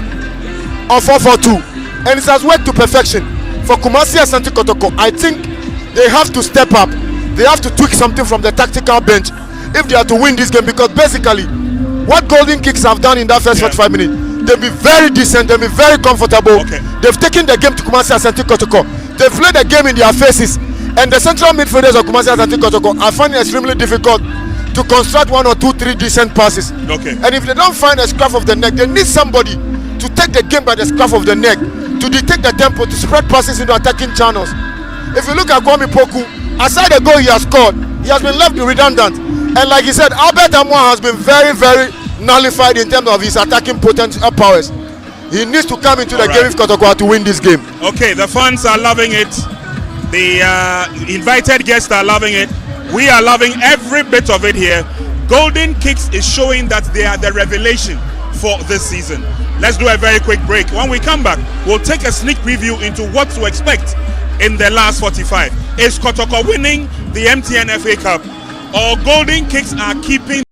of 4-4-2. And it has worked to perfection. For Kumasi Asante Kotoko, I think they have to step up. They have to tweak something from the tactical bench if they are to win this game. Because basically, what Golden Kicks have done in that first 45 minutes, they've been very decent, they've been very comfortable. They've taken the game to Kumasi Asante Kotoko. They've played the game in their faces. And the central midfielders of Kumasi Asante Kotoko are finding it extremely difficult to construct 1 or 2, 3 decent passes. And if they don't find a scruff of the neck, they need somebody to take the game by the scruff of the neck, to dictate the tempo, to spread passes into attacking channels. If you look at Kwame Poku, aside the goal he has scored, he has been left redundant. And like he said, Albert Amwa has been very, very nullified in terms of his attacking potential powers. He needs to come into the game if Kotoko to win this game. Okay, the fans are loving it. The invited guests are loving it. We are loving every bit of it here. Golden Kicks is showing that they are the revelation for this season. Let's do a very quick break. When we come back, we'll take a sneak preview into what to expect in the last 45. Is Kotoko winning the MTN FA Cup, or Golden Kicks are keeping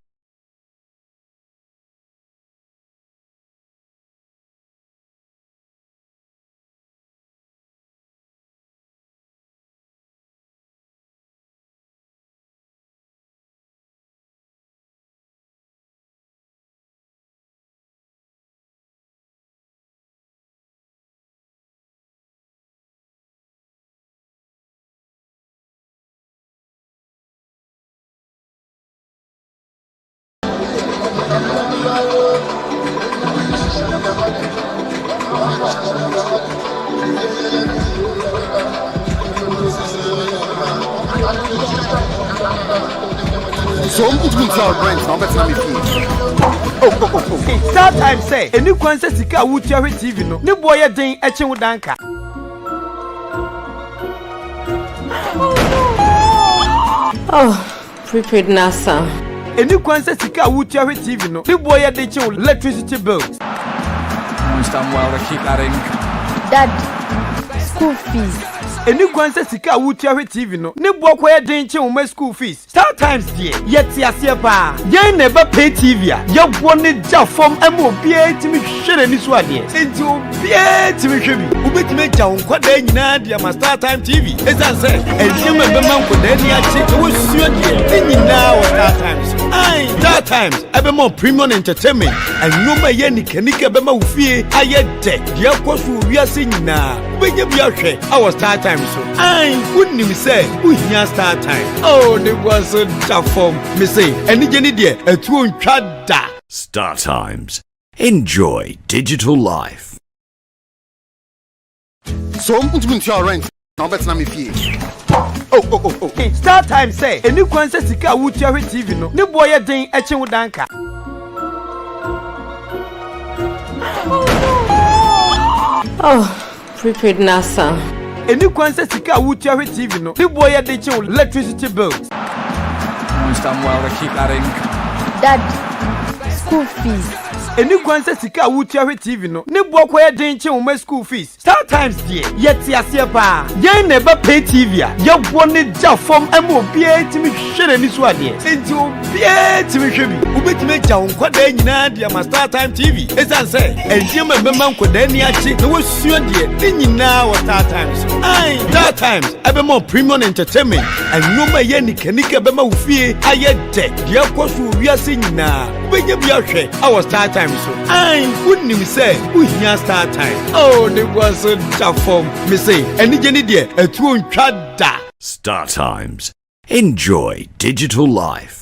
So start time say any kwanse sika wuti ahwe TV no ne boy den eche wudanka. Oh, prepaid NASA. Any kwanse sika wuti ahwe TV no ne boy den eche electricity bills. Understand well, they keep that in. Dad, school fees. Any kwanse sika wuti ahwe TV no ne boy koye den eche my school fees. Start times there. Yet asie pa. Yen never pay TV a. Ye woni ja form emo bia timi hwere ni so ade. Enti obia timi hwebi. Ubetime ja nkwada nyina dia ma Start Time TV. Esan say enyema be man kwada ni achi wo suo de. Nyina wo Start Times. Ai Start Times ebe mo premium entertainment. Anyoma ye nikanika be ma ufie aye de. Dia koso wiase nyina. Ubenya bia hwe our Start Time so. Ai wunnim say uhia Start Time. Oh ne was so form me say any jeni de etu ontwa da. Start Times. Enjoy digital life. So untumi your rent. Now bet na me fie. Oh. Start Time say any kwanse sika wuti ahwe TV no ne boy den eche wudanka. Oh, prepaid NASA. Any kwanse sika wutia hwe TV no. The boy ya de che electricity bills. Almost done well to keep that in. Dad, school fees. Any kwanse sika wutia hwe TV no. Ne bo kwa den che wo school fees. Star Times die. Yeti asie pa. Yen ne ba pay TV a. Ye wo ne ja form emo bia timi hwere ni so ade. Enti obia timi hwe bi. Ubetime ja nkwada nyina dia ma Star Time TV. Esan say enje ma bema nkwada ni achi na wosuo die. Ni nyina wo Star Times. Ai Star Times abema premium entertainment. Anoma ye nikanika bema ufie aye de. Dia kwaso wiase nyina. Ubenya bia hwe awo Star Times so. Ai wunnim say uhia Star Time. Oh ne was so form me say eni geni die etuo ntwa da. Star Times. Enjoy digital life.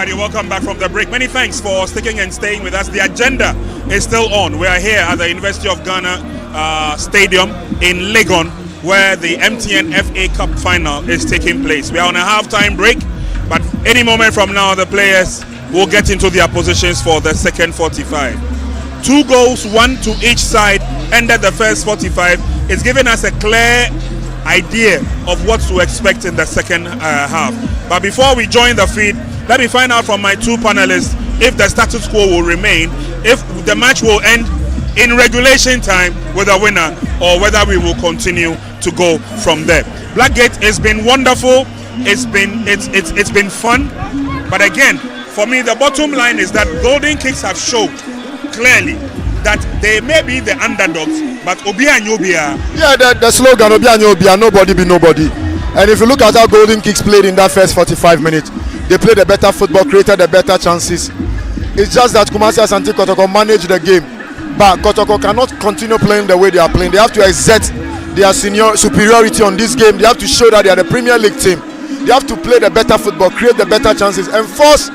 You're welcome back from the break. Many thanks for sticking and staying with us. The agenda is still on. We are here at the University of Ghana Stadium in Legon, where the MTN FA Cup final is taking place. We are on a half-time break, but any moment from now, the players will get into their positions for the second 45. 2 goals, 1 to each side, ended the first 45. It's given us a clear idea of what to expect in the second half. But before we join the feed, let me find out from my two panelists if the status quo will remain, if the match will end in regulation time with a winner, or whether we will continue to go from there. Blackgate has been wonderful. It's been fun. But again, for me, the bottom line is that Golden Kings have showed clearly that they may be the underdogs, but Obia and Yobia. Yeah, the slogan Obia and Yobia, nobody be nobody. And if you look at how Golden Kings played in that first 45 minutes, they played a better football, created a better chances. It's just that Kumasi Asante Kotoko managed the game, but Kotoko cannot continue playing the way they are playing. They have to exert their superiority on this game. They have to show that they are the Premier League team. They have to play the better football, create the better chances, and force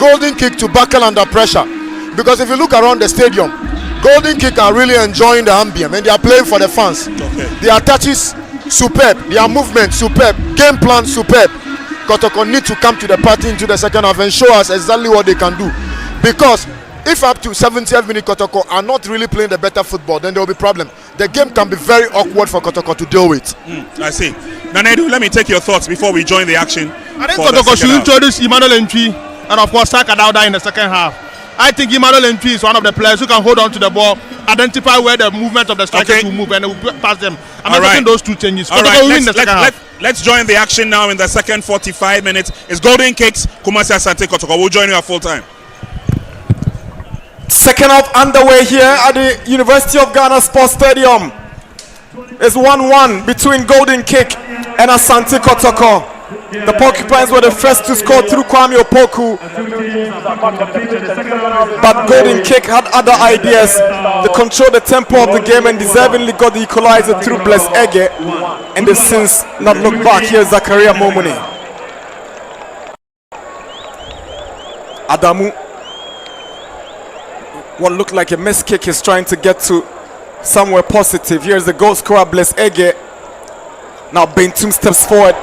Golden Kick to buckle under pressure. Because if you look around the stadium, Golden Kick are really enjoying the ambience and they are playing for the fans. Okay. Their touches superb, their movement superb, game plan superb. Kotoko need to come to the party into the second half and show us exactly what they can do. Because if up to 70th minute Kotoko are not really playing the better football, then there will be problem. The game can be very awkward for Kotoko to deal with. I see. Nanedu, let me take your thoughts before we join the action. I think Kotoko should introduce Emmanuel Entry and of course Saka Dauda in the second half. I think Emmanuel Entry is one of the players who can hold on to the ball, identify where the movement of the strikers will move, and will pass them. I'm making those two changes. All right, let's join the action now in the second 45 minutes. It's Golden Kicks, Kumasi Asante Kotoko. We'll join you at full time. Second half underway here at the University of Ghana Sports Stadium. It's 1-1 between Golden Kick and Asante Kotoko. The Porcupines were the first to score through Kwame Opoku, but Golden Kick had other ideas. They controlled the tempo of the game and deservingly got the equalizer through Bless Ege, and they've since not looked back. Here's Zakaria Momuni. Adamu, what looked like a missed kick, is trying to get to somewhere positive. Here's the goal scorer Bless Ege. Now Bentum steps forward.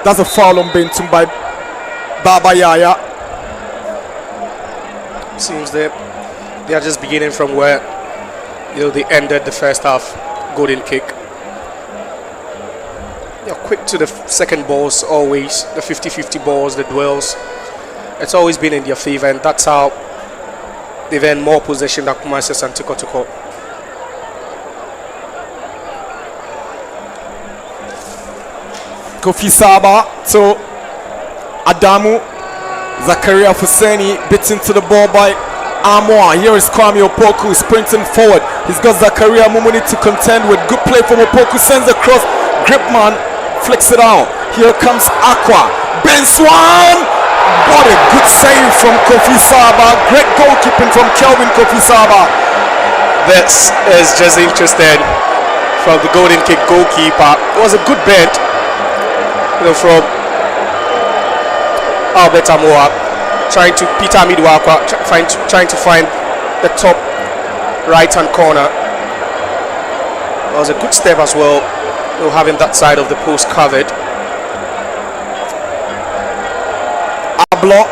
That's a foul on Bentum by Baba Yaya. Seems they are just beginning from where they ended the first half. Golden Kick. They're quick to the second balls always. The 50-50 balls, the duels. It's always been in their favor, and that's how they've earned more possession than Kumasi Asante Kotoko. Kofi Saba to Adamu. Zakaria Fuseni bits into the ball by Amoa. Here is Kwame Opoku sprinting forward. He's got Zakaria Mumuni to contend with. Good play from Opoku. Sends across. Gripman flicks it out. Here comes Aqua. Ben Swan. What a good save from Kofi Saba. Great goalkeeping from Kelvin Kofi Saba. This is just interesting from the Golden Kick goalkeeper. It was a good bend. From Albert Amoa, trying to Peter Midwakwa, trying to find the top right hand corner. It was a good step as well, having that side of the post covered. Ablo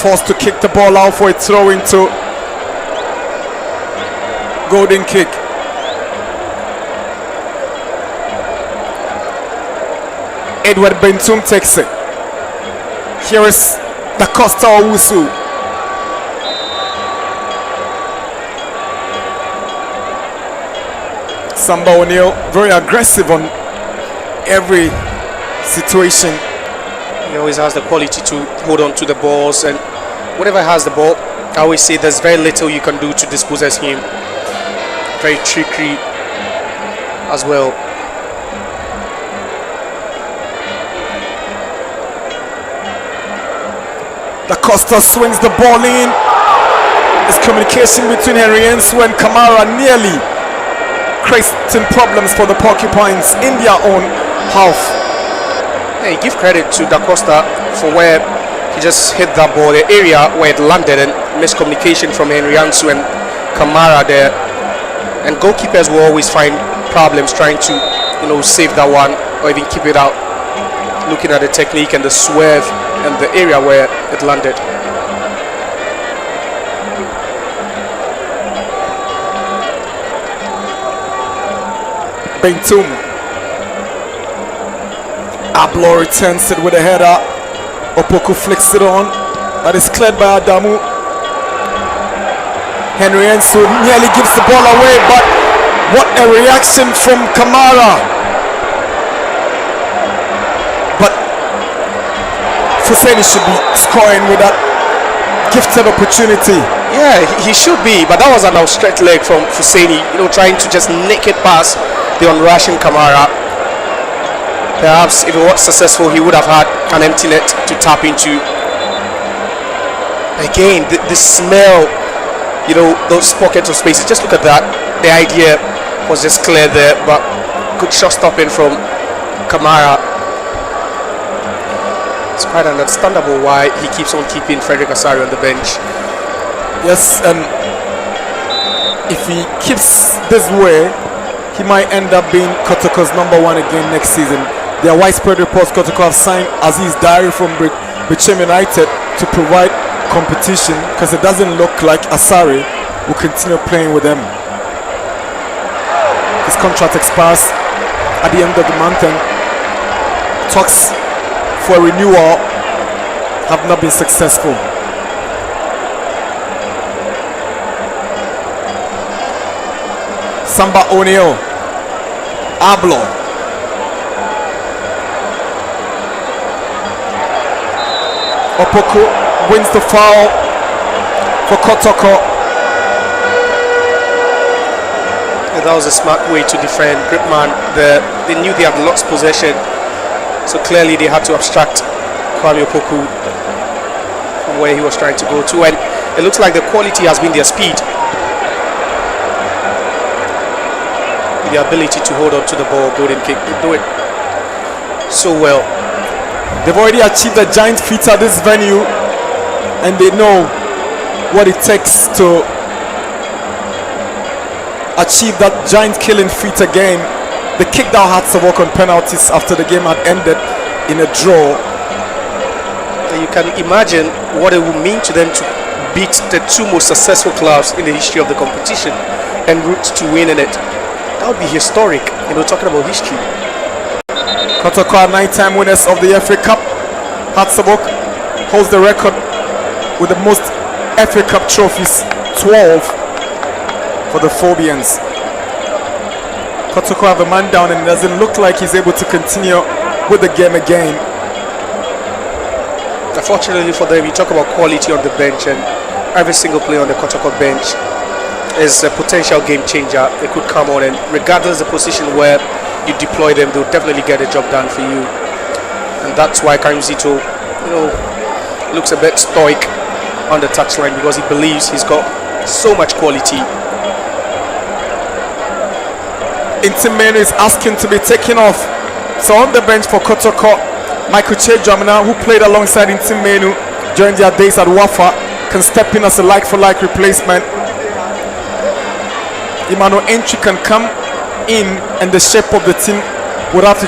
forced to kick the ball out for a throw into Golden Kick. Edward Bentum takes it. Here is Da Costa Owusu. Samba O'Neil very aggressive on every situation. He always has the quality to hold on to the balls, and whenever he has the ball, I always say there's very little you can do to dispossess him. Very tricky as well. Da Costa swings the ball in. There's communication between Henry Ensu and Kamara nearly creating problems for the Porcupines in their own half. Hey, give credit to Da Costa for where he just hit that ball, the area where it landed, and miscommunication from Henry Ensu and Kamara there. And goalkeepers will always find problems trying to, save that one or even keep it out. Looking at the technique and the swerve and the area where it landed. Bentum. Ablo returns it with a header. Opoku flicks it on. That is cleared by Adamu. Henry Ensu nearly gives the ball away, but what a reaction from Kamara. Fuseni should be scoring with that gifted opportunity. Yeah, he should be, but that was an outstretched leg from Fuseni, trying to just nick it past the unrushing Kamara. Perhaps if he was successful, he would have had an empty net to tap into. Again, the smell, those pockets of space. Just look at that. The idea was just clear there, but good shot stopping from Kamara. It's quite understandable why he keeps on keeping Frederick Asari on the bench. Yes, and if he keeps this way, he might end up being Kotoko's number 1 again next season. There are widespread reports Kotoko have signed Aziz Diary from Bichim United to provide competition, because it doesn't look like Asari will continue playing with them. His contract expires at the end of the month, and talks for a renewal have not been successful. Samba O'Neal, Ablo, Opoku wins the foul for Kotoko. And that was a smart way to defend Gripman. They knew they had lost possession, so clearly they had to abstract Kwame Opoku from where he was trying to go to, and it looks like the quality has been their speed, the ability to hold on to the ball, golden kick. They do it so well. They've already achieved a giant feat at this venue, and they know what it takes to achieve that giant killing feat again. They kicked out Hearts of Oak on penalties after the game had ended in a draw. You can imagine what it would mean to them to beat the 2 most successful clubs in the history of the competition and route to winning it. That would be historic, talking about history. Kotoko are 9-time winners of the FA Cup. Hearts of Oak holds the record with the most FA Cup trophies, 12 for the Phobians. Kotoko have a man down, and it doesn't look like he's able to continue with the game again. Unfortunately for them, you talk about quality on the bench, and every single player on the Kotoko bench is a potential game changer. They could come on, and regardless of the position where you deploy them, they'll definitely get the job done for you. And that's why Karim Zito, looks a bit stoic on the touchline, because he believes he's got so much quality. Intimenu is asking to be taken off. So on the bench for Kotoko, Michael Chejamina, who played alongside Intimenu during their days at Wafa, can step in as a like-for-like replacement. Emmanuel Entry can come in, and the shape of the team would have to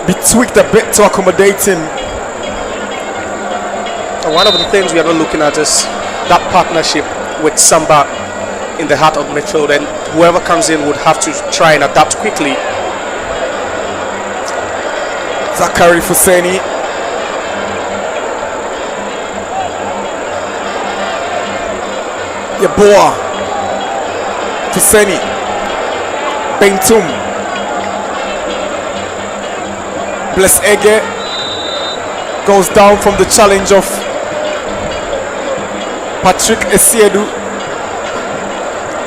be tweaked a bit to accommodate him. And one of the things we are not looking at is that partnership with Samba in the heart of midfield, and whoever comes in would have to try and adapt quickly. Zakari Fuseni, Yeboah, Fuseni, Bentum, Bless Ege goes down from the challenge of Patrick Esiedu.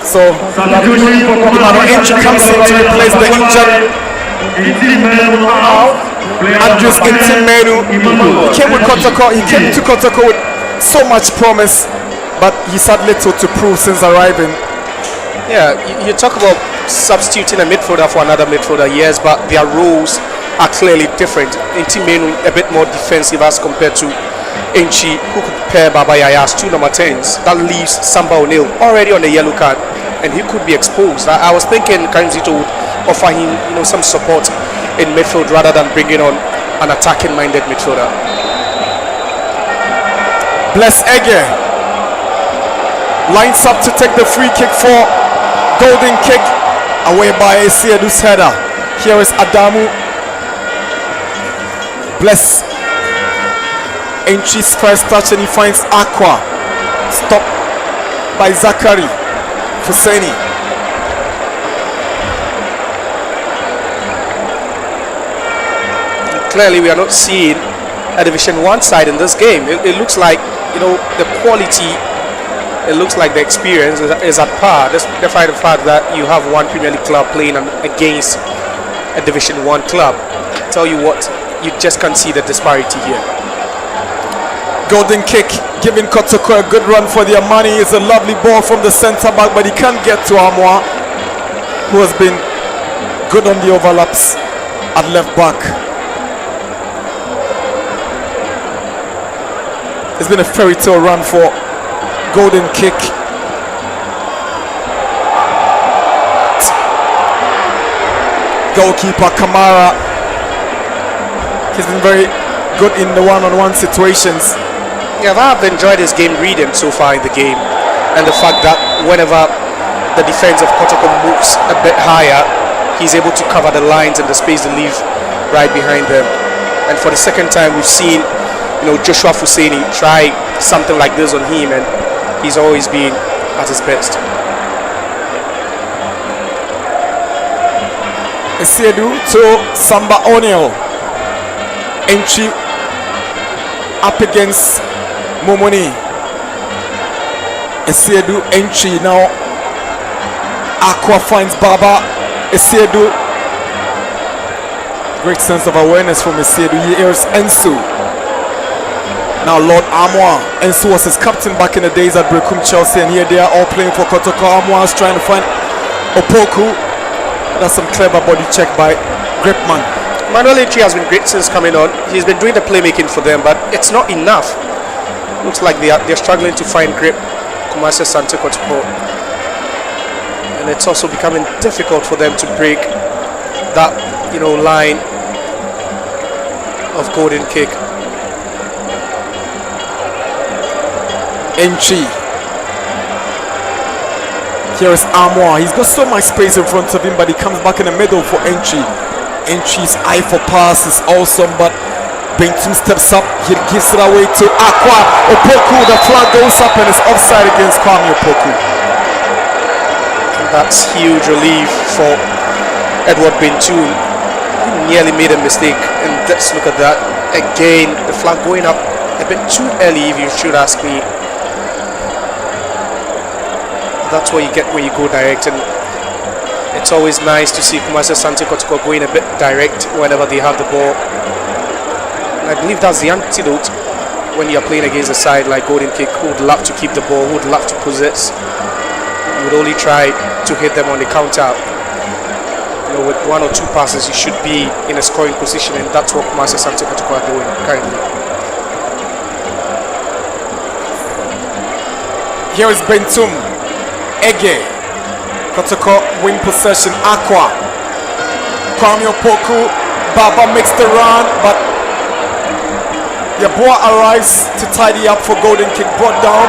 So Emmanuel Entry comes in to replace the injured Andrews Intimenu. He came to Kotoko with so much promise, but he's had little to prove since arriving. Yeah, you talk about substituting a midfielder for another midfielder, yes, but their roles are clearly different. Intimenu a bit more defensive as compared to Enchi, who could pair Baba Yaya as 2 number 10s. That leaves Samba O'Neal already on the yellow card, and he could be exposed. I was thinking Karim Zito would offer him, some support in midfield rather than bringing on an attacking-minded midfielder. Bless Ege lines up to take the free kick for golden kick, away by Esiedu's header. Here is Adamu. Bless Entry's first touch, and he finds Aqua. Stopped by Zakari Fuseni. Clearly, we are not seeing a Division 1 side in this game. It looks like, the quality, it looks like the experience is at par, despite the fact that you have one Premier League club playing against a Division 1 club. I tell you what, you just can't see the disparity here. Golden kick, giving Kotoko a good run for their money. It's a lovely ball from the centre back, but he can't get to Amwa, who has been good on the overlaps at left back. It's been a fairy tale run for Golden Kick. Goalkeeper Kamara, he's been very good in the one-on-one situations. Yeah, I've enjoyed his game reading so far in the game, and the fact that whenever the defense of Kotoko moves a bit higher, he's able to cover the lines and the space to leave right behind them. And for the second time, we've seen, Joshua Fuseni try something like this on him, and he's always been at his best. Esiedu to Samba O'Neal. Entry up against Momoni. Esiedu entry now. Aqua finds Baba. Esiedu. Great sense of awareness from Esiedu. Here's Ensu. Now Lord Amoa. Ensu was his captain back in the days at Brekum Chelsea, and here they are all playing for Kotoko. Amoa is trying to find Opoku. That's some clever body check by Gripman. Manuel Entry has been great since coming on. He's been doing the playmaking for them, but it's not enough. Looks like they're struggling to find grip. Kumasi Asante Kotoko. And it's also becoming difficult for them to break that, line of Golden Kick. Entry. Here is Amoa. He's got so much space in front of him, but he comes back in the middle for Entry. Entry's eye for pass is awesome, but Bentum steps up. He gives it away to Aqua. Opoku, the flag goes up and is offside against Kwame Opoku. And that's huge relief for Edward Bentum. He nearly made a mistake, and let's look at that. Again, the flag going up a bit too early, if you should ask me. That's what you get when you go direct, and it's always nice to see Kumasi Asante Kotoko going a bit direct whenever they have the ball. And I believe that's the antidote when you're playing against a side like Golden Kick, who would love to keep the ball, who would love to possess. You would only try to hit them on the counter. With one or two passes, you should be in a scoring position, and that's what Kumasi Asante Kotoko are doing currently. Here is Bentum. Ege. Kotoko win possession. Aqua. Kwame Opoku. Baba makes the run, but Yeboah arrives to tidy up for Golden Kick. Brought down,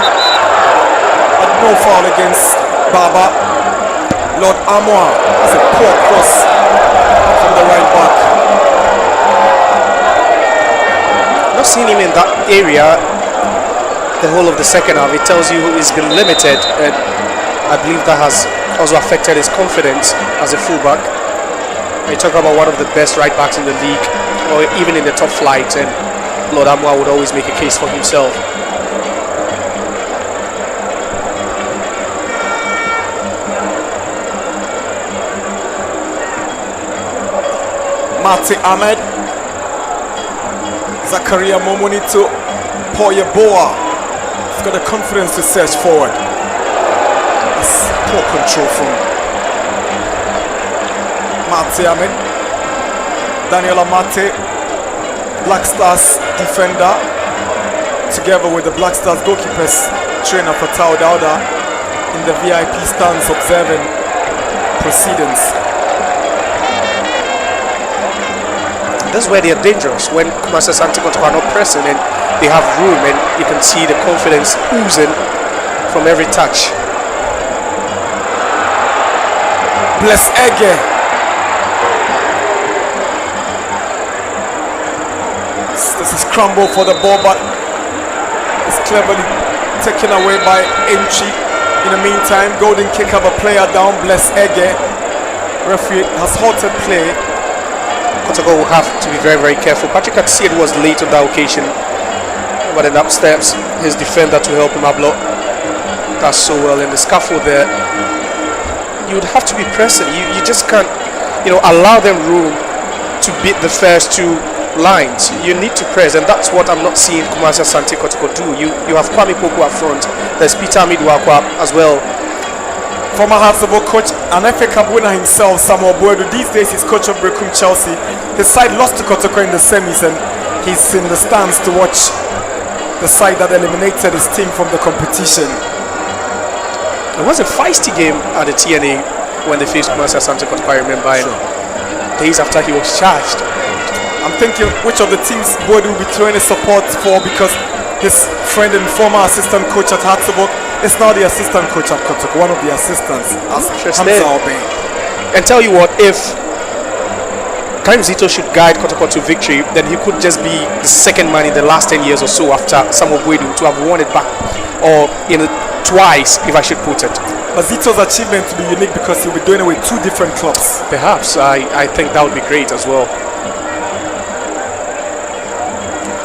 but no foul against Baba. Lord Amoa has a poor cross from the right back. Not seeing him in that area the whole of the second half. It tells you he's been limited, and I believe that has also affected his confidence as a fullback. You talk about one of the best right backs in the league, or even in the top flight, and Lord Amoa would always make a case for himself. Mate Ahmed. Zakaria Momoni to Paul Yeboah. He's got the confidence to search forward. That's poor control from Mate Ahmed. Daniela Mate, Black Stars defender, together with the Black Stars goalkeepers trainer for Tao Dauda in the VIP stands observing proceedings. That's where they are dangerous, when Kumasi Asante Kotoko are not pressing and they have room, and you can see the confidence oozing from every touch. Bless Ege. This is scramble for the ball, but it's cleverly taken away by Entry. In the meantime, Golden Kick have a player down. Bless Ege. Referee has halted play. Kotoko will have to be very, very careful. Patrick Atsied was late on that occasion, but then upsteps his defender to help him up block. That's so well in the scaffold there. You would have to be pressing. You just can't, allow them room to beat the first two lines. You need to press, and that's what I'm not seeing Kumasi Asante Kotoko do. You have Kwame Opoku up front. There's Peter Midwakwa as well. Former Hartlepool coach, an FA Cup winner himself, Samuel Boedu. These days he's coach of Brekum Chelsea. His side lost to Kotoko in the semis, and he's in the stands to watch the side that eliminated his team from the competition. It was a feisty game at the TNA when they faced Kumasi Asante Kotoko, I remember, days after he was charged. I'm thinking which of the teams Boyd will be throwing his support for, because his friend and former assistant coach at Hatzebok is now the assistant coach at Kotoko, one of the assistants. And tell you what, if Karim Zito should guide Kotoko to victory, then he could just be the second man in the last 10 years or so after Samuel Boyd to have won it back, or twice, if I should put it. But Zito's achievement will be unique because he'll be doing it with two different clubs. Perhaps, I think that would be great as well.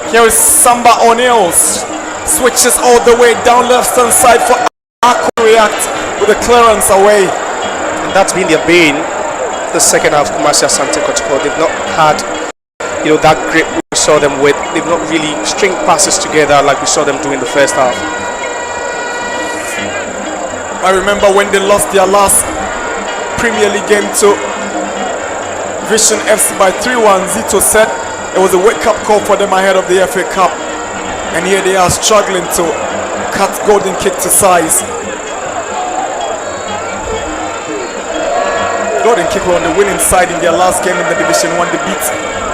Here is Samba O'Neill, switches all the way down left hand side for Aku to react with a clearance away. And that's been their bane the second half. Kumasi Asante Kotoko, they've not had that grip we saw them with. They've not really stringed passes together like we saw them do in the first half. I remember when they lost their last Premier League game to Vision FC by 3-1, Zito said it was a wake-up call for them ahead of the FA Cup, and here they are struggling to cut golden kick to size. Golden kick were on the winning side in their last game in the Division 1. They beat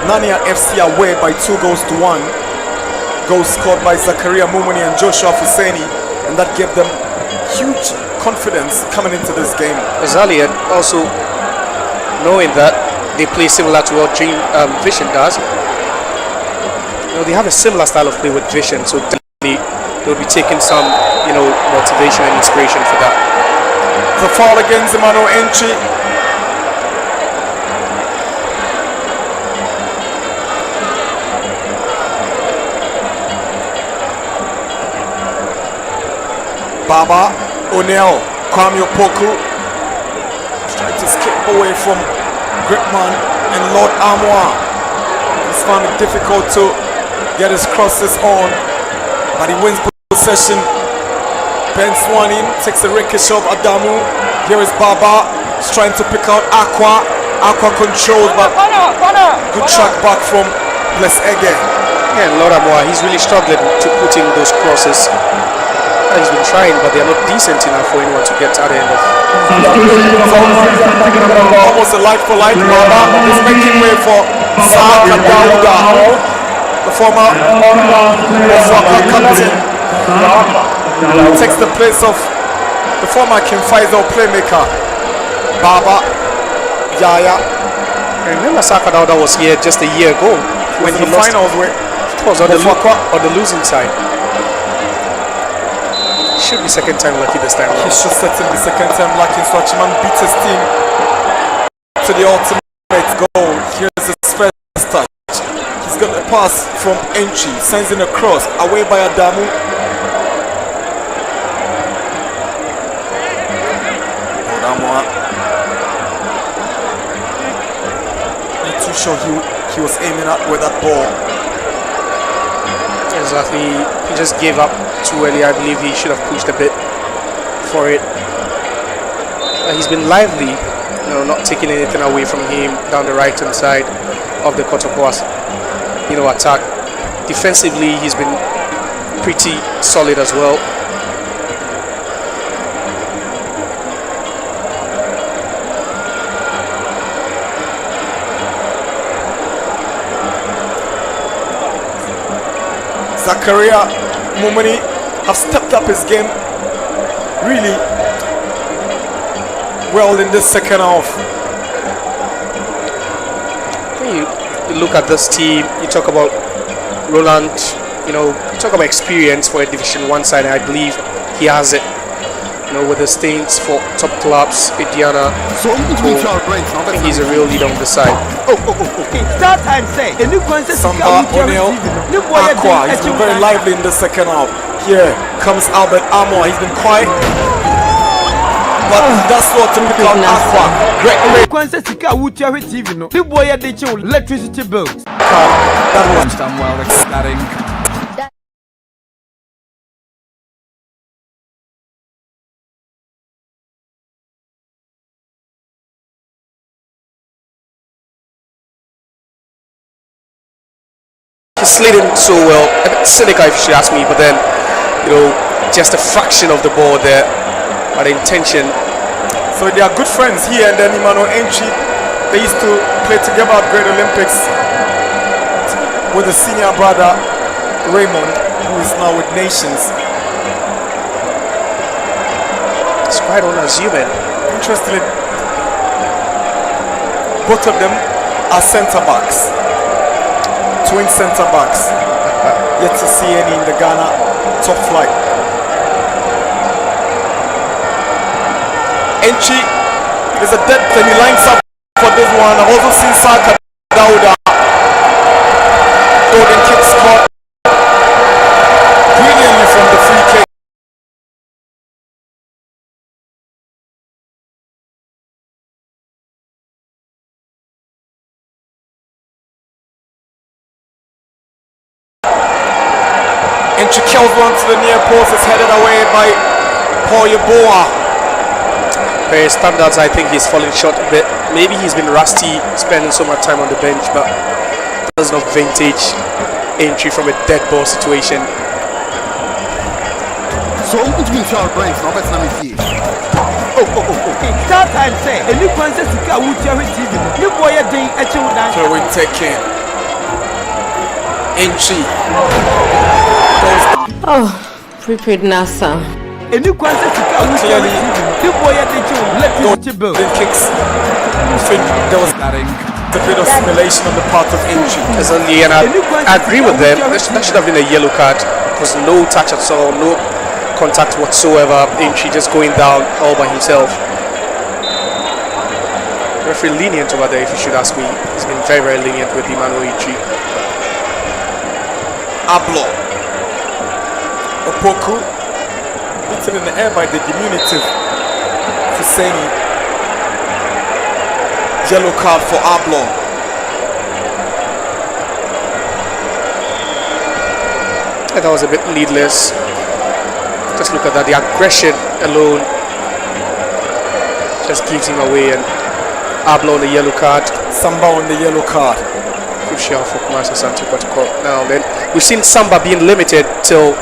Nania FC away by 2-1. Goals scored by Zakaria Mumuni and Joshua Fuseni, and that gave them huge confidence coming into this game. Exactly, and also knowing that they play similar to what Vision does. They have a similar style of play with Vision, so definitely they'll be taking some, motivation and inspiration for that. The foul against Emmanuel Entry. Baba O'Neill, Kwame Opoku trying to skip away from Gripman and Lord Armour. He's found it difficult to get his crosses on, but he wins possession. Bends one in, takes a ricochet of Adamu. Here is Baba, he's trying to pick out Aqua. Aqua controlled, but good track back from Bless Ege. Yeah, Lord Armour, he's really struggling to put in those crosses. He's been trying, but they are not decent enough for anyone to get at the end of. Almost a light for light. Baba is making way for Saka Dauda, the former Osaka captain. Takes the place of the former Kim Faisal playmaker Baba Yaya. I remember Saka Dauda was here just a year ago when he lost. Finals way. It was on the losing side. Should be second time lucky this time. He should certainly be second time lucky. So Achiman beats his team to the ultimate goal. Here's his first touch. He's got a pass from Entry, sends in a cross away by Adamu. Not too sure he was aiming at with that ball. Exactly, he just gave up too early. I believe he should have pushed a bit for it. He's been lively, not taking anything away from him down the right hand side of the Kotoko's attack. Defensively, he's been pretty solid as well. Zakaria Mumuni have stepped up his game really well in this second half. You look at this team, you talk about Roland, you talk about experience for a Division 1 side, and I believe he has it. With the stints for top clubs, Indiana. So I think he's a real leader on the side. Start time say. Samba O'Neill, Aqua, he's been very lively in the second half. Here comes Albert Armour, he's been quiet. But that's what to pick out Aqua. Great. Electricity bills. That was done well to keep that in. slid in so well. A bit cynical if you should ask me, but then, just a fraction of the ball there, but the intention. So they are good friends here, and then Emmanuel Entry. They used to play together at Great Olympics with a senior brother, Raymond, who is now with Nations. It's quite unassuming. Interestingly, both of them are centre backs, twin centre backs. Yet to see any in the Ghana top flight. Entry is a depth and he lines up for this one. I've also seen Saka Dauda. Golden kick scored brilliantly from the free kick. Entry kills one to the near post. It's headed away by Paul Yeboah. Per his standards, I think he's falling short a bit. Maybe he's been rusty, spending so much time on the bench, but there's no vintage entry from a dead ball situation. So I'm going to our brains now. That's not me. Start time say, a new princess to go with your TV. You boy a day at your dance. So we take in Entry. Oh, prepared NASA. A new princess to go with your TV. You boy a day to let you build. Kicks. There was a bit of simulation on the part of Entry. Certainly, and I agree with them. That should have been a yellow card because no touch at all, no contact whatsoever. Entry just going down all by himself. Referee lenient over there, if you should ask me. He's been very, very lenient with Emmanuel Entry. Ablo. Opoku. Beaten in the air by the diminutive Fuseni. Yellow card for Ablo. And that was a bit needless. Just look at that, the aggression alone just gives him away, and Ablo on the yellow card. Samba on the yellow card. Crucial for Kumasi Asante Kotoko. Now then, we've seen Samba being limited till,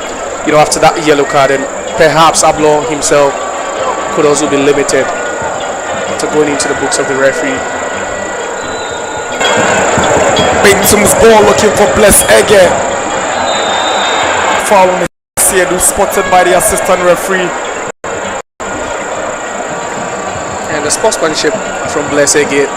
after that yellow card, and perhaps Ablo himself could also be limited to going into the books of the referee. Bentum's ball looking for Bless Ege. Foul on the Siedu, spotted by the assistant referee. And the sportsmanship from Bless Ege.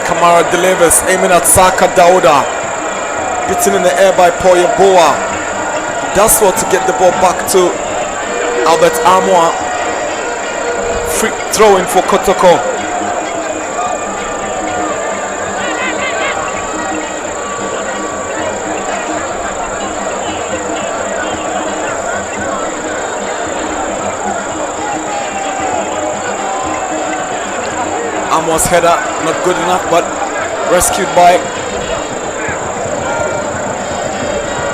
Kamara delivers, aiming at Saka Dauda. Beaten in the air by Paul Yeboah. Does well to get the ball back to Albert Amoa. Free throw in for Kotoko. Amoa's header not good enough, but rescued by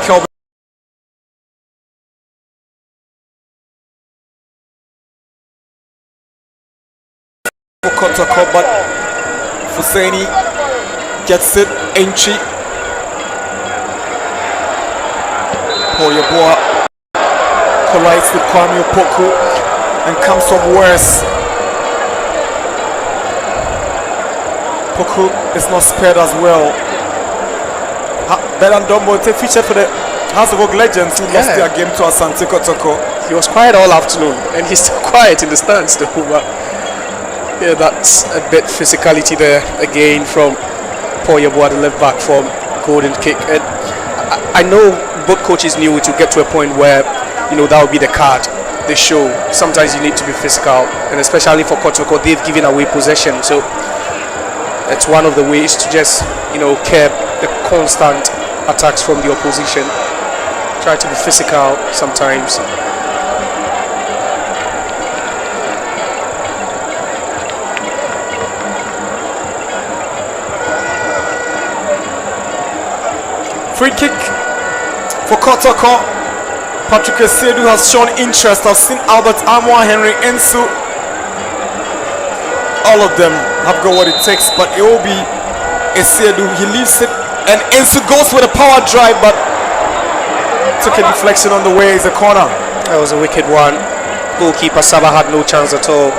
Kelvin. Kotoko, but Fuseni gets it. Entry. Paul Yeboah collides with Kwame Opoku and comes from worse. Opoku is not spared as well. Belan Dombo featured for the House of Oak Legends who lost their game to Asante Kotoko. He was quiet all afternoon, and he's still quiet in the stands though. But yeah, that's a bit physicality there again from Paul Yeboah, the left back, from golden kick. And I know both coaches knew it would get to a point where that would be the card they show. Sometimes you need to be physical, and especially for Kotoko, they've given away possession, so it's one of the ways to just curb the constant attacks from the opposition. Try to be physical sometimes. Free kick for Kotoko. Patrick Esedu has shown interest. I've seen Albert Amwa, Henry Ensu. All of them have got what it takes, but it will be Esedu. He leaves it, and Ensu goes with a power drive, but took a deflection on the way. It's a corner. That was a wicked one. Goalkeeper Saba had no chance at all.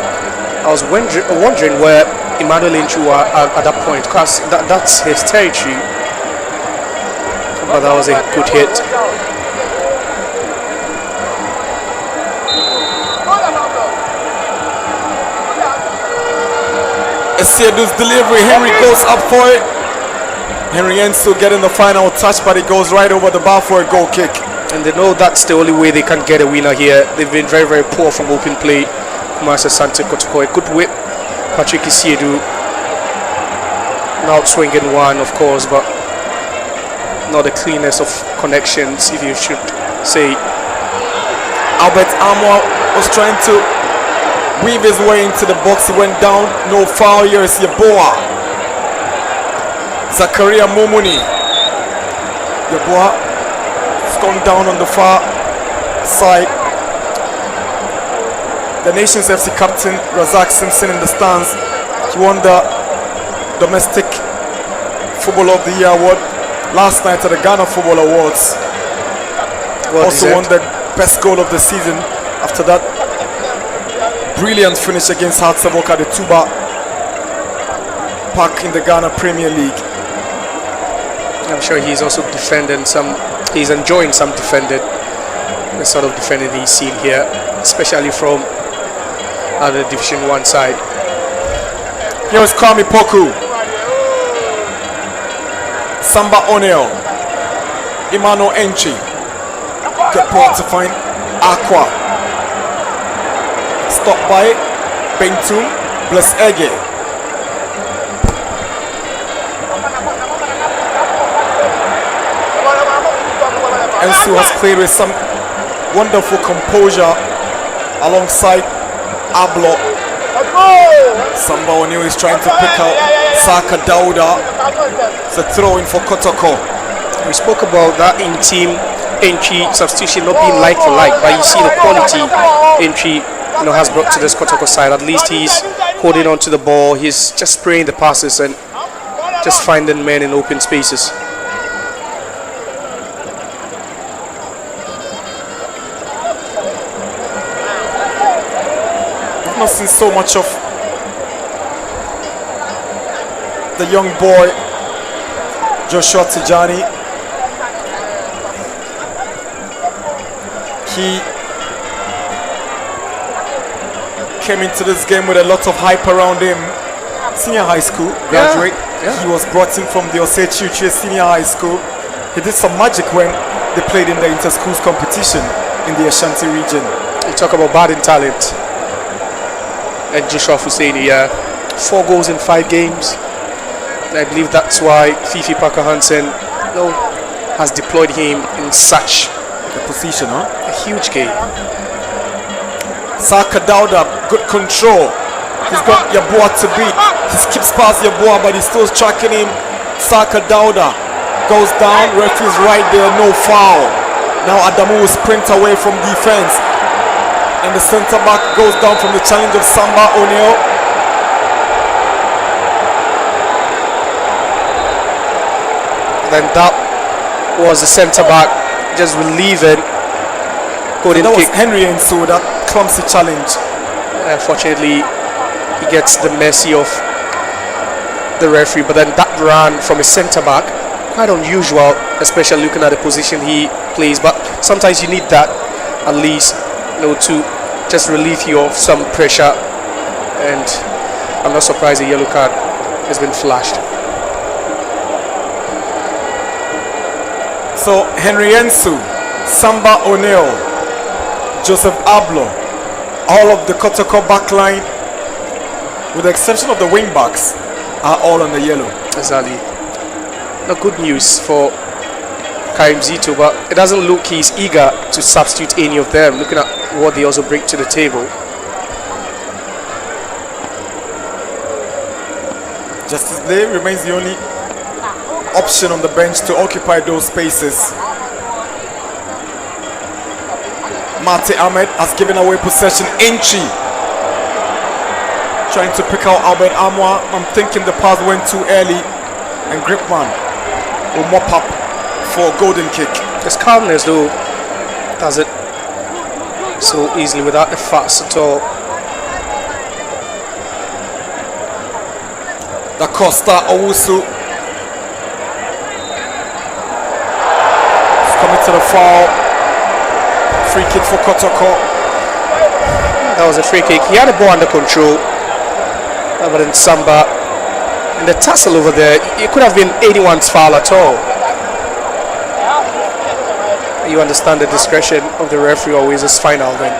I was wondering where Emmanuel Inchu were at that point, because that's his territory. But that was a good hit. Esedu's delivery, Henry goes up for it. Henry Ensu getting the final touch, but it goes right over the bar for a goal kick. And they know that's the only way they can get a winner here. They've been very, very poor from open play. Kumasi Asante Kotoko, a good whip. Patrick Esedu, now swinging one, of course, but not the cleanest of connections, if you should say. Albert Amwa was trying to weave his way into the box. He went down. No foul. Here is Yeboah. Zakaria Momuni. Yeboah has gone down on the far side. The Nations FC captain Razak Simpson in the stands. He won the Domestic Footballer of the Year award last night at the Ghana Football Awards. Also won the best goal of the season after that brilliant finish against Hearts of Oak at the Tuba Park in the Ghana Premier League. I'm sure he's also defending he's enjoying some defending, the sort of defending he's seen here, especially from the Division 1 side. Here is Kwame Poku. Samba Oneo. Emmanuel Enchi. Good ball to find Aqua. Stop by Bentum. Bless Ege. Ensu has played with some wonderful composure alongside Ablo. Samba Oneo is trying to pick out Saka Dauda. It's a throw in for Kotoko. We spoke about that in team entry substitution not being like for like, but you see the quality entry has brought to this Kotoko side. At least he's holding on to the ball, he's just spraying the passes and just finding men in open spaces. I've not seen so much of the young boy Joshua Tijani. He came into this game with a lot of hype around him. Senior high school graduate. Yeah. He was brought in from the Osechi Senior High School. He did some magic when they played in the inter-schools competition in the Ashanti region. You talk about budding talent. And Joshua Husseini, 4 goals in 5 games. I believe that's why Fifi Parker Hansen has deployed him in such a position, a huge game. Saka Dauda, good control. He's got Yeboah to beat. He skips past Yeboah, but he's still tracking him. Saka Dauda goes down. Referee's right there, no foul. Now Adamu will sprint away from defense, and the centre back goes down from the challenge of Samba Oneo. Then that was the centre back just relieving. So that was Henry Ensu, that clumsy challenge. Unfortunately, he gets the mercy of the referee, but then that run from a centre back, quite unusual, especially looking at the position he plays. But sometimes you need that, at least, to just relieve you of some pressure. And I'm not surprised a yellow card has been flashed. So Henry Ensu, Samba O'Neill, Joseph Ablo, all of the Kotoko backline, with the exception of the wing backs, are all on the yellow. Exactly. Not good news for Karim Zito, but it doesn't look he's eager to substitute any of them, looking at what they also bring to the table. Justice Blay remains the only option on the bench to occupy those spaces. Mate Ahmed has given away possession. Enchi trying to pick out Albert Amwa. I'm thinking the pass went too early, and Gripman will mop up for a golden kick. His calmness though does it so easily without the fuss at all. Da Costa Owusu is coming to the foul. Free kick for Kotoko. That was a free kick. He had the ball under control. But in Samba, and the tussle over there, it could have been anyone's foul at all. You understand the discretion of the referee always is final then.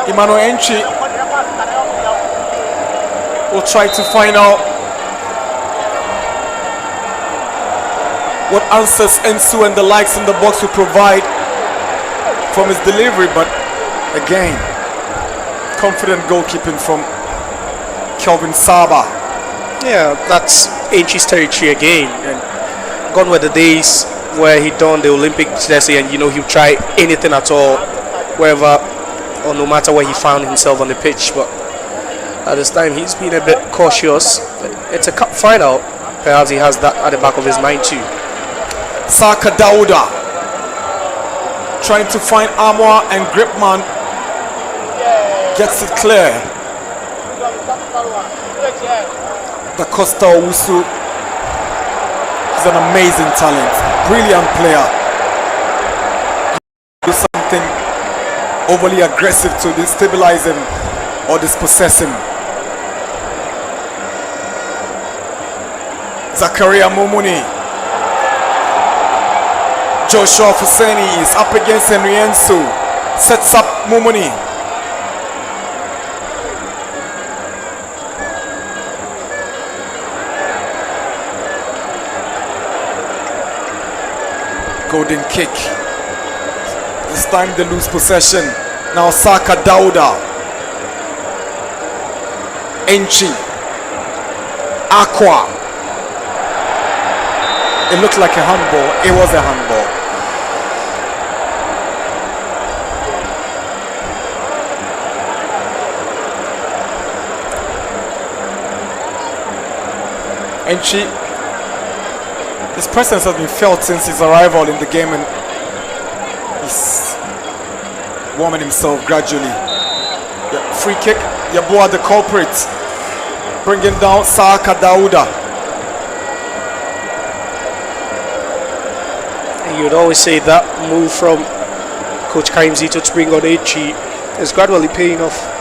Emmanuel Enchi will try to find out what answers Ensu and the likes in the box will provide from his delivery, but again, confident goalkeeping from Kelvin Saba. Yeah, that's Enchi's territory again, and gone were the days where he donned the Olympic jersey and he'll try anything at all, wherever or no matter where he found himself on the pitch. But at this time he's been a bit cautious. It's a cup final, perhaps he has that at the back of his mind too. Saka Dauda trying to find Amwa, and Gripman gets it clear. Da Costa Owusu is an amazing talent, brilliant player. Do something overly aggressive to destabilize him or dispossess him. Zakaria Mumuni. Joshua Fuseni is up against Henry Ensu. Sets up Mumuni. Golden kick. This time they lose possession. Now Saka Dauda. Enchi. Aqua. It looked like a handball. It was a handball. Enchi, his presence has been felt since his arrival in the game, and he's warming himself gradually. The free kick, Yabua the culprit, bringing down Saka Dauda. You'd always say that move from Coach Kaimzito to bring on Enchi is gradually paying off.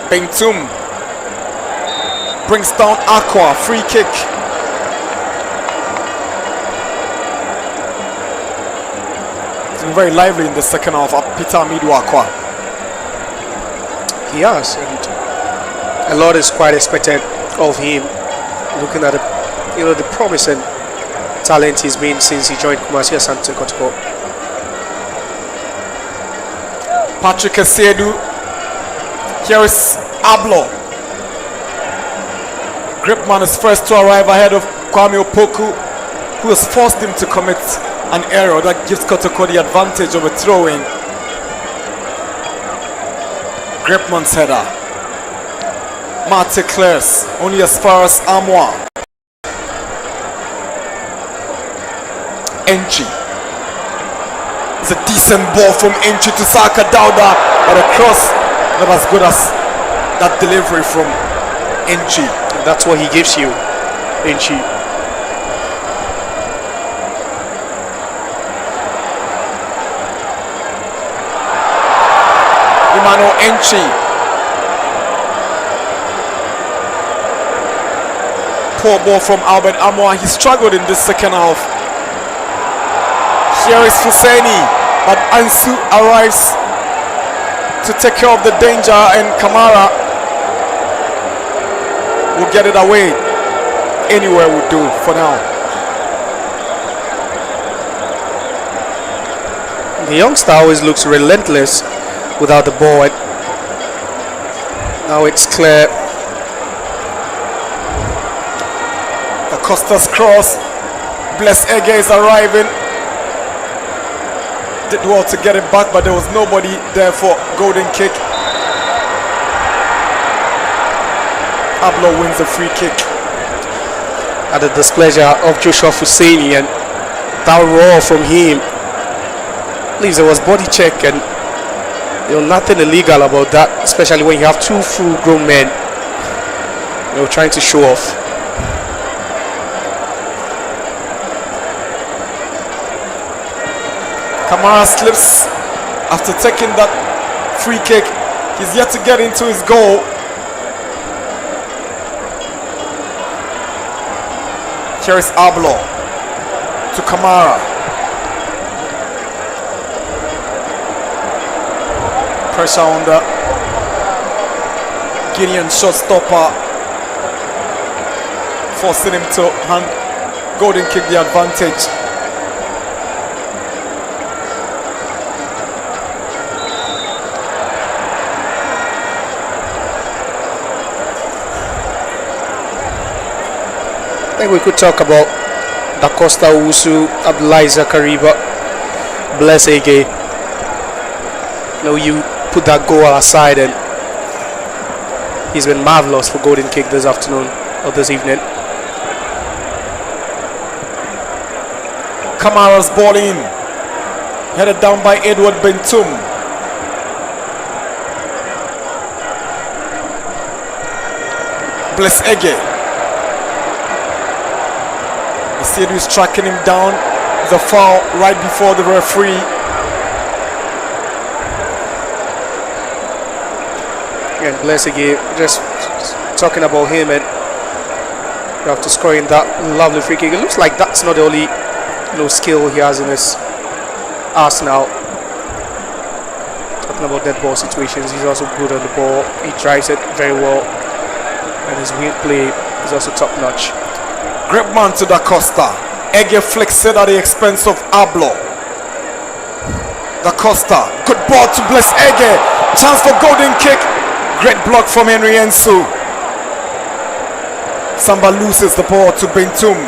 Bentum brings down Aqua, free kick. It's been very lively in the second half. Peter Amidu Aqua. He has, and a lot is quite expected of him. Looking at the promise and talent he's been since he joined Kumasi Asante Kotoko. Patrick Asiedu. Here is Ablo. Gripman is first to arrive ahead of Kwame Opoku, who has forced him to commit an error that gives Kotoko the advantage of a throw-in. Gripman's header. Mate clears only as far as Amwa. Enchi. It's a decent ball from Enchi to Saka Dauda, but a cross not as good as that delivery from Enchi. That's what he gives you, Enchi. Emmanuel Enchi. Poor ball from Albert Amwa. He struggled in this second half. Here is Fuseni, but Ansu arrives to take care of the danger, and Kamara will get it away. Anywhere will do for now. The youngster always looks relentless without the ball. Now it's clear. Acosta's cross. Bless Ege is arriving. Did well to get it back, but there was nobody there for golden kick. Ablo wins the free kick. At the displeasure of Joshua Husseini, and that roar from him leaves there was body check, and nothing illegal about that, especially when you have two full-grown men trying to show off. Kamara slips after taking that free kick. He's yet to get into his goal. Here is Ablo to Kamara. Pressure on the Guinean shotstopper, forcing him to hand golden kick the advantage. I think we could talk about Da Costa, Owusu, Abdullahi Zakariba, Bless Ege. You put that goal aside, and he's been marvelous for golden kick this afternoon or this evening. Kamara's ball in, headed down by Edward Bentum. Bless Ege. Isedu is tracking him down. The foul right before the referee. And Bless Ege, just talking about him, and after scoring that lovely free kick, it looks like that's not the only skill he has in his arsenal. Talking about dead ball situations, he's also good on the ball. He drives it very well, and his wing play is also top notch. Great man to Da Costa. Ege flicks it at the expense of Ablo. Da Costa, good ball to Bless Ege. Chance for golden kick. Great block from Henry Ensu. Samba loses the ball to Bentum.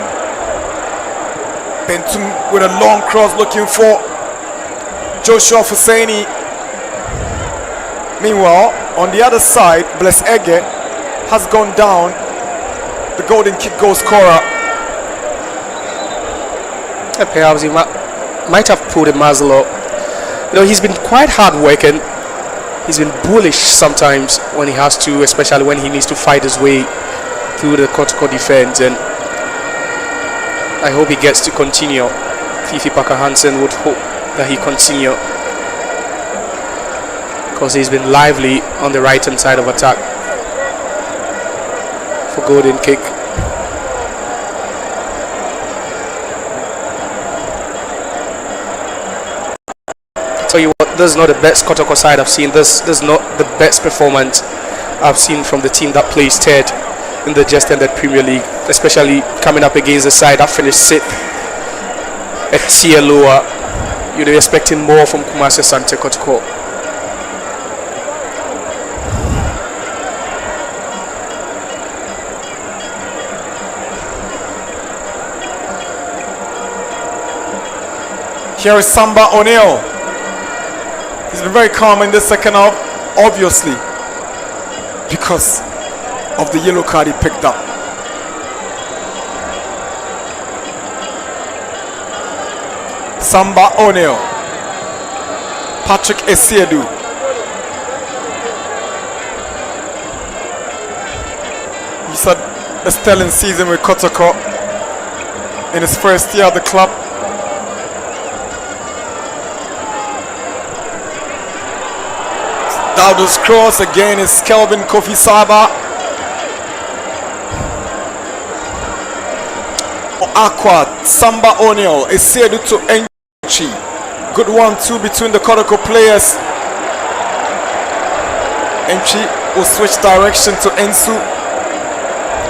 Bentum with a long cross looking for Joshua Husseini. Meanwhile, on the other side, Bless Ege has gone down. The golden kick goal scorer. Perhaps he might have put a muzzle up. He's been quite hard working. He's been bullish sometimes when he has to, especially when he needs to fight his way through the Kotoko defense, and I hope he gets to continue. Fifi Parker Hansen would hope that he continue, because he's been lively on the right hand side of attack for golden kick. Tell you what, this is not the best Kotoko side I've seen. This is not the best performance I've seen from the team that plays third in the just ended Premier League, especially coming up against the side that finished 6th, a tier lower. You'd be expecting more from Kumasi Asante Kotoko. Here is Samba O'Neill. He's been very calm in the second half, obviously, because of the yellow card he picked up. Samba O'Neill. Patrick Esiedu. He's had a sterling season with Kotoko in his first year at the club. Dowdle's cross again is Kelvin Kofi Saba. Aqua, Samba O'Neill, Esiedu to Enchi. Good 1-2 between the Kotoko players. Enchi will switch direction to Ensu.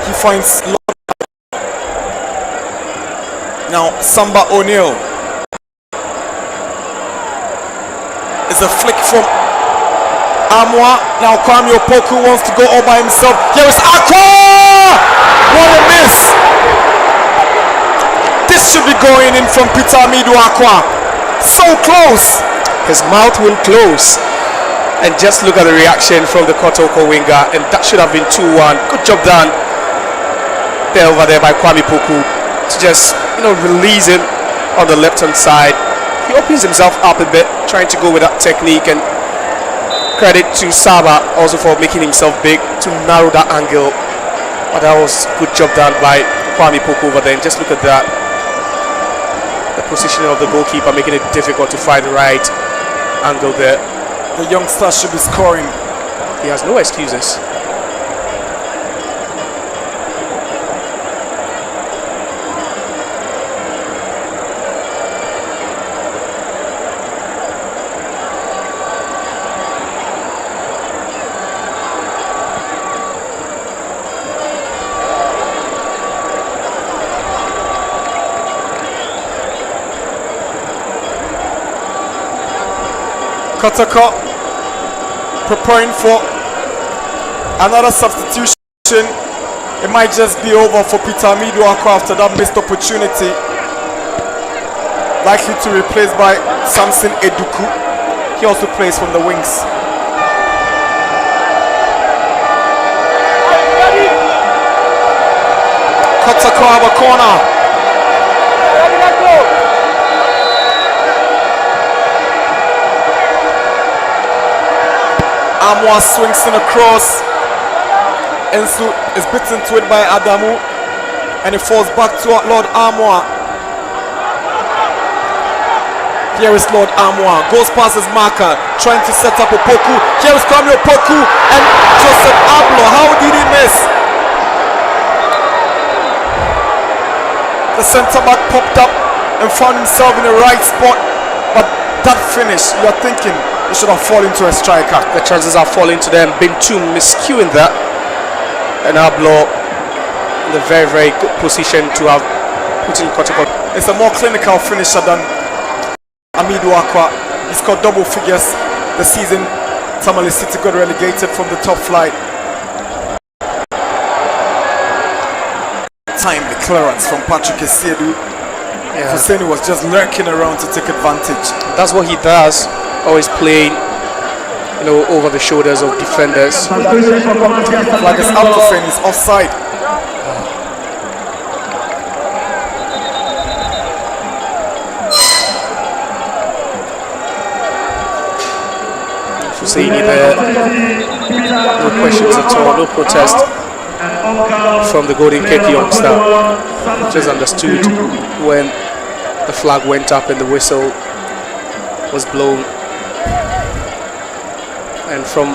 He finds now Samba O'Neill. It's a flick from Amwa. Now Kwame Opoku wants to go all by himself. Here is Aqua! What a miss! This should be going in from Peter Amidu Aqua. So close! His mouth will close. And just look at the reaction from the Kotoko winger. And that should have been 2-1. Good job done there over there by Kwame Opoku to just, release him on the left-hand side. He opens himself up a bit, trying to go with that technique, and credit to Saba also for making himself big to narrow that angle. But that was good job done by Kwame Opoku over there. And just look at that. The positioning of the goalkeeper making it difficult to find the right angle there. The youngster should be scoring. He has no excuses. Kotoko preparing for another substitution. It might just be over for Peter Amidu Aqua after that missed opportunity. Likely to be replaced by Samson Eduku. He also plays from the wings. Kotoko have a corner. Amwa swings in across. Ensu is beaten to it by Adamu, and it falls back to Lord Amwa. Here is Lord Amwa, goes past his marker, trying to set up Opoku. Here is Kwame Opoku and Joseph Ablo. How did he miss? The centre back popped up and found himself in the right spot, but that finish, you're thinking it should have fallen to a striker. The chances are falling to them. Been too miscue in that. And Ablo in a very, very good position to have put in Kotoko. It's a more clinical finisher than Amidu Aqua. He scored double figures the season Tamale City got relegated from the top flight. Timely clearance from Patrick Esiedu. Husseini was just lurking around to take advantage. That's what he does. Always playing, over the shoulders of defenders. Flag is out to saying he's offside. Husseini there, no questions at all, no protest from the Golden Cake youngster. Just understood when the flag went up and the whistle was blown. And from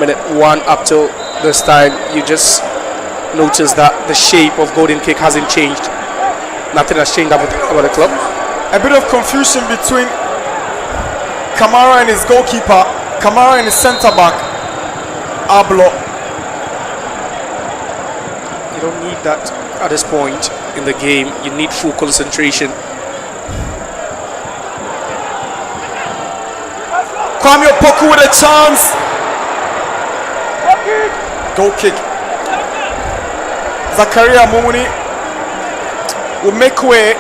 minute 1 up till this time, you just notice that the shape of Golden Cake hasn't changed. Nothing has changed about the club. A bit of confusion between Kamara and his goalkeeper, Kamara and his centre back, Ablo. You don't need that at this point in the game. You need full concentration. Kwame Opoku with a chance. Goal kick. Zakaria Mumuni will make way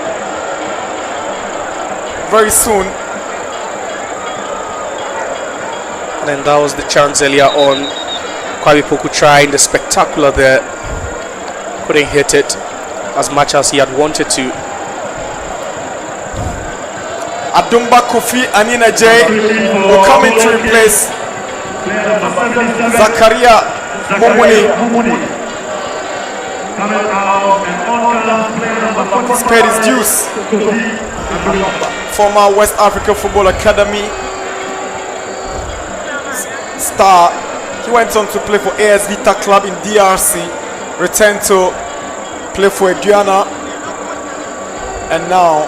very soon. And then that was the chance earlier on. Kwame Opoku trying the spectacular there. Couldn't hit it as much as he had wanted to. Adumba Kofi Anina J will come in to replace Zakaria Momuni. He's paid his dues. Former West African Football Academy star. He went on to play for AS Vita Club in DRC, returned to play for Aduana, and now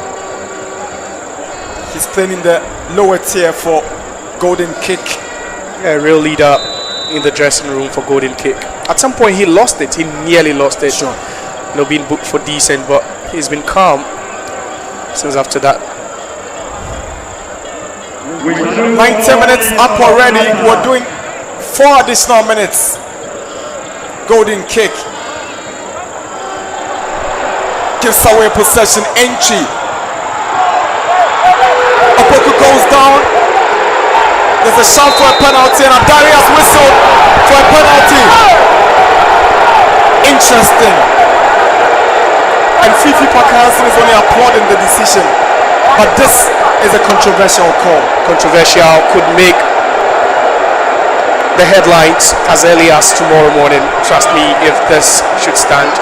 he's playing in the lower tier for Golden Cake. A real leader in the dressing room for Golden Cake. At some point he lost it. He nearly lost it. Sure. Being booked for decent, but he's been calm since after that. 90 minutes up already. We're doing 4 additional minutes. Golden kick. Gives away possession. Entry. Opoku goes down. There's a shout for a penalty, and Abdari has whistled for a penalty. Interesting. And Fifi Pakanson is only applauding the decision. But this is a controversial call. Controversial, could make the headlines as early as tomorrow morning. Trust me, if this should stand.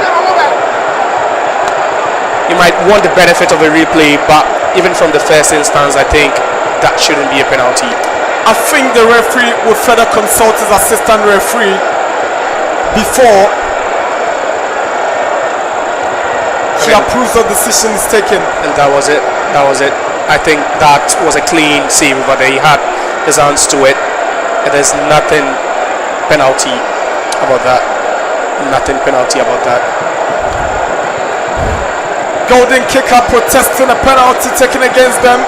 You might want the benefit of a replay, but even from the first instance, I think that shouldn't be a penalty. I think the referee would further consult his assistant referee before he approves the decision is taken. And that was it. That was it. I think that was a clean save, but he had his hands to it. And there's nothing penalty about that. Nothing penalty about that. Golden kicker protesting a penalty taken against them.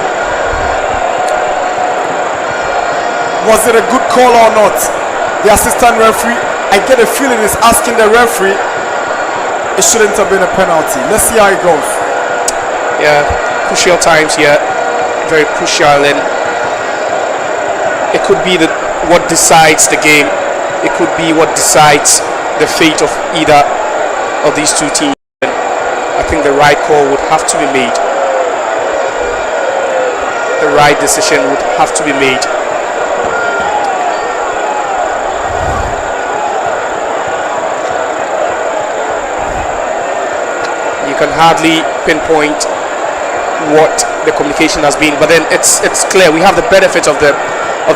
Was it a good call or not? The assistant referee, I get a feeling, is asking the referee it shouldn't have been a penalty. Let's see how it goes. Yeah, crucial times here. Very crucial, and it could be what decides the game. It could be what decides the fate of either of these two teams. I think the right call would have to be made. The right decision would have to be made. You can hardly pinpoint what the communication has been, but then it's clear. We have the benefit of the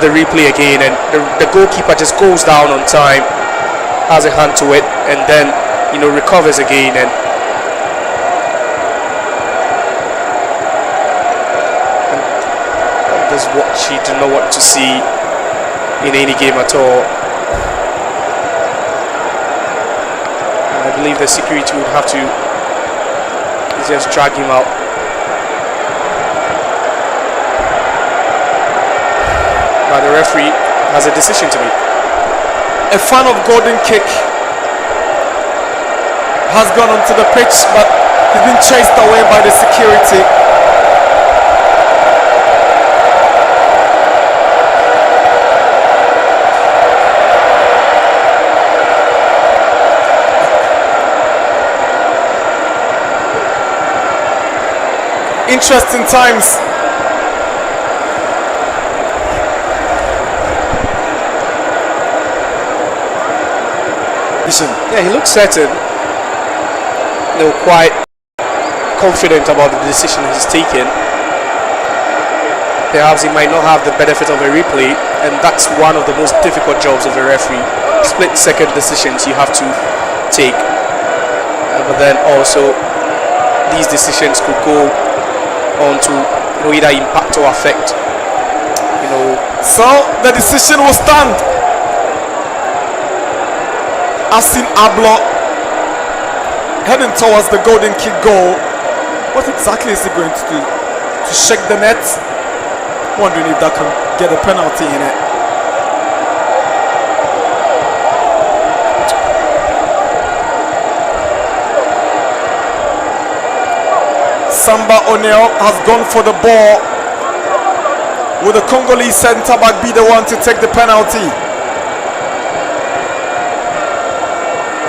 replay again, and the goalkeeper just goes down on time, has a hand to it, and then recovers again. And that's what she do not want to see in any game at all. And I believe the security would have to just drag him out. But the referee has a decision to make. A fan of golden kick has gone onto the pitch, but he's been chased away by the security. Interesting times. Yeah, he looks certain. Quite confident about the decision he's taken. Perhaps he might not have the benefit of a replay, and that's one of the most difficult jobs of a referee. Split-second decisions you have to take, but then also these decisions could go on to either impact or affect. So the decision will stand. Asin Ablo heading towards the golden kick goal. What exactly is he going to do? To shake the net? Wondering if that can get a penalty in it. Samba O'Neill has gone for the ball. Will the Congolese centre back be the one to take the penalty?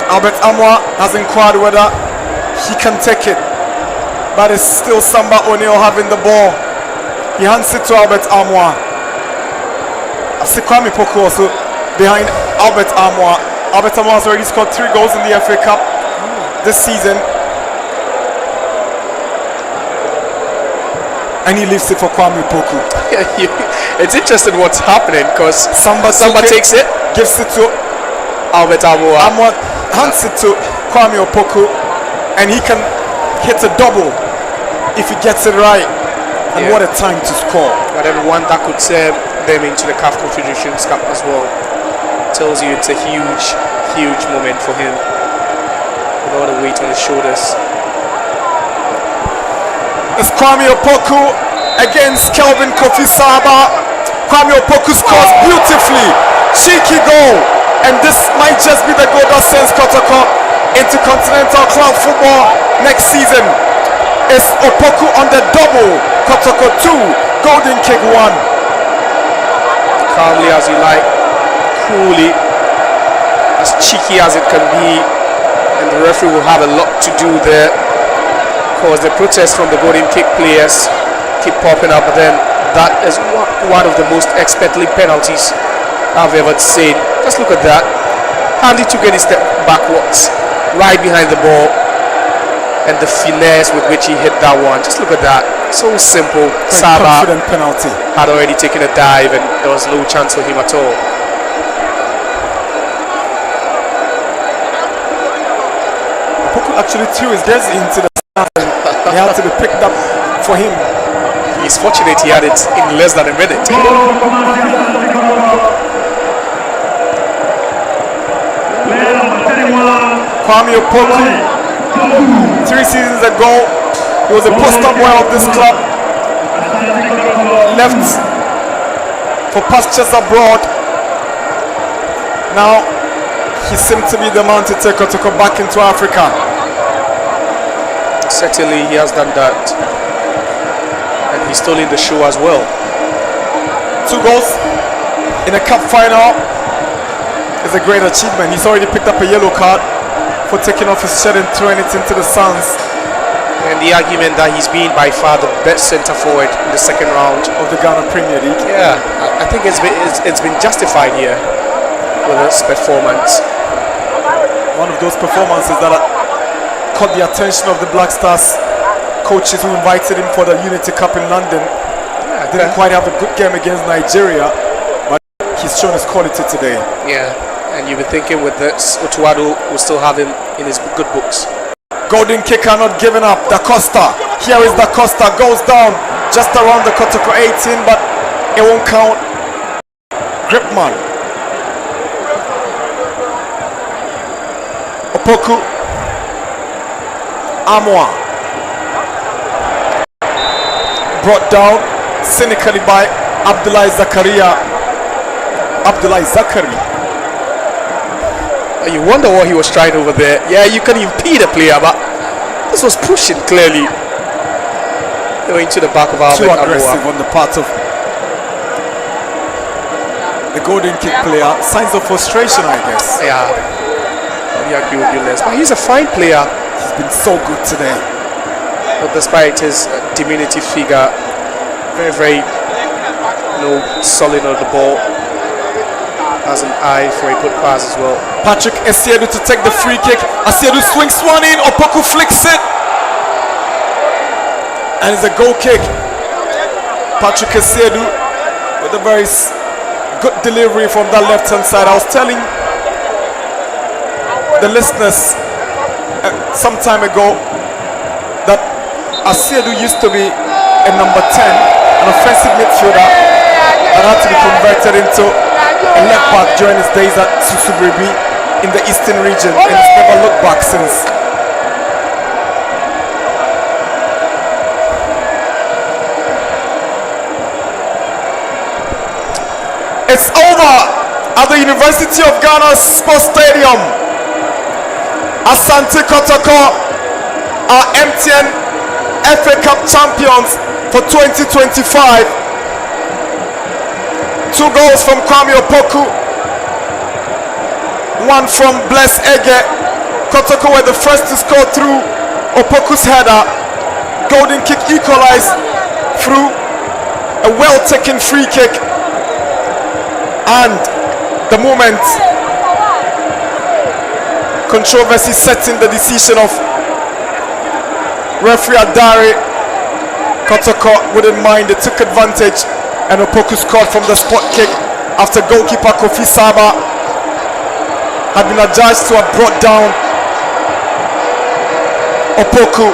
Albert Amwa has inquired whether he can take it, but it's still Samba O'Neill having the ball. He hands it to Albert Amwa. Kwame Poku also behind Albert Amwa. Albert Amwa has already scored 3 goals in the FA Cup this season, and he leaves it for Kwame Poku. It's interesting what's happening, because Samba takes it, gives it to Albert Amwa. Amwa hands it to Kwame Opoku, and he can hit a double if he gets it right. And what a time to score. But everyone that could serve them into the CAF Confederations Cup as well. Tells you it's a huge moment for him, with all the weight on his shoulders. It's Kwame Opoku against Kelvin Kofi Saba. Kwame Opoku scores beautifully. Cheeky goal. And this might just be the goal that sends Kotoko into continental club football next season. It's Opoku on the double. Kotoko 2, golden kick 1. Calmly as you like, coolly, as cheeky as it can be, and the referee will have a lot to do there, because the protests from the golden kick players keep popping up. But then that is one of the most expertly penalties I've ever seen. Just look at that. Hardly took any step backwards, right behind the ball, and the finesse with which he hit that one. Just look at that. So simple. Saba Confident penalty. had already taken a dive, and there was no chance for him at all. Opoku actually threw his jersey into the stand. He had to be picked up for him. He's fortunate he had it in less than a minute. Kwame Opoku, 3 seasons ago, he was a poster boy of this club. Left for pastures abroad. Now he seems to be the man to take Kotoko back into Africa. Certainly he has done that, and he's stolen the show as well. 2 goals in a cup final is a great achievement. He's already picked up a yellow card for taking off his shirt and throwing it into the Suns. And the argument that he's been by far the best centre forward in the second round of the Ghana Premier League. Yeah, I think it's been justified here with this performance. One of those performances that caught the attention of the Black Stars coaches who invited him for the Unity Cup in London. Yeah, didn't quite have a good game against Nigeria, but he's shown his quality today. Yeah, and you've been thinking with this, Otuado will still have him in his good books. Golden kicker not giving up. Da Costa. Here is Da Costa. Goes down just around the Kotoko 18, but it won't count. Gripman. Opoku. Amwa. Brought down cynically by Abdullahi Zakaria. Abdullahi Zakari. You wonder what he was trying over there. Yeah, you can impede a player, but this was pushing clearly. Going to the back of our too aggressive on the part of the golden kick player. Signs of frustration, I guess. Yeah, I agree with you, Les. But he's a fine player. He's been so good today. But despite his diminutive figure, very solid on the ball. Has an eye for a good pass as well. Patrick Esiedu to take the free kick. Esiedu swings one in. Opoku flicks it. And it's a goal kick. Patrick Esiedu with a very good delivery from that left hand side. I was telling the listeners some time ago that Esiedu used to be a number 10, an offensive midfielder that had to be converted into a left back during his days at Susubribi in the eastern region, and he's never looked back since. It's over at the University of Ghana Sports Stadium. Asante Kotoko are MTN FA Cup champions for 2025. 2 goals from Kwame Opoku, 1 from Bless Ege. Kotoko were the first to score through Opoku's header. Golden kick equalized through a well-taken free kick. And the moment controversy set in the decision of referee Adare, Kotoko wouldn't mind. They took advantage, and Opoku scored from the spot kick after goalkeeper Kofi Saba had been adjudged to have brought down Opoku.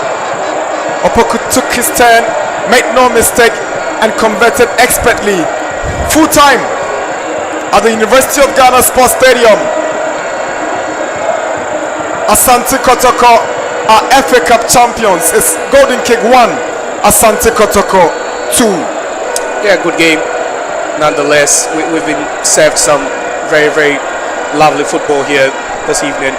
Opoku took his turn, made no mistake, and converted expertly. Full time at the University of Ghana Sports Stadium. Asante Kotoko are FA Cup champions. It's golden kick 1, Asante Kotoko 2. Yeah, good game. nonetheless, we've been served some very, very lovely football here this evening.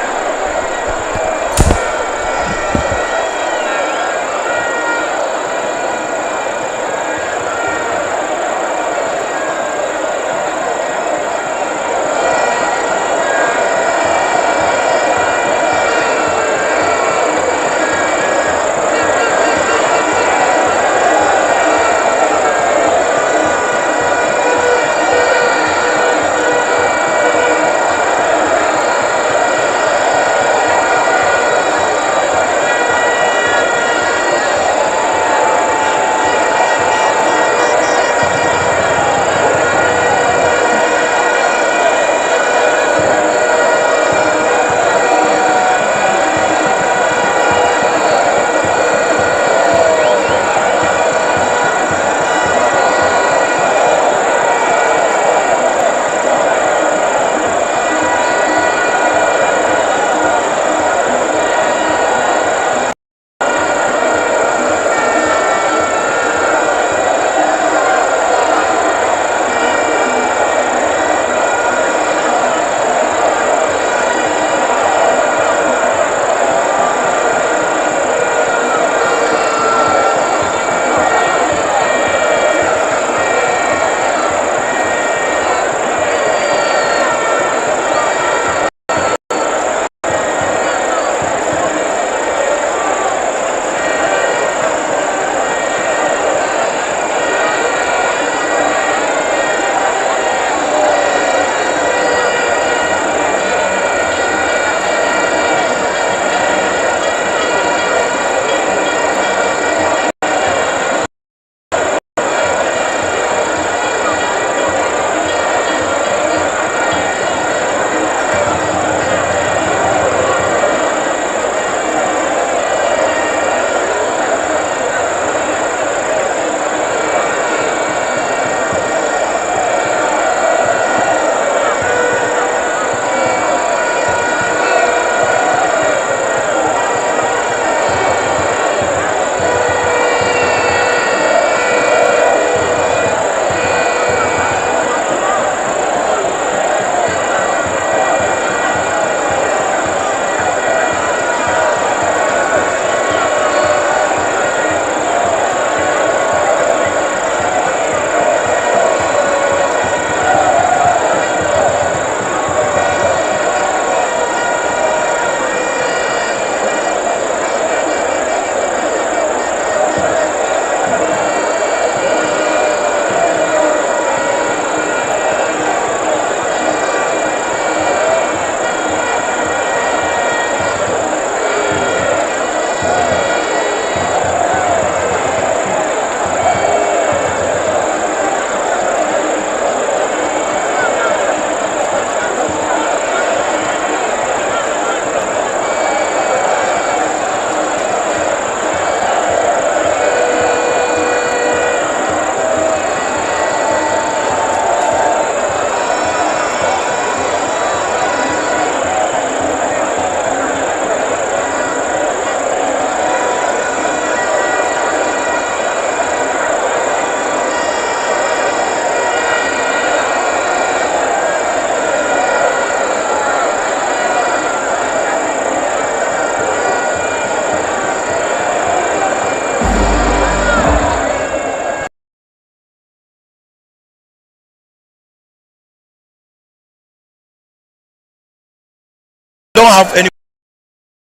don't have any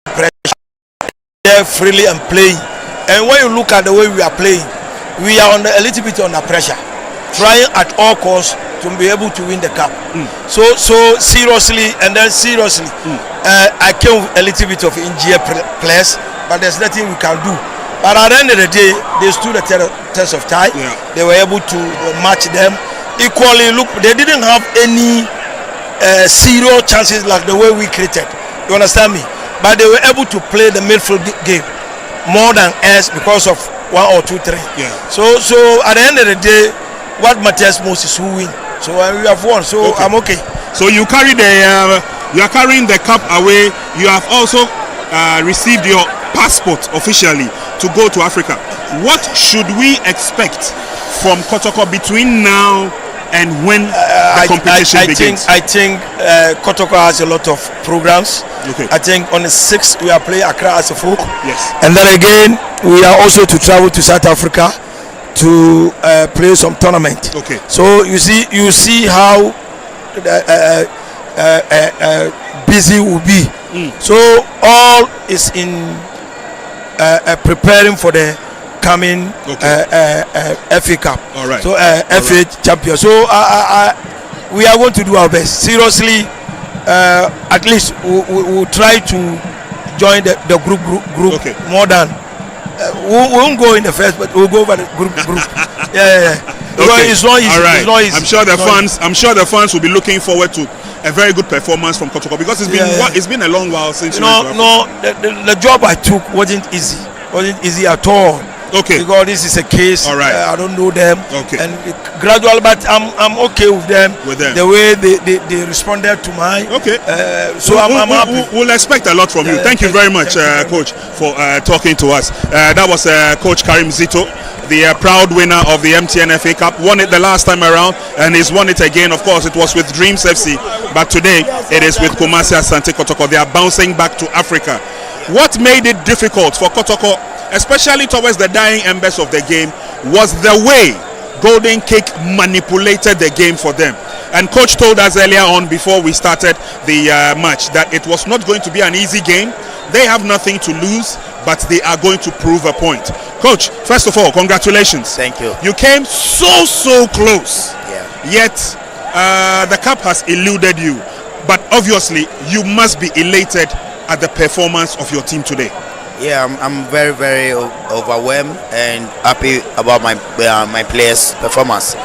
pressure. They're freely and playing. And when you look at the way we are playing, we are under a little bit under pressure, trying at all costs to be able to win the cup. So seriously, I came with a little bit of injured players, but there's nothing we can do. But at the end of the day, they stood the test of time. Yeah. They were able to match them equally. Look, they didn't have any serious chances like the way we created. You understand me? But they were able to play the midfield game more than us because of 1 or 2, 3. Yeah. So at the end of the day, what matters most is who win. So we have won. So okay. I'm okay. So you carry you are carrying the cup away. You have also received your passport officially to go to Africa. What should we expect from Kotoko between now and when the competition begins? I think Kotoko has a lot of programs. Okay. I think on the 6th we are playing Accra as a folk. Yes. And then again we are also to travel to South Africa to play some tournament. Okay. So you see how busy we'll be. So all is in preparing for the coming FA Cup. All right. So FA champion. So we are going to do our best. Seriously, at least we'll try to join the group Okay. more than we won't go in the first, but we'll go over the group. Yeah. Okay. It's not easy. All right. It's not easy. I'm sure the fans will be looking forward to a very good performance from Kotoko, because it's been a long while since the job I took wasn't easy at all. Okay. Because this is a case. All right. I don't know them. Okay. And gradual, but I'm okay with them. The way they responded to mine. Okay. So I'm happy. We'll expect a lot from you. Thank you very much, Coach, for talking to us. That was Coach Karim Zito, the proud winner of the MTN FA Cup. Won it the last time around, and he's won it again. Of course, it was with Dreams FC, but today it is with Kumasi Asante Kotoko. They are bouncing back to Africa. What made it difficult for Kotoko, especially towards the dying embers of the game, was the way Golden Kick manipulated the game for them. And Coach told us earlier on, before we started the match, that it was not going to be an easy game. They have nothing to lose, but they are going to prove a point. Coach, first of all, congratulations. Thank you. You came so close. Yet the cup has eluded you. But obviously, you must be elated at the performance of your team today. Yeah, I'm very overwhelmed and happy about my players' performance.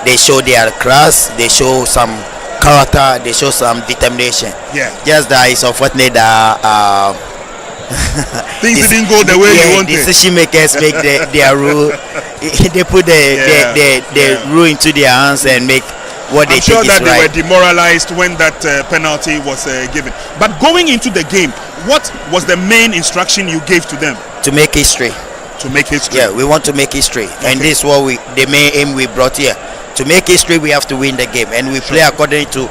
They show their class, they show some character, they show some determination. Yeah. Just that it's unfortunate that things didn't go the way you wanted. Decision makers make their rule. They put the rule into their hands and make what they think is right. I'm sure that they were demoralized when that penalty was given. But going into the game, what was the main instruction you gave to them? To make history. To make history. Yeah, we want to make history, and this is what the main aim we brought here. To make history, we have to win the game, and we play according to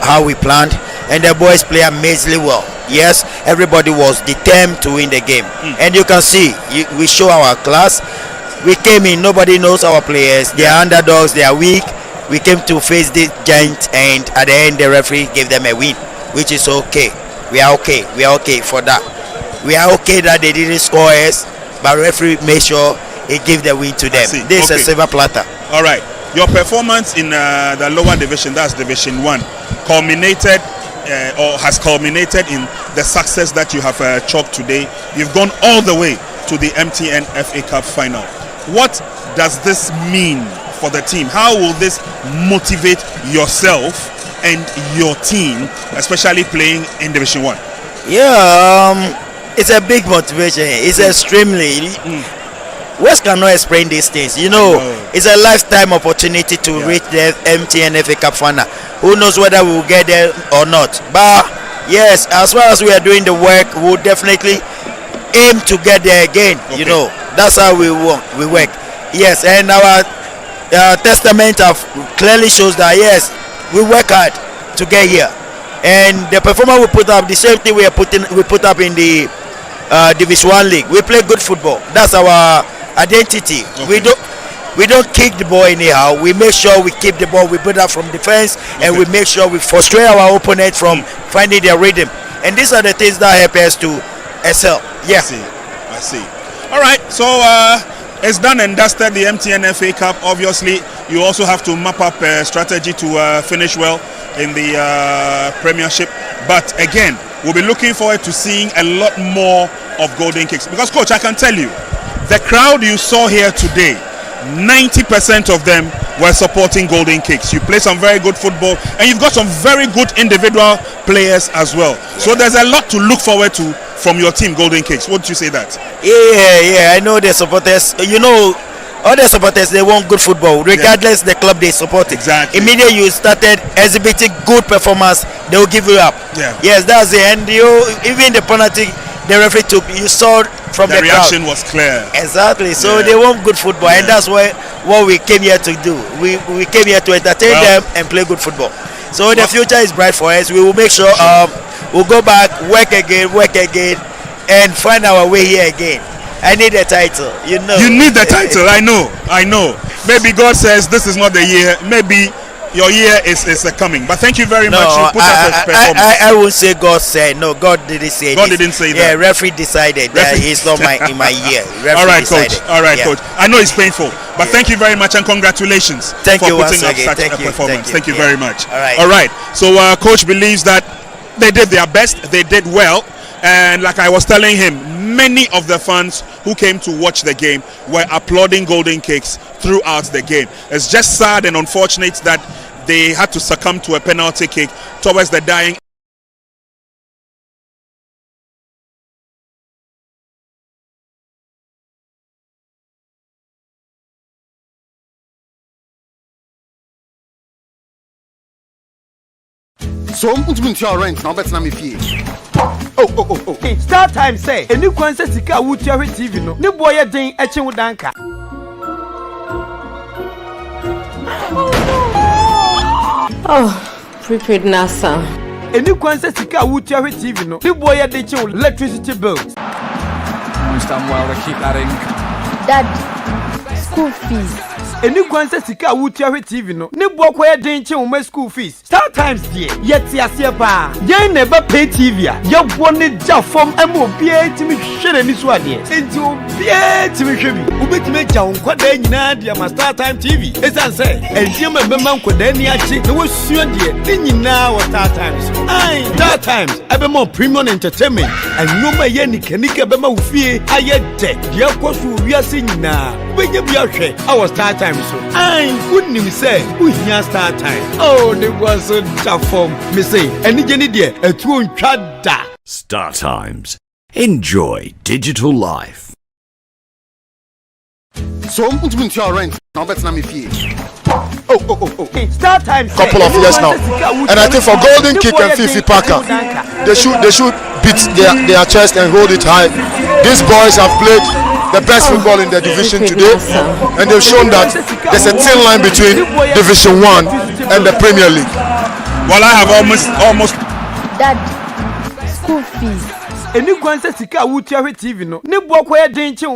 how we planned. And the boys play amazingly well. Yes, everybody was determined to win the game, and you can see we show our class. We came in, nobody knows our players. They are underdogs. They are weak. We came to face this giant, and at the end, the referee gave them a win, which is okay. We are okay. We are okay for that. We are okay that they didn't score us, but referee made sure he gave the win to them. This is a silver platter. All right. Your performance in the lower division, that's Division 1, culminated or has culminated in the success that you have chalked today. You've gone all the way to the MTN FA Cup final. What does this mean for the team? How will this motivate yourself and your team, especially playing in Division 1? Yeah, it's a big motivation. It's extremely. Words cannot explain these things. It's a lifetime opportunity to reach the MTN FA Cup final. Who knows whether we will get there or not? But yes, as far as we are doing the work, we'll definitely aim to get there again. That's how we work. Yes, and our testament clearly shows that yes, we work hard to get here, and the performance we put up, the same thing we put up in the Division 1 league. We play good football. That's our identity. We don't kick the ball anyhow. We make sure we keep the ball. We put up from defense, and we make sure we frustrate our opponent from finding their rhythm. And these are the things that help us to excel. Yeah. I see. All right. So it's done and dusted, the MTN FA Cup. Obviously, you also have to map up a strategy to finish well in the Premiership. But again, we'll be looking forward to seeing a lot more of Golden Kicks. Because, Coach, I can tell you, the crowd you saw here today, 90% of them were supporting Golden Kicks. You play some very good football, and you've got some very good individual players as well. So there's a lot to look forward to from your team, Golden Kicks. Would you say that? Yeah. I know the supporters. All the supporters, they want good football, regardless the club they support. Exactly. Immediately you started exhibiting good performance, they will give you up. Yeah. Yes, that's it. And even the the referee took. You saw from the reaction crowd. was clear. Exactly. So they want good football, and that's what we came here to do. We came here to entertain them and play good football. So the future is bright for us. We will make sure we'll go back, work again, and find our way here again. I need a title, you know. You need the title. I know. Maybe God says this is not the year. Maybe your year is coming. But thank you very much. You put up a performance. I won't say God said. No, God didn't say. God didn't say that. Yeah, referee decided that it's not in my year. All right, coach. All right, coach. I know it's painful, but thank you very much and congratulations for putting up such a performance. Thank you very much. All right. So coach believes that they did their best. They did well. And like I was telling him, many of the fans who came to watch the game were applauding Golden Cakes throughout the game. It's just sad and unfortunate that they had to succumb to a penalty kick towards the dying. So ntumi ntua rent na obetena me fie. Oh. Star time say, eni kwan se sika wutua hwe TV no. Ne boy ye den eche wo danka. Oh, prepaid NASA. Eni kwan se sika wutua hwe TV no. Ne boy ye den eche wo electricity bills. Almost done well to keep that in. Dad, school fees. Eni kwan se sika wutua hwe TV no. Ne boy ko ye den eche wo my school fees. Star times die. Yeti ase pa. Yen ne ba pay TV a. Ye bo ne ja fom emo bia timi hwere ni so ade. Enti obia timi hwe bi. Obetime ja nkwada nyina dia ma Star time TV. Esan se, entie ma bema nkwada ni achi. Ne wo suo die. Ni nyina wo Star times. Ai, Star times. Ebe mo premium entertainment. Anyoma ye nikanika bema wo fie. Aye de. Dia kwaso wiase nyina. Obenya bia hwe. Our Star time so. Ai, wouldn't say, we hear Star time. Oh, they was so tough for me say, and you dear, a true chada. Star Times. Enjoy digital life. So ntumi ntua rent na obetena me fie. Oh. Star time. Couple of years now, and I think for Golden Kick and Fifi Parker, they should beat their chest and hold it high. These boys have played the best football in the division today, and they've shown that there's a thin line between Division 1 and the Premier League. Well, I have almost. Dad, school fees. Eni kwan se sika wutua hwe TV no. Ne bo ko ye den eche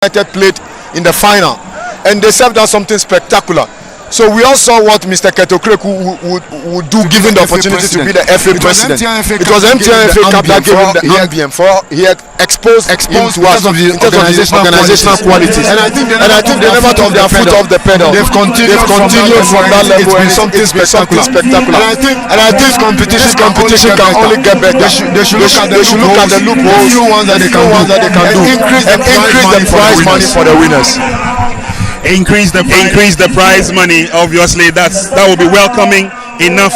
United played in the final, and they served us something spectacular. So we all saw what Mr. Kotoko would do given the opportunity to be the FA president. It was MTN FA Cup that gave him the ambience for he exposed him to us in terms of his organizational qualities. And I think they never took their foot off the pedal. They've continued from that level, and something spectacular. And I think competition can only get better. They should look at the loopholes, few ones that they can do, and increase the prize money for the winners. Increase the prize money. Obviously, that will be welcoming enough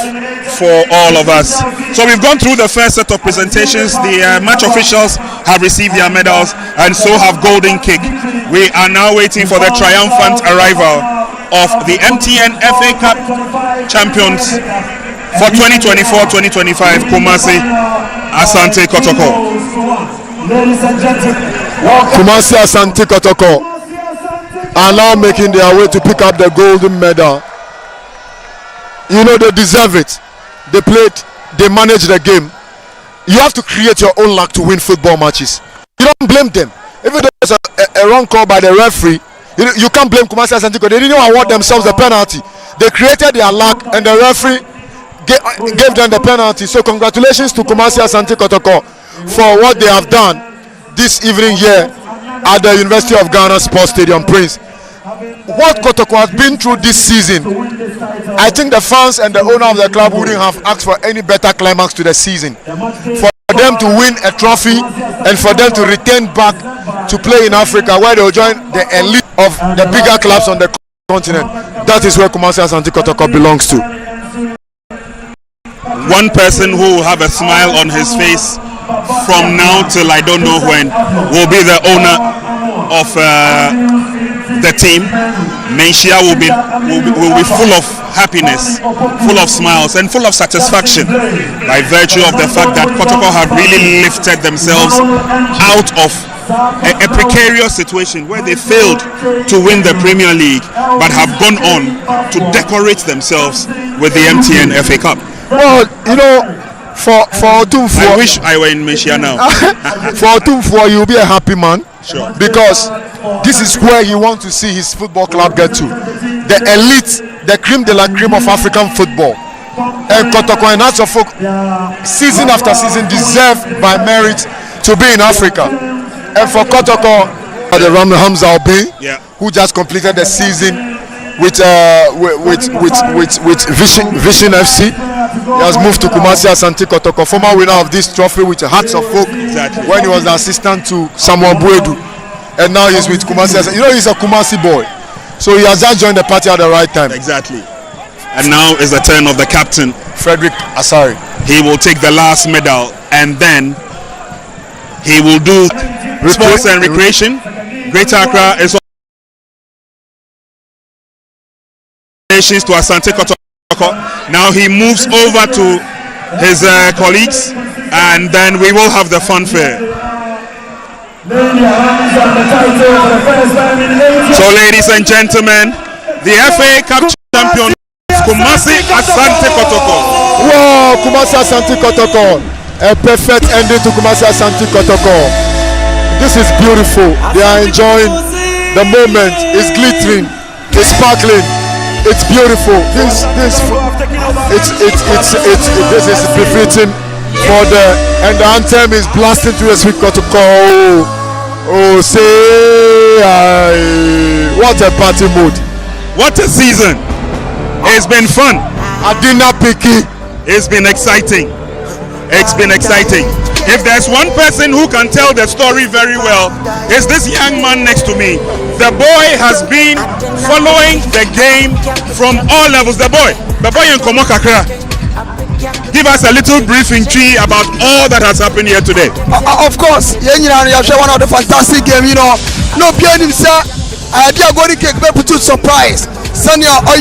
for all of us. So we've gone through the first set of presentations. The match officials have received their medals, and so have Golden Kick. We are now waiting for the triumphant arrival of the MTN FA Cup champions for 2024-2025, Kumasi Asante Kotoko. Kumasi Asante Kotoko are now making their way to pick up the golden medal. You know, they deserve it. They played, they managed the game. You have to create your own luck to win football matches. You don't blame them. Even though there's a wrong call by the referee, you can't blame Kumasi Asante Kotoko. They didn't award themselves the penalty. They created their luck, and the referee gave them the penalty. So congratulations to Kumasi Asante Kotoko for what they have done this evening here at the University of Ghana Sports Stadium, Prince. What Kotoko has been through this season, I think the fans and the owner of the club wouldn't have asked for any better climax to the season. For them to win a trophy and for them to return back to play in Africa, where they will join the elite of the bigger clubs on the continent. That is where Kumasi Asante Kotoko belongs to. One person who will have a smile on his face from now till I don't know when will be the owner of the team. Menchia will be full of happiness, full of smiles, and full of satisfaction by virtue of the fact that Kotoko have really lifted themselves out of a precarious situation where they failed to win the Premier League but have gone on to decorate themselves with the MTN FA Cup. Well, you know, for Otumfuo, I wish I were in Menchia now. For Otumfuo, you'll be a happy man. Sure. Because this is where he wants to see his football club get to. The elite, the creme de la creme of African football. And Kotoko and Asofok, season after season, deserve by merit to be in Africa. And for Kotoko, the Ram Hamza Obi, who just completed the season with Vision FC. He has moved to Kumasi Asante Kotoko, former winner of this trophy with Hearts of Folk, when he was the assistant to Samuel Buedu, and now he's with Kumasi Asante. You know, he's a Kumasi boy, so he has just joined the party at the right time. Exactly. And now is the turn of the captain, Frederick Asari. He will take the last medal, and then he will do sports and recreation. Greater Accra is to Asante Kotoko. Now he moves over to his colleagues, and then we will have the fanfare. So, ladies and gentlemen, the FA Cup champion Kumasi Asante Kotoko. Wow, Kumasi Asante Kotoko. A perfect ending to Kumasi Asante Kotoko. This is beautiful. They are enjoying the moment. It's glittering. It's sparkling. It's beautiful. This is befitting for and the anthem is blasting to a sweet Kotoko. Oh, say what a party mood. What a season. It's been fun. Adina Piki. It's been exciting. It's been exciting. If there's one person who can tell the story very well, it's this young man next to me. The boy has been following the game from all levels. The boy in Komokakra. Give us a little briefing tree about all that has happened here today. Of course, one of the fantastic game, you know. No, behind him, sir. I did a golden cake, but put surprise. Sanya.